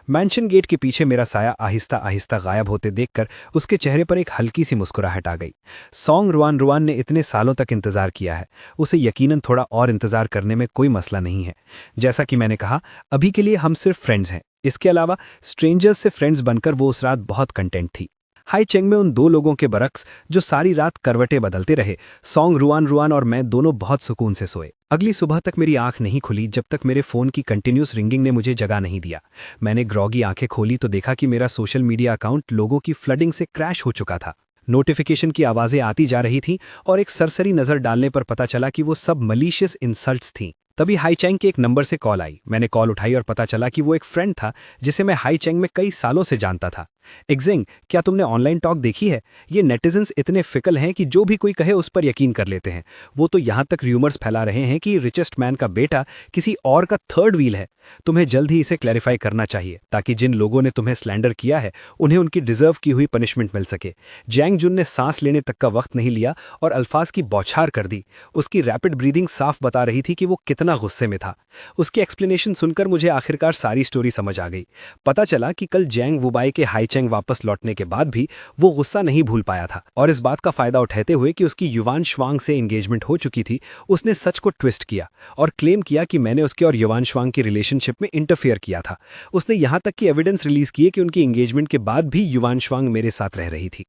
Mansion gate के पीछे मेरा साया आहिस्ता आहिस्ता गायब होते देखकर उसके चेहरे पर एक हल्की सी मुस्कुराहट आ गई। सॉन्ग रुआन रुआन ने इतने सालों तक इंतजार किया है, उसे यकीनन थोड़ा और इंतजार करने में कोई मसला नहीं है। जैसा कि मैंने कहा, अभी के लिए हम सिर्फ फ्रेंड्स हैं। इसके अलावा स्ट्रेंजर्स से फ्रेंड्स बनकर वो उस रात बहुत कंटेंट थी। हाई चेंग में उन दो लोगों के बरक्स जो सारी रात करवटें बदलते रहे, सॉन्ग रुआन रुआन और मैं दोनों बहुत सुकून से सोए। अगली सुबह तक मेरी आंख नहीं खुली जब तक मेरे फ़ोन की कंटिन्यूस रिंगिंग ने मुझे जगा नहीं दिया। मैंने ग्रॉगी आंखें खोली तो देखा कि मेरा सोशल मीडिया अकाउंट लोगों की फ्लडिंग से क्रैश हो चुका था। नोटिफिकेशन की आवाज़ें आती जा रही थीं और एक सरसरी नज़र डालने पर पता चला कि वो सब मलीशियस इंसल्ट्स थीं। तभी हाई चेंग के एक नंबर से कॉल आई। मैंने कॉल उठाई और पता चला कि वो एक फ्रेंड था जिसे मैं हाई चेंग में कई सालों से जानता था। एग्जिंग, क्या तुमने ऑनलाइन टॉक देखी है? ये नेटिजन्स इतने फिकल हैं कि जो भी कोई कहे उस पर यकीन कर लेते हैं। वो तो यहाँ तक र्यूमर्स फैला रहे हैं कि रिचेस्ट मैन का बेटा किसी और का थर्ड व्हील है। तुम्हें जल्द ही इसे क्लैरिफाई करना चाहिए ताकि जिन लोगों ने तुम्हें स्लैंडर किया है उन्हें उनकी डिजर्व की हुई पनिशमेंट मिल सके। जैंग जुन ने सांस लेने तक का वक्त नहीं लिया और अल्फाज की बौछार कर दी। उसकी रैपिड ब्रीदिंग साफ बता रही थी कि वो कितना गुस्से में था। उसकी एक्सप्लेनेशन सुनकर मुझे आखिरकार सारी स्टोरी समझ आ गई। पता चला कि कल जैंग वुबाई के हाई चेंग वापस लौटने के बाद भी वो गुस्सा नहीं भूल पाया था और इस बात का फायदा उठाते हुए कि उसकी युवान श्वांग से एंगेजमेंट हो चुकी थी, उसने सच को ट्विस्ट किया और क्लेम किया कि मैंने उसके और युवान श्वांग की रिलेशनशिप में इंटरफेयर किया था। उसने यहां तक कि एविडेंस रिलीज किए कि उनकी एंगेजमेंट के बाद भी युवान श्वांग मेरे साथ रह रही थी।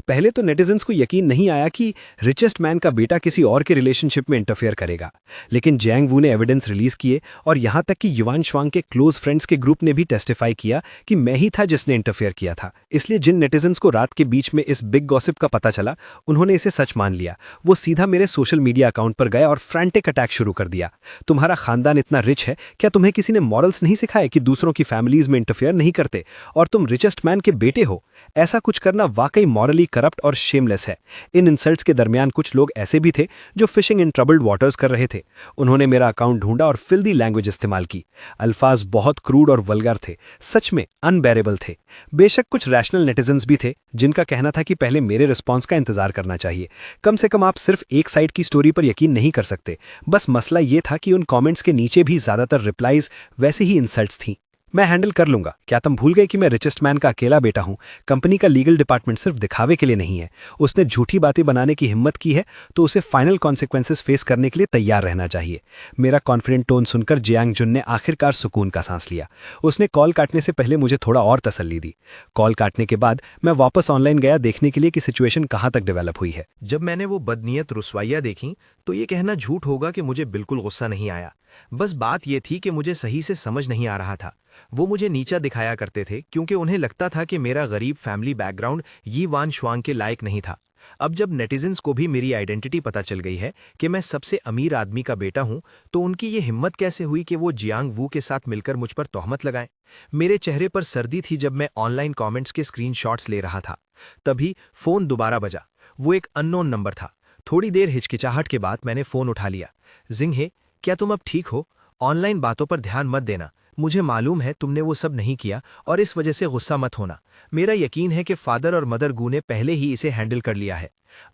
पहले तो नेटिजन्स को यकीन नहीं आया कि रिचेस्ट मैन का बेटा किसी और के रिलेशनशिप में इंटरफेयर करेगा, लेकिन जैंग वू ने एविडेंस रिलीज किए और यहां तक कि युवान श्वांग के क्लोज फ्रेंड्स के ग्रुप ने भी टेस्टिफाई किया कि मैं ही था जिसने इंटरफेयर किया था। इसलिए जिन नेटिजन्स को रात के बीच में इस बिग गॉसिप का पता चला, उन्होंने इसे सच मान लिया। वो सीधा मेरे सोशल मीडिया अकाउंट पर गए और फ्रैंटिक अटैक शुरू कर दिया। तुम्हारा खानदान इतना रिच है, क्या तुम्हें किसी ने मॉरल्स नहीं सिखाए कि दूसरों की फैमिलीज में इंटरफेयर नहीं करते, और तुम रिचेस्ट मैन के बेटे हो? ऐसा कुछ करना वाकई मॉरली करप्ट और शेमलेस है। इन इंसल्ट्स के दरमियान कुछ लोग ऐसे भी थे जो फिशिंग इन ट्रबल्ड वाटर्स कर रहे थे। उन्होंने मेरा अकाउंट ढूंढा और फिल्दी लैंग्वेज इस्तेमाल की। अल्फाज बहुत क्रूड और वल्गर थे, सच में अनबेरेबल थे। बेशक कुछ रैशनल नेटिजन्स भी थे जिनका कहना था कि पहले मेरे रिस्पॉन्स का इंतजार करना चाहिए। कम से कम आप सिर्फ एक साइड की स्टोरी पर यकीन नहीं कर सकते। बस मसला ये था कि उन कमेंट्स के नीचे भी ज्यादातर रिप्लाईज वैसे ही इंसल्ट्स थीं। मैं हैंडल कर लूंगा। क्या तुम भूल गए कि मैं रिचेस्ट मैन का अकेला बेटा हूं? कंपनी का लीगल डिपार्टमेंट सिर्फ दिखावे के लिए नहीं है। उसने झूठी बातें बनाने की हिम्मत की है तो उसे फाइनल कॉन्सिक्वेंसेस फेस करने के लिए तैयार रहना चाहिए। मेरा कॉन्फिडेंट टोन सुनकर जियांग जुन ने आखिरकार सुकून का सांस लिया। उसने कॉल काटने से पहले मुझे थोड़ा और तसल्ली दी। कॉल काटने के बाद मैं वापस ऑनलाइन गया देखने के लिए कि सिचुएशन कहाँ तक डेवलप हुई है। जब मैंने वो बदनीयत रुसवाइयाँ देखी तो ये कहना झूठ होगा कि मुझे बिल्कुल गुस्सा नहीं आया। बस बात ये थी कि मुझे सही से समझ नहीं आ रहा था। वो मुझे नीचा दिखाया करते थे क्योंकि उन्हें लगता था कि मेरा गरीब फैमिली बैकग्राउंड यी वान शुआंग के लायक नहीं था। अब जब नेटिजन्स को भी मेरी आइडेंटिटी पता चल गई है कि मैं सबसे अमीर आदमी का बेटा हूं, तो उनकी ये हिम्मत कैसे हुई कि वो जियांग वू के साथ मिलकर मुझ पर तोहमत लगाएं। मेरे चेहरे पर सर्दी थी जब मैं ऑनलाइन कमेंट्स के स्क्रीनशॉट्स ले रहा था। तभी फोन दोबारा बजा। वो एक अननोन नंबर था। थोड़ी देर हिचकिचाहट के बाद मैंने फोन उठा लिया। जिंग हे, क्या तुम अब ठीक हो? ऑनलाइन बातों पर ध्यान मत देना। मुझे मालूम है तुमने वो सब नहीं किया और इस वजह से गुस्सा मत होना। मेरा यकीन है कि फादर और मदर गू ने पहले ही इसे हैंडल कर लिया है।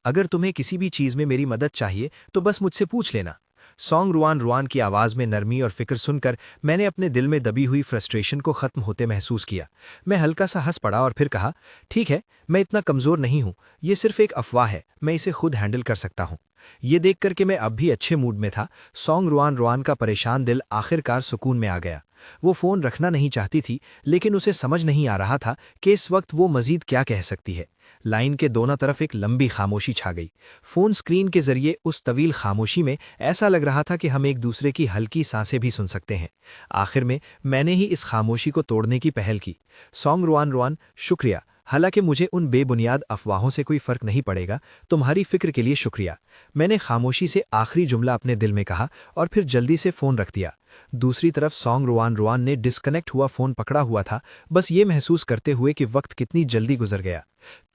अगर तुम्हें किसी भी चीज़ में मेरी मदद चाहिए तो बस मुझसे पूछ लेना। सॉन्ग रुआन रुआन की आवाज़ में नरमी और फिक्र सुनकर मैंने अपने दिल में दबी हुई फ्रस्ट्रेशन को ख़त्म होते महसूस किया। मैं हल्का सा हंस पड़ा और फिर कहा, ठीक है, मैं इतना कमज़ोर नहीं हूँ। ये सिर्फ एक अफवाह है, मैं इसे खुद हैंडल कर सकता हूँ। ये देख कर के मैं अब भी अच्छे मूड में था। सॉन्ग रुआन रुआन का परेशान दिल आखिरकार सुकून में आ गया। वो फ़ोन रखना नहीं चाहती थी, लेकिन उसे समझ नहीं आ रहा था कि इस वक्त वो मज़ीद क्या कह सकती है। लाइन के दोनों तरफ एक लंबी खामोशी छा गई। फ़ोन स्क्रीन के जरिए उस तवील खामोशी में ऐसा लग रहा था कि हम एक दूसरे की हल्की सांसें भी सुन सकते हैं। आखिर में मैंने ही इस खामोशी को तोड़ने की पहल की। सॉन्ग रुआन रुआन, शुक्रिया। हालांकि मुझे उन बेबुनियाद अफवाहों से कोई फ़र्क नहीं पड़ेगा। तुम्हारी फ़िक्र के लिए शुक्रिया। मैंने खामोशी से आखिरी जुमला अपने दिल में कहा और फिर जल्दी से फ़ोन रख दिया। दूसरी तरफ सॉन्ग रुआन रुआन ने डिस्कनेक्ट हुआ फ़ोन पकड़ा हुआ था, बस ये महसूस करते हुए कि वक्त कितनी जल्दी गुजर गया।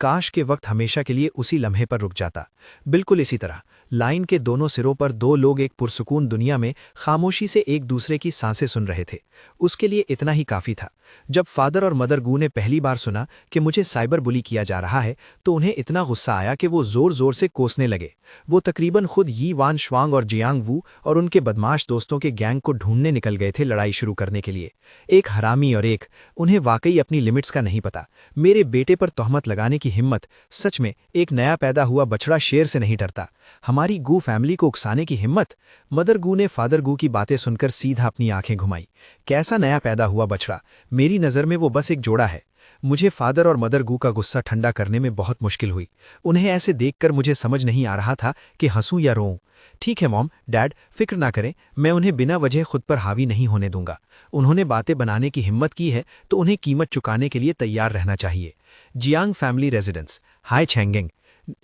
काश के वक्त हमेशा के लिए उसी लम्हे पर रुक जाता। बिल्कुल इसी तरह लाइन के दोनों सिरों पर दो लोग एक पुरसुकून दुनिया में खामोशी से एक दूसरे की सांसें सुन रहे थे। उसके लिए इतना ही काफ़ी था। जब फादर और मदर गू ने पहली बार सुना कि मुझे साइबर बुली किया जा रहा है तो उन्हें इतना गुस्सा आया कि वो ज़ोर ज़ोर से कोसने लगे। वो तकरीबन खुद यी वान शुआंग और जियांग वू और उनके बदमाश दोस्तों के गैंग को ढूंढने निकल गए थे लड़ाई शुरू करने के लिए। एक हरामी और एक, उन्हें वाकई अपनी लिमिट्स का नहीं पता। मेरे बेटे पर तोहमत लगाने की हिम्मत, सच में एक नया पैदा हुआ बछड़ा शेर से नहीं डरता। हमारी गू फैमिली को उकसाने की हिम्मत। मदर गू ने फादर गू की बातें सुनकर सीधा अपनी आंखें घुमाई। कैसा नया पैदा हुआ बछड़ा? मेरी नज़र में वो बस एक जोड़ा है। मुझे फादर और मदर गू का गुस्सा ठंडा करने में बहुत मुश्किल हुई। उन्हें ऐसे देखकर मुझे समझ नहीं आ रहा था कि हंसूं या रोऊं। ठीक है मॉम, डैड, फिक्र ना करें, मैं उन्हें बिना वजह खुद पर हावी नहीं होने दूंगा। उन्होंने बातें बनाने की हिम्मत की है तो उन्हें कीमत चुकाने के लिए तैयार रहना चाहिए। Jiang family residence. Hi Chengeng.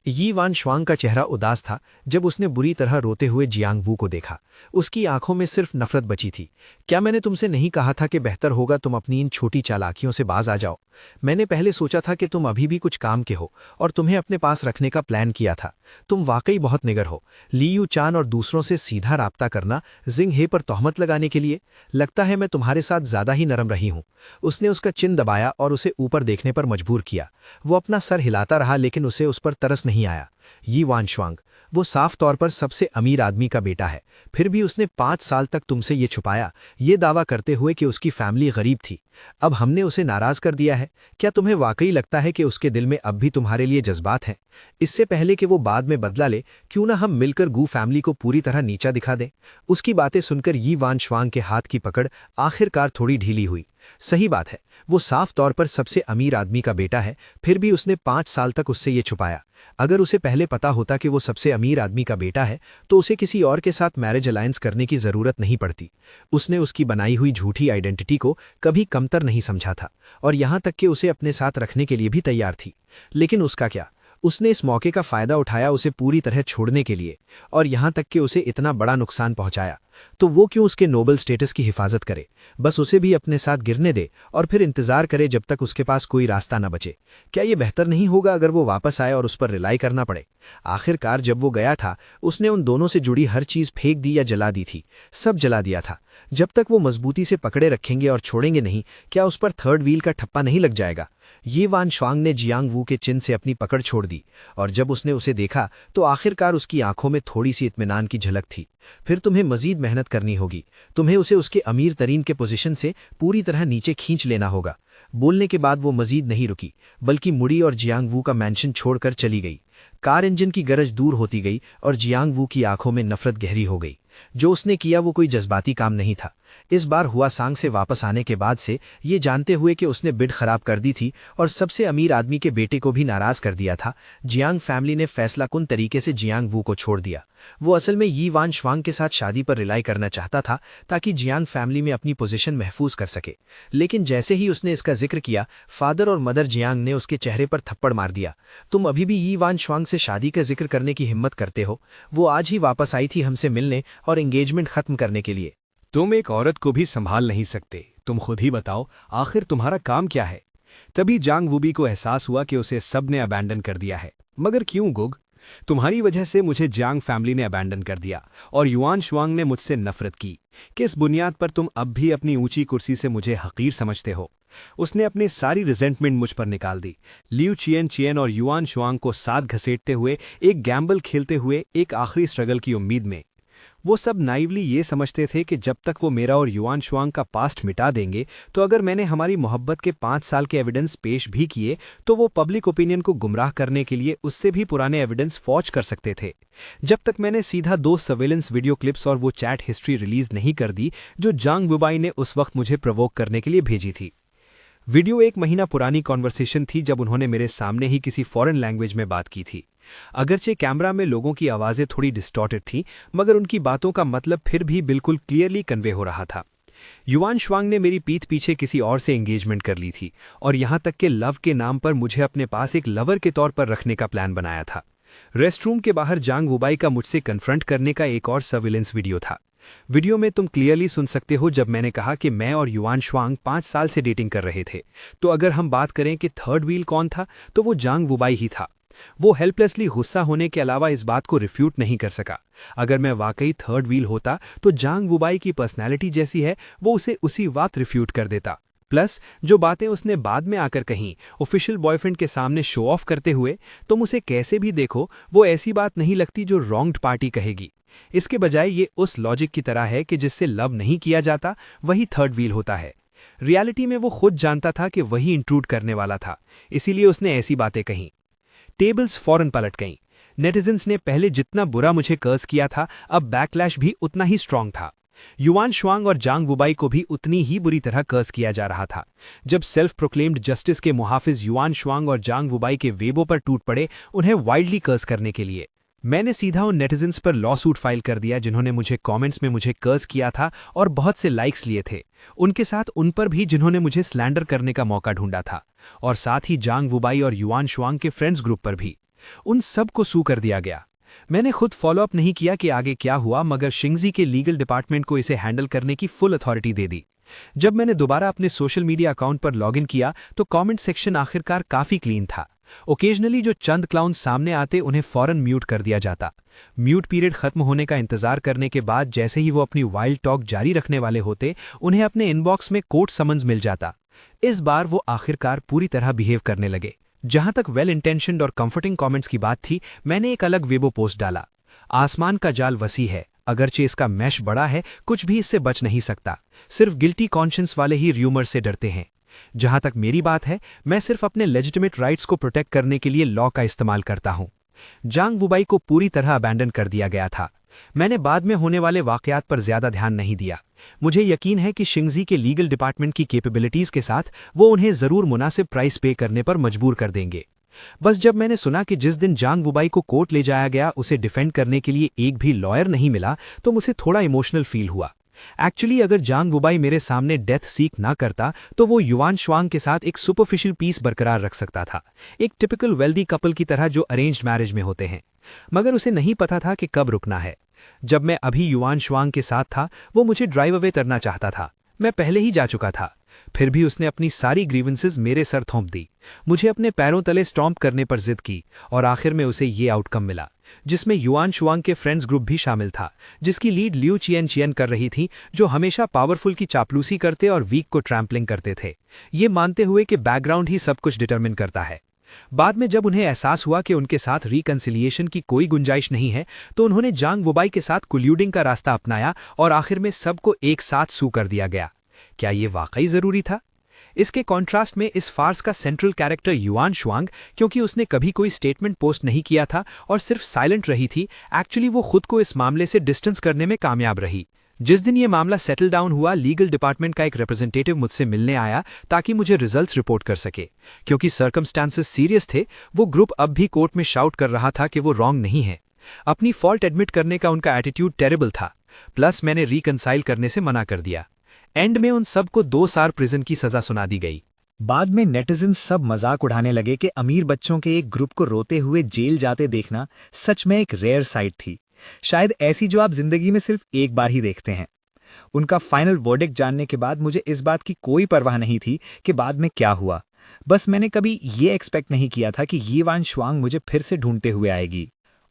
Yi Wan शुआंग का चेहरा उदास था जब उसने बुरी तरह रोते हुए जियांग वू को देखा। उसकी आंखों में सिर्फ नफरत बची थी। क्या मैंने तुमसे नहीं कहा था कि बेहतर होगा तुम अपनी इन छोटी चालाकियों से बाज आ जाओ? मैंने पहले सोचा था कि तुम अभी भी कुछ काम के हो और तुम्हें अपने पास रखने का प्लान किया था। तुम वाकई बहुत निगर हो। ली यू चान और दूसरों से सीधा राब्ता करना, जिंग हे पर तोहमत लगाने के लिए। लगता है मैं तुम्हारे साथ ज़्यादा ही नरम रही हूँ। उसने उसका चिन दबाया और उसे ऊपर देखने पर मजबूर किया। वो अपना सर हिलाता रहा लेकिन उसे उस पर तरस नहीं आया। यी वान शुआंग, वो साफ तौर पर सबसे अमीर आदमी का बेटा है, फिर भी उसने 5 साल तक तुमसे ये छुपाया, ये दावा करते हुए कि उसकी फैमिली गरीब थी। अब हमने उसे नाराज कर दिया है। क्या तुम्हें वाकई लगता है कि उसके दिल में अब भी तुम्हारे लिए जज्बात हैं? इससे पहले कि वो बाद में बदला ले, क्यों ना हम मिलकर गू फैमिली को पूरी तरह नीचा दिखा दें? उसकी बातें सुनकर यी वान शुआंग के हाथ की पकड़ आखिरकार थोड़ी ढीली हुई। सही बात है, वो साफ तौर पर सबसे अमीर आदमी का बेटा है, फिर भी उसने 5 साल तक उससे ये छुपाया। अगर उसे पहले पता होता कि वो सबसे अमीर आदमी का बेटा है तो उसे किसी और के साथ मैरिज अलायंस करने की ज़रूरत नहीं पड़ती। उसने उसकी बनाई हुई झूठी आइडेंटिटी को कभी कमतर नहीं समझा था और यहाँ तक कि उसे अपने साथ रखने के लिए भी तैयार थी। लेकिन उसका क्या? उसने इस मौके का फ़ायदा उठाया उसे पूरी तरह छोड़ने के लिए, और यहाँ तक कि उसे इतना बड़ा नुकसान पहुँचाया। तो वो क्यों उसके नोबल स्टेटस की हिफाजत करे? बस उसे भी अपने साथ गिरने दे और फिर इंतज़ार करे जब तक उसके पास कोई रास्ता न बचे। क्या ये बेहतर नहीं होगा अगर वो वापस आए और उस पर रिलाई करना पड़े? आखिरकार जब वो गया था उसने उन दोनों से जुड़ी हर चीज़ फेंक दी या जला दी थी। सब जला दिया था। जब तक वो मजबूती से पकड़े रखेंगे और छोड़ेंगे नहीं, क्या उस पर थर्ड व्हील का ठप्पा नहीं लग जाएगा? ये वान शुआंग ने जियांग वू के चिन से अपनी पकड़ छोड़ दी और जब उसने उसे देखा तो आखिरकार उसकी आंखों में थोड़ी सी इत्मीनान की झलक थी। फिर तुम्हें मजीद मेहनत करनी होगी। तुम्हें उसे उसके अमीर तरीन के पोजीशन से पूरी तरह नीचे खींच लेना होगा। बोलने के बाद वो मजीद नहीं रुकी, बल्कि मुड़ी और जियांग वू का मैंशन छोड़कर चली गई। कार इंजन की गरज दूर होती गई और जियांग वू की आंखों में नफरत गहरी हो गई। जो उसने किया वो कोई जज्बाती काम नहीं था। इस बार हुआ सांग से वापस आने के बाद से, ये जानते हुए कि उसने बिड खराब कर दी थी और सबसे अमीर आदमी के बेटे को भी नाराज कर दिया था, जियांग फैमिली ने फैसलाकुन तरीके से जियांग वू को छोड़ दिया। वो असल में यी वान श्वांग के साथ शादी पर रिलाई करना चाहता था ताकि जियांग फैमिली में अपनी पोजीशन महफूज कर सके। लेकिन जैसे ही उसने इसका जिक्र किया, फादर और मदर जियांग ने उसके चेहरे पर थप्पड़ मार दिया। तुम अभी भी यी वान श्वांग से शादी का जिक्र करने की हिम्मत करते हो? वो आज ही वापस आई थी हमसे मिलने और एंगेजमेंट खत्म करने के लिए। तुम एक औरत को भी संभाल नहीं सकते। तुम खुद ही बताओ, आखिर तुम्हारा काम क्या है? तभी जांग वूबी को एहसास हुआ कि उसे सब ने अबैंडन कर दिया है। मगर क्यों गुग? तुम्हारी वजह से मुझे जियांग फैमिली ने अबैंडन कर दिया और युआन शुआंग ने मुझसे नफरत की। किस बुनियाद पर तुम अब भी अपनी ऊंची कुर्सी से मुझे हकीर समझते हो? उसने अपनी सारी रिजेंटमेंट मुझ पर निकाल दी। लियू चियन चियन और युआन शुआंग को साथ घसीटते हुए, एक गैम्बल खेलते हुए, एक आखिरी स्ट्रगल की उम्मीद में। वो सब नाइवली ये समझते थे कि जब तक वो मेरा और युआन शुआंग का पास्ट मिटा देंगे, तो अगर मैंने हमारी मोहब्बत के 5 साल के एविडेंस पेश भी किए तो वो पब्लिक ओपिनियन को गुमराह करने के लिए उससे भी पुराने एविडेंस फॉर्ज कर सकते थे। जब तक मैंने सीधा 2 सर्वेलेंस वीडियो क्लिप्स और वो चैट हिस्ट्री रिलीज नहीं कर दी जो जांग वुबाई ने उस वक्त मुझे प्रवोक करने के लिए भेजी थी। वीडियो 1 महीना पुरानी कॉन्वर्सेशन थी जब उन्होंने मेरे सामने ही किसी फॉरेन लैंग्वेज में बात की थी। अगरचे कैमरा में लोगों की आवाज़ें थोड़ी डिस्टॉर्टेड थीं, मगर उनकी बातों का मतलब फिर भी बिल्कुल क्लियरली कन्वे हो रहा था। युआन शुआंग ने मेरी पीठ पीछे किसी और से एंगेजमेंट कर ली थी और यहां तक कि लव के नाम पर मुझे अपने पास एक लवर के तौर पर रखने का प्लान बनाया था। रेस्टरूम के बाहर जांग वुबाई का मुझसे कन्फ्रंट करने का एक और सर्विलेंस वीडियो था। वीडियो में तुम क्लियरली सुन सकते हो जब मैंने कहा कि मैं और युआन शुआंग 5 साल से डेटिंग कर रहे थे। तो अगर हम बात करें कि थर्ड व्हील कौन था, तो वो जांग वुबाई ही था। वो हेल्पलेसली गुस्सा होने के अलावा इस बात को रिफ्यूट नहीं कर सका। अगर मैं वाकई थर्ड व्हील होता तो जांग वुबाई की पर्सनैलिटी जैसी है, वो उसे उसी वक्त रिफ्यूट कर देता। प्लस जो बातें उसने बाद में आकर कहीं ऑफिशियल बॉयफ्रेंड के सामने शो ऑफ करते हुए, तुम उसे कैसे भी देखो वो ऐसी बात नहीं लगती जो रॉन्ग्ड पार्टी कहेगी। इसके बजाय ये उस लॉजिक की तरह है कि जिससे लव नहीं किया जाता वही थर्ड व्हील होता है। रियलिटी में वो खुद जानता था कि वही इंट्रूड करने वाला था, इसीलिए उसने ऐसी बातें कहीं। टेबल्स फौरन पलट गईं। नेटिजन्स ने पहले जितना बुरा मुझे कर्ज किया था, अब बैकलैश भी उतना ही स्ट्रांग था। युआन शुआंग और जांग वुबाई को भी उतनी ही बुरी तरह कर्ज किया जा रहा था। जब सेल्फ प्रोक्लेम्ड जस्टिस के मुहाफिज युआन शुआंग और जांग वुबाई के वेबो पर टूट पड़े उन्हें वाइल्डली कर्ज करने के लिए, मैंने सीधा उन नेटिजन्स पर लॉ सूट फाइल कर दिया जिन्होंने मुझे कमेंट्स में मुझे कर्ज किया था और बहुत से लाइक्स लिए थे। उनके साथ उन पर भी जिन्होंने मुझे स्लैंडर करने का मौका ढूंढा था, और साथ ही जांग वुबाई और युआन शुआंग के फ्रेंड्स ग्रुप पर भी। उन सब को सू कर दिया गया। मैंने खुद फॉलोअप नहीं किया कि आगे क्या हुआ, मगर शिंगजी के लीगल डिपार्टमेंट को इसे हैंडल करने की फुल अथॉरिटी दे दी। जब मैंने दोबारा अपने सोशल मीडिया अकाउंट पर लॉगिन किया तो कमेंट सेक्शन आखिरकार काफी क्लीन था। ओकेजनली जो चंद क्लाउन सामने आते उन्हें फौरन म्यूट कर दिया जाता। म्यूट पीरियड खत्म होने का इंतजार करने के बाद जैसे ही वो अपनी वाइल्ड टॉक जारी रखने वाले होते, उन्हें अपने इनबॉक्स में कोर्ट समन्स मिल जाता। इस बार वो आखिरकार पूरी तरह बिहेव करने लगे। जहां तक वेल इंटेंशन्ड और कंफर्टिंग कमेंट्स की बात थी, मैंने एक अलग वेबो पोस्ट डाला। आसमान का जाल वसी है, अगरचे इसका मैश बड़ा है, कुछ भी इससे बच नहीं सकता। सिर्फ गिल्टी कॉन्शियंस वाले ही र्यूमर से डरते हैं। जहां तक मेरी बात है, मैं सिर्फ अपने लेजिटिमेट राइट्स को प्रोटेक्ट करने के लिए लॉ का इस्तेमाल करता हूं। जांग वुबाई को पूरी तरह अबैंडन कर दिया गया था। मैंने बाद में होने वाले वाकयात पर ज्यादा ध्यान नहीं दिया। मुझे यकीन है कि शिंगजी के लीगल डिपार्टमेंट की कैपेबिलिटीज के साथ वो उन्हें जरूर मुनासिब प्राइस पे करने पर मजबूर कर देंगे। बस जब मैंने सुना कि जिस दिन जांग वुबाई को कोर्ट ले जाया गया उसे डिफेंड करने के लिए एक भी लॉयर नहीं मिला, तो मुझे थोड़ा इमोशनल फील हुआ। एक्चुअली अगर जांग वुबाई मेरे सामने डेथ सीक ना करता तो वो युआन शुआंग के साथ एक सुपरफिशियल पीस बरकरार रख सकता था, एक टिपिकल वेल्दी कपल की तरह जो अरेंज्ड मैरिज में होते हैं। मगर उसे नहीं पता था कि कब रुकना है। जब मैं अभी युआन शुआंग के साथ था, वो मुझे ड्राइव अवे करना चाहता था। मैं पहले ही जा चुका था। फिर भी उसने अपनी सारी ग्रीवेंसेस मेरे सर थोंप दी, मुझे अपने पैरों तले स्टॉम्प करने पर जिद की, और आखिर में उसे ये आउटकम मिला, जिसमें युआन शुआंग के फ्रेंड्स ग्रुप भी शामिल था, जिसकी लीड लियू चियन चियन कर रही थी, जो हमेशा पावरफुल की चापलूसी करते और वीक को ट्रैम्पलिंग करते थे, ये मानते हुए कि बैकग्राउंड ही सब कुछ डिटरमिन करता है। बाद में जब उन्हें एहसास हुआ कि उनके साथ रिकन्सिलिएशन की कोई गुंजाइश नहीं है, तो उन्होंने जांग वुबाई के साथ कोल्यूडिंग का रास्ता अपनाया और आखिर में सबको एक साथ सू कर दिया गया। क्या ये वाकई जरूरी था? इसके कॉन्ट्रास्ट में इस फार्स का सेंट्रल कैरेक्टर युआन शुआंग, क्योंकि उसने कभी कोई स्टेटमेंट पोस्ट नहीं किया था और सिर्फ साइलेंट रही थी, एक्चुअली वो खुद को इस मामले से डिस्टेंस करने में कामयाब रही। जिस दिन ये मामला सेटल डाउन हुआ, लीगल डिपार्टमेंट का एक रिप्रेजेंटेटिव मुझसे मिलने आया ताकि मुझे रिजल्ट्स रिपोर्ट कर सके। क्योंकि सर्कमस्टांसेस सीरियस थे, वो ग्रुप अब भी कोर्ट में शाउट कर रहा था कि वो रॉन्ग नहीं है। अपनी फॉल्ट एडमिट करने का उनका एटीट्यूड टेरेबल था। प्लस मैंने रिकंसाइल करने से मना कर दिया। एंड में उन सबको 2 साल प्रिजन की सजा सुना दी गई। बाद में नेटिजन्स सब मजाक उड़ाने लगे कि अमीर बच्चों के एक ग्रुप को रोते हुए जेल जाते देखना सच में एक रेयर साइट थी, शायद ऐसी जो आप जिंदगी में सिर्फ एक बार ही देखते हैं। उनका फाइनल वर्डिक्ट जानने के बाद मुझे इस बात की कोई परवाह नहीं थी कि बाद में क्या हुआ। बस मैंने कभी ये एक्सपेक्ट नहीं किया था कि युआन शुआंग मुझे फिर से ढूंढते हुए आएगी।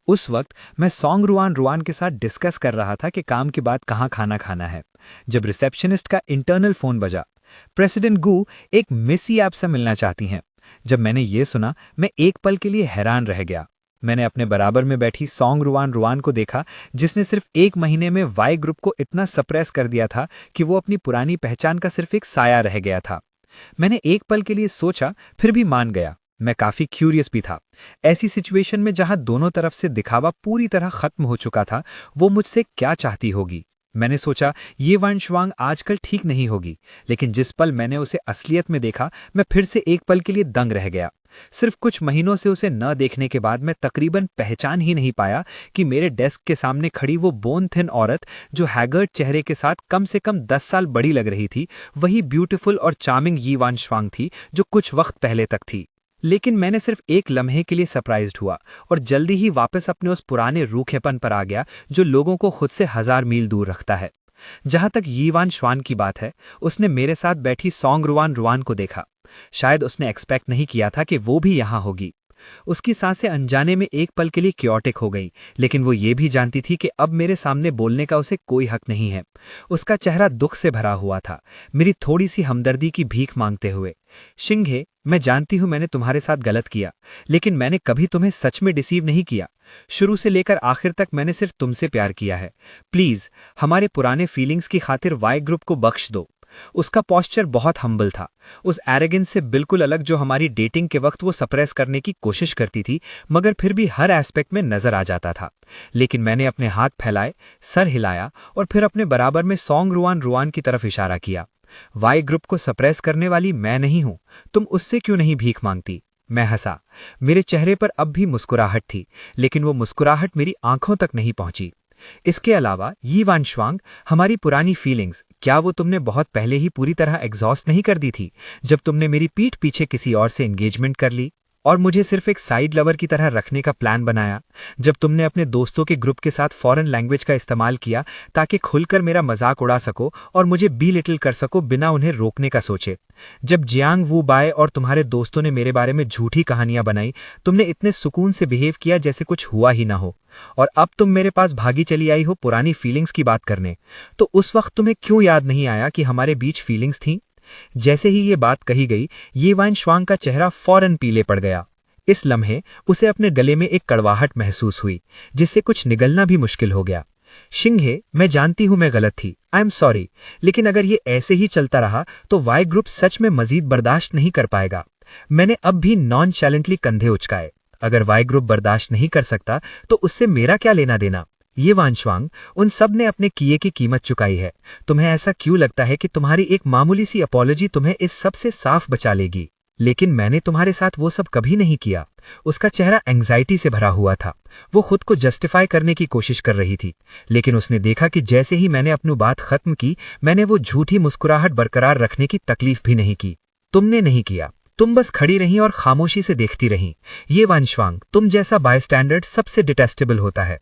उस वक्त मैं सॉन्ग रुआन के साथ डिस्कस कर रहा था कि काम के बाद कहाँ खाना खाना है, जब रिसेप्शनिस्ट का इंटरनल फोन बजा। प्रेसिडेंट गू एक मिसी ऐप से मिलना चाहती हैं। जब मैंने ये सुना, मैं एक पल के लिए हैरान रह गया। मैंने अपने बराबर में बैठी सॉन्ग रुआन को देखा, जिसने सिर्फ 1 महीने में वाई ग्रुप को इतना सप्रेस कर दिया था कि वो अपनी पुरानी पहचान का सिर्फ एक साया रह गया था। मैंने एक पल के लिए सोचा, फिर भी मान गया। मैं काफी क्यूरियस भी था। ऐसी सिचुएशन में जहां दोनों तरफ से दिखावा पूरी तरह खत्म हो चुका था, वो मुझसे क्या चाहती होगी। मैंने सोचा युआन शुआंग आजकल ठीक नहीं होगी, लेकिन जिस पल मैंने उसे असलियत में देखा, मैं फिर से एक पल के लिए दंग रह गया। सिर्फ कुछ महीनों से उसे न देखने के बाद मैं तकरीबन पहचान ही नहीं पाया कि मेरे डेस्क के सामने खड़ी वो बोन थिन औरत, जो हैगर्ड चेहरे के साथ कम से कम 10 साल बड़ी लग रही थी, वही ब्यूटीफुल और चार्मिंग युआन शुआंग थी जो कुछ वक्त पहले तक थी। लेकिन मैंने सिर्फ एक लम्हे के लिए सरप्राइज्ड हुआ और जल्दी ही वापस अपने उस पुराने रूखेपन पर आ गया जो लोगों को खुद से 1000 मील दूर रखता है। जहां तक युआन शुआंग की बात है, उसने मेरे साथ बैठी सॉन्ग रुआन को देखा। शायद उसने एक्सपेक्ट नहीं किया था कि वो भी यहां होगी। उसकी सांसें अनजाने में एक पल के लिए क्योटिक हो गई, लेकिन वो ये भी जानती थी कि अब मेरे सामने बोलने का उसे कोई हक नहीं है। उसका चेहरा दुख से भरा हुआ था, मेरी थोड़ी सी हमदर्दी की भीख मांगते हुए। शिंघे, मैं जानती हूं मैंने तुम्हारे साथ गलत किया, लेकिन मैंने कभी तुम्हें सच में डिसीव नहीं किया। शुरू से लेकर आखिर तक मैंने सिर्फ तुमसे प्यार किया है। प्लीज हमारे पुराने फीलिंग्स की खातिर वाई ग्रुप को बख्श दो। उसका पॉस्चर बहुत हम्बल था, उस एरोगेंस से बिल्कुल अलग जो हमारी डेटिंग के वक्त वो सप्रेस करने की कोशिश करती थी, मगर फिर भी हर एस्पेक्ट में नजर आ जाता था। लेकिन मैंने अपने हाथ फैलाए, सर हिलाया और फिर अपने बराबर में सॉन्ग रुआन की तरफ इशारा किया। वाई ग्रुप को सप्रेस करने वाली मैं नहीं हूं, तुम उससे क्यों नहीं भीख मांगती? मैं हंसा। मेरे चेहरे पर अब भी मुस्कुराहट थी, लेकिन वो मुस्कुराहट मेरी आंखों तक नहीं पहुंची। इसके अलावा युआन शुआंग, हमारी पुरानी फीलिंग्स, क्या वो तुमने बहुत पहले ही पूरी तरह एग्जॉस्ट नहीं कर दी थी जब तुमने मेरी पीठ पीछे किसी और से एंगेजमेंट कर ली और मुझे सिर्फ एक साइड लवर की तरह रखने का प्लान बनाया? जब तुमने अपने दोस्तों के ग्रुप के साथ फॉरेन लैंग्वेज का इस्तेमाल किया ताकि खुलकर मेरा मजाक उड़ा सको और मुझे बी-लिटिल कर सको बिना उन्हें रोकने का सोचे? जब जियांग वू बाय और तुम्हारे दोस्तों ने मेरे बारे में झूठी कहानियां बनाई, तुमने इतने सुकून से बिहेव किया जैसे कुछ हुआ ही ना हो, और अब तुम मेरे पास भागी चली आई हो पुरानी फीलिंग्स की बात करने। तो उस वक्त तुम्हें क्यों याद नहीं आया कि हमारे बीच फीलिंग्स थीं? जैसे ही ये बात कही गई, युआन शुआंग का चेहरा फौरन पीले पड़ गया। इस लम्हे उसे अपने गले में एक कड़वाहट महसूस हुई, जिससे कुछ निगलना भी मुश्किल हो गया। शिंघे, मैं जानती हूं मैं गलत थी, आई एम सॉरी, लेकिन अगर ये ऐसे ही चलता रहा तो वाई ग्रुप सच में मजीद बर्दाश्त नहीं कर पाएगा। मैंने अब भी नॉन चैलेंटली कंधे उचकाए। अगर वाई ग्रुप बर्दाश्त नहीं कर सकता तो उससे मेरा क्या लेना देना? युआन शुआंग, उन सब ने अपने किए की कीमत चुकाई है। तुम्हें ऐसा क्यों लगता है कि तुम्हारी एक मामूली सी अपॉलॉजी तुम्हें इस सब से साफ बचा लेगी? लेकिन मैंने तुम्हारे साथ वो सब कभी नहीं किया। उसका चेहरा एंग्जाइटी से भरा हुआ था। वो खुद को जस्टिफाई करने की कोशिश कर रही थी, लेकिन उसने देखा कि जैसे ही मैंने अपनी बात खत्म की, मैंने वो झूठी मुस्कुराहट बरकरार रखने की तकलीफ भी नहीं की। तुमने नहीं किया, तुम बस खड़ी रही और खामोशी से देखती रही। युआन शुआंग, तुम जैसा बायस्टैंडर्ड सबसे डिटेस्टेबल होता है।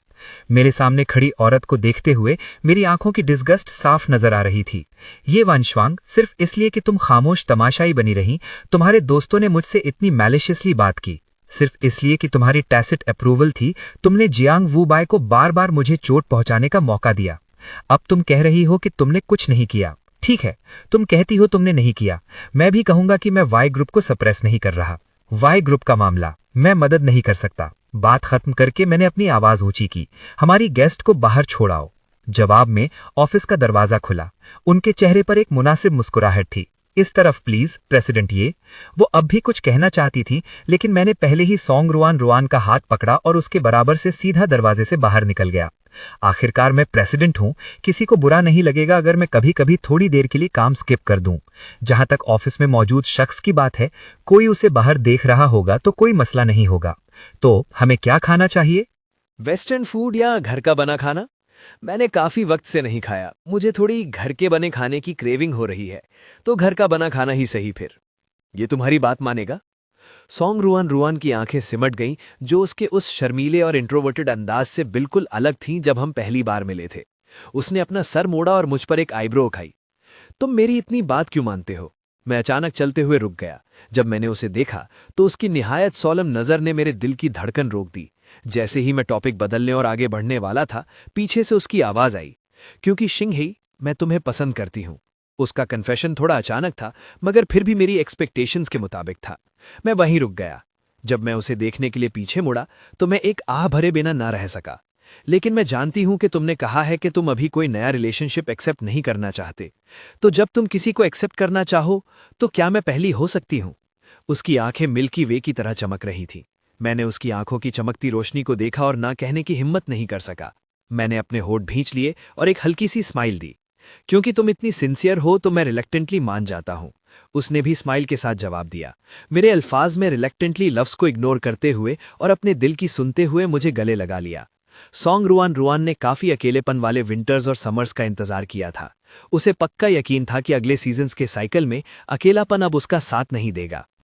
मेरे सामने खड़ी औरत को देखते हुए मेरी आंखों की डिस्गस्ट साफ नजर आ रही थी। युआन शुआंग, सिर्फ इसलिए कि तुम खामोश तमाशाई बनी रही, तुम्हारे दोस्तों ने मुझसे इतनी मैलिशियसली बात की। सिर्फ इसलिए कि तुम्हारी टैसिट अप्रूवल थी, तुमने जियांग वू बाय को बार बार मुझे चोट पहुंचाने का मौका दिया। अब तुम कह रही हो कि तुमने कुछ नहीं किया। ठीक है, तुम कहती हो तुमने नहीं किया, मैं भी कहूंगा कि मैं वाई ग्रुप को सप्रेस नहीं कर रहा। वाई ग्रुप का मामला, मैं मदद नहीं कर सकता। बात खत्म करके मैंने अपनी आवाज ऊंची की, हमारी गेस्ट को बाहर छोड़ाओ। जवाब में ऑफिस का दरवाजा खुला। उनके चेहरे पर एक मुनासिब मुस्कुराहट थी। इस तरफ प्लीज प्रेसिडेंट। ये वो अब भी कुछ कहना चाहती थी, लेकिन मैंने पहले ही सॉन्ग रुआन का हाथ पकड़ा और उसके बराबर से सीधा दरवाजे से बाहर निकल गया। आखिरकार मैं प्रेसिडेंट हूं, किसी को बुरा नहीं लगेगा अगर मैं कभी कभी थोड़ी देर के लिए काम स्किप कर दूं। जहां तक ऑफिस में मौजूद शख्स की बात है, कोई उसे बाहर देख रहा होगा तो कोई मसला नहीं होगा। तो हमें क्या खाना चाहिए? वेस्टर्न फूड या घर का बना खाना? मैंने काफी वक्त से नहीं खाया, मुझे थोड़ी घर के बने खाने की क्रेविंग हो रही है, तो घर का बना खाना ही सही फिर। ये तुम्हारी बात मानेगा? सॉन्ग रुआन की आंखें सिमट गईं, जो उसके उस शर्मीले और इंट्रोवर्टेड अंदाज से बिल्कुल अलग थीं जब हम पहली बार मिले थे। उसने अपना सर मोड़ा और मुझ पर एक आईब्रो उठाई। तुम मेरी इतनी बात क्यों मानते हो? मैं अचानक चलते हुए रुक गया। जब मैंने उसे देखा तो उसकी निहायत सोलम नजर ने मेरे दिल की धड़कन रोक दी। जैसे ही मैं टॉपिक बदलने और आगे बढ़ने वाला था, पीछे से उसकी आवाज आई, क्योंकि शिंगही, मैं तुम्हें पसंद करती हूं। उसका कन्फेशन थोड़ा अचानक था, मगर फिर भी मेरी एक्सपेक्टेशंस के मुताबिक था। मैं वहीं रुक गया। जब मैं उसे देखने के लिए पीछे मुड़ा तो मैं एक आह भरे बिना ना रह सका। लेकिन मैं जानती हूं कि तुमने कहा है कि तुम अभी कोई नया रिलेशनशिप एक्सेप्ट नहीं करना चाहते। तो जब तुम किसी को एक्सेप्ट करना चाहो तो क्या मैं पहली हो सकती हूं? उसकी आंखें मिल्की वे की तरह चमक रही थीं। मैंने उसकी आंखों की चमकती रोशनी को देखा और ना कहने की हिम्मत नहीं कर सका। मैंने अपने होठ भींच लिए और एक हल्की सी स्माइल दी। क्योंकि तुम इतनी सिंसियर हो तो मैं रिलेक्टेंटली मान जाता हूं। उसने भी स्माइल के साथ जवाब दिया। मेरे अल्फाज में रिलेक्टेंटली लफ्ज को इग्नोर करते हुए और अपने दिल की सुनते हुए मुझे गले लगा लिया। सॉन्ग रुआन ने काफी अकेलेपन वाले विंटर्स और समर्स का इंतजार किया था। उसे पक्का यकीन था कि अगले सीजन्स के साइकिल में अकेलापन अब उसका साथ नहीं देगा।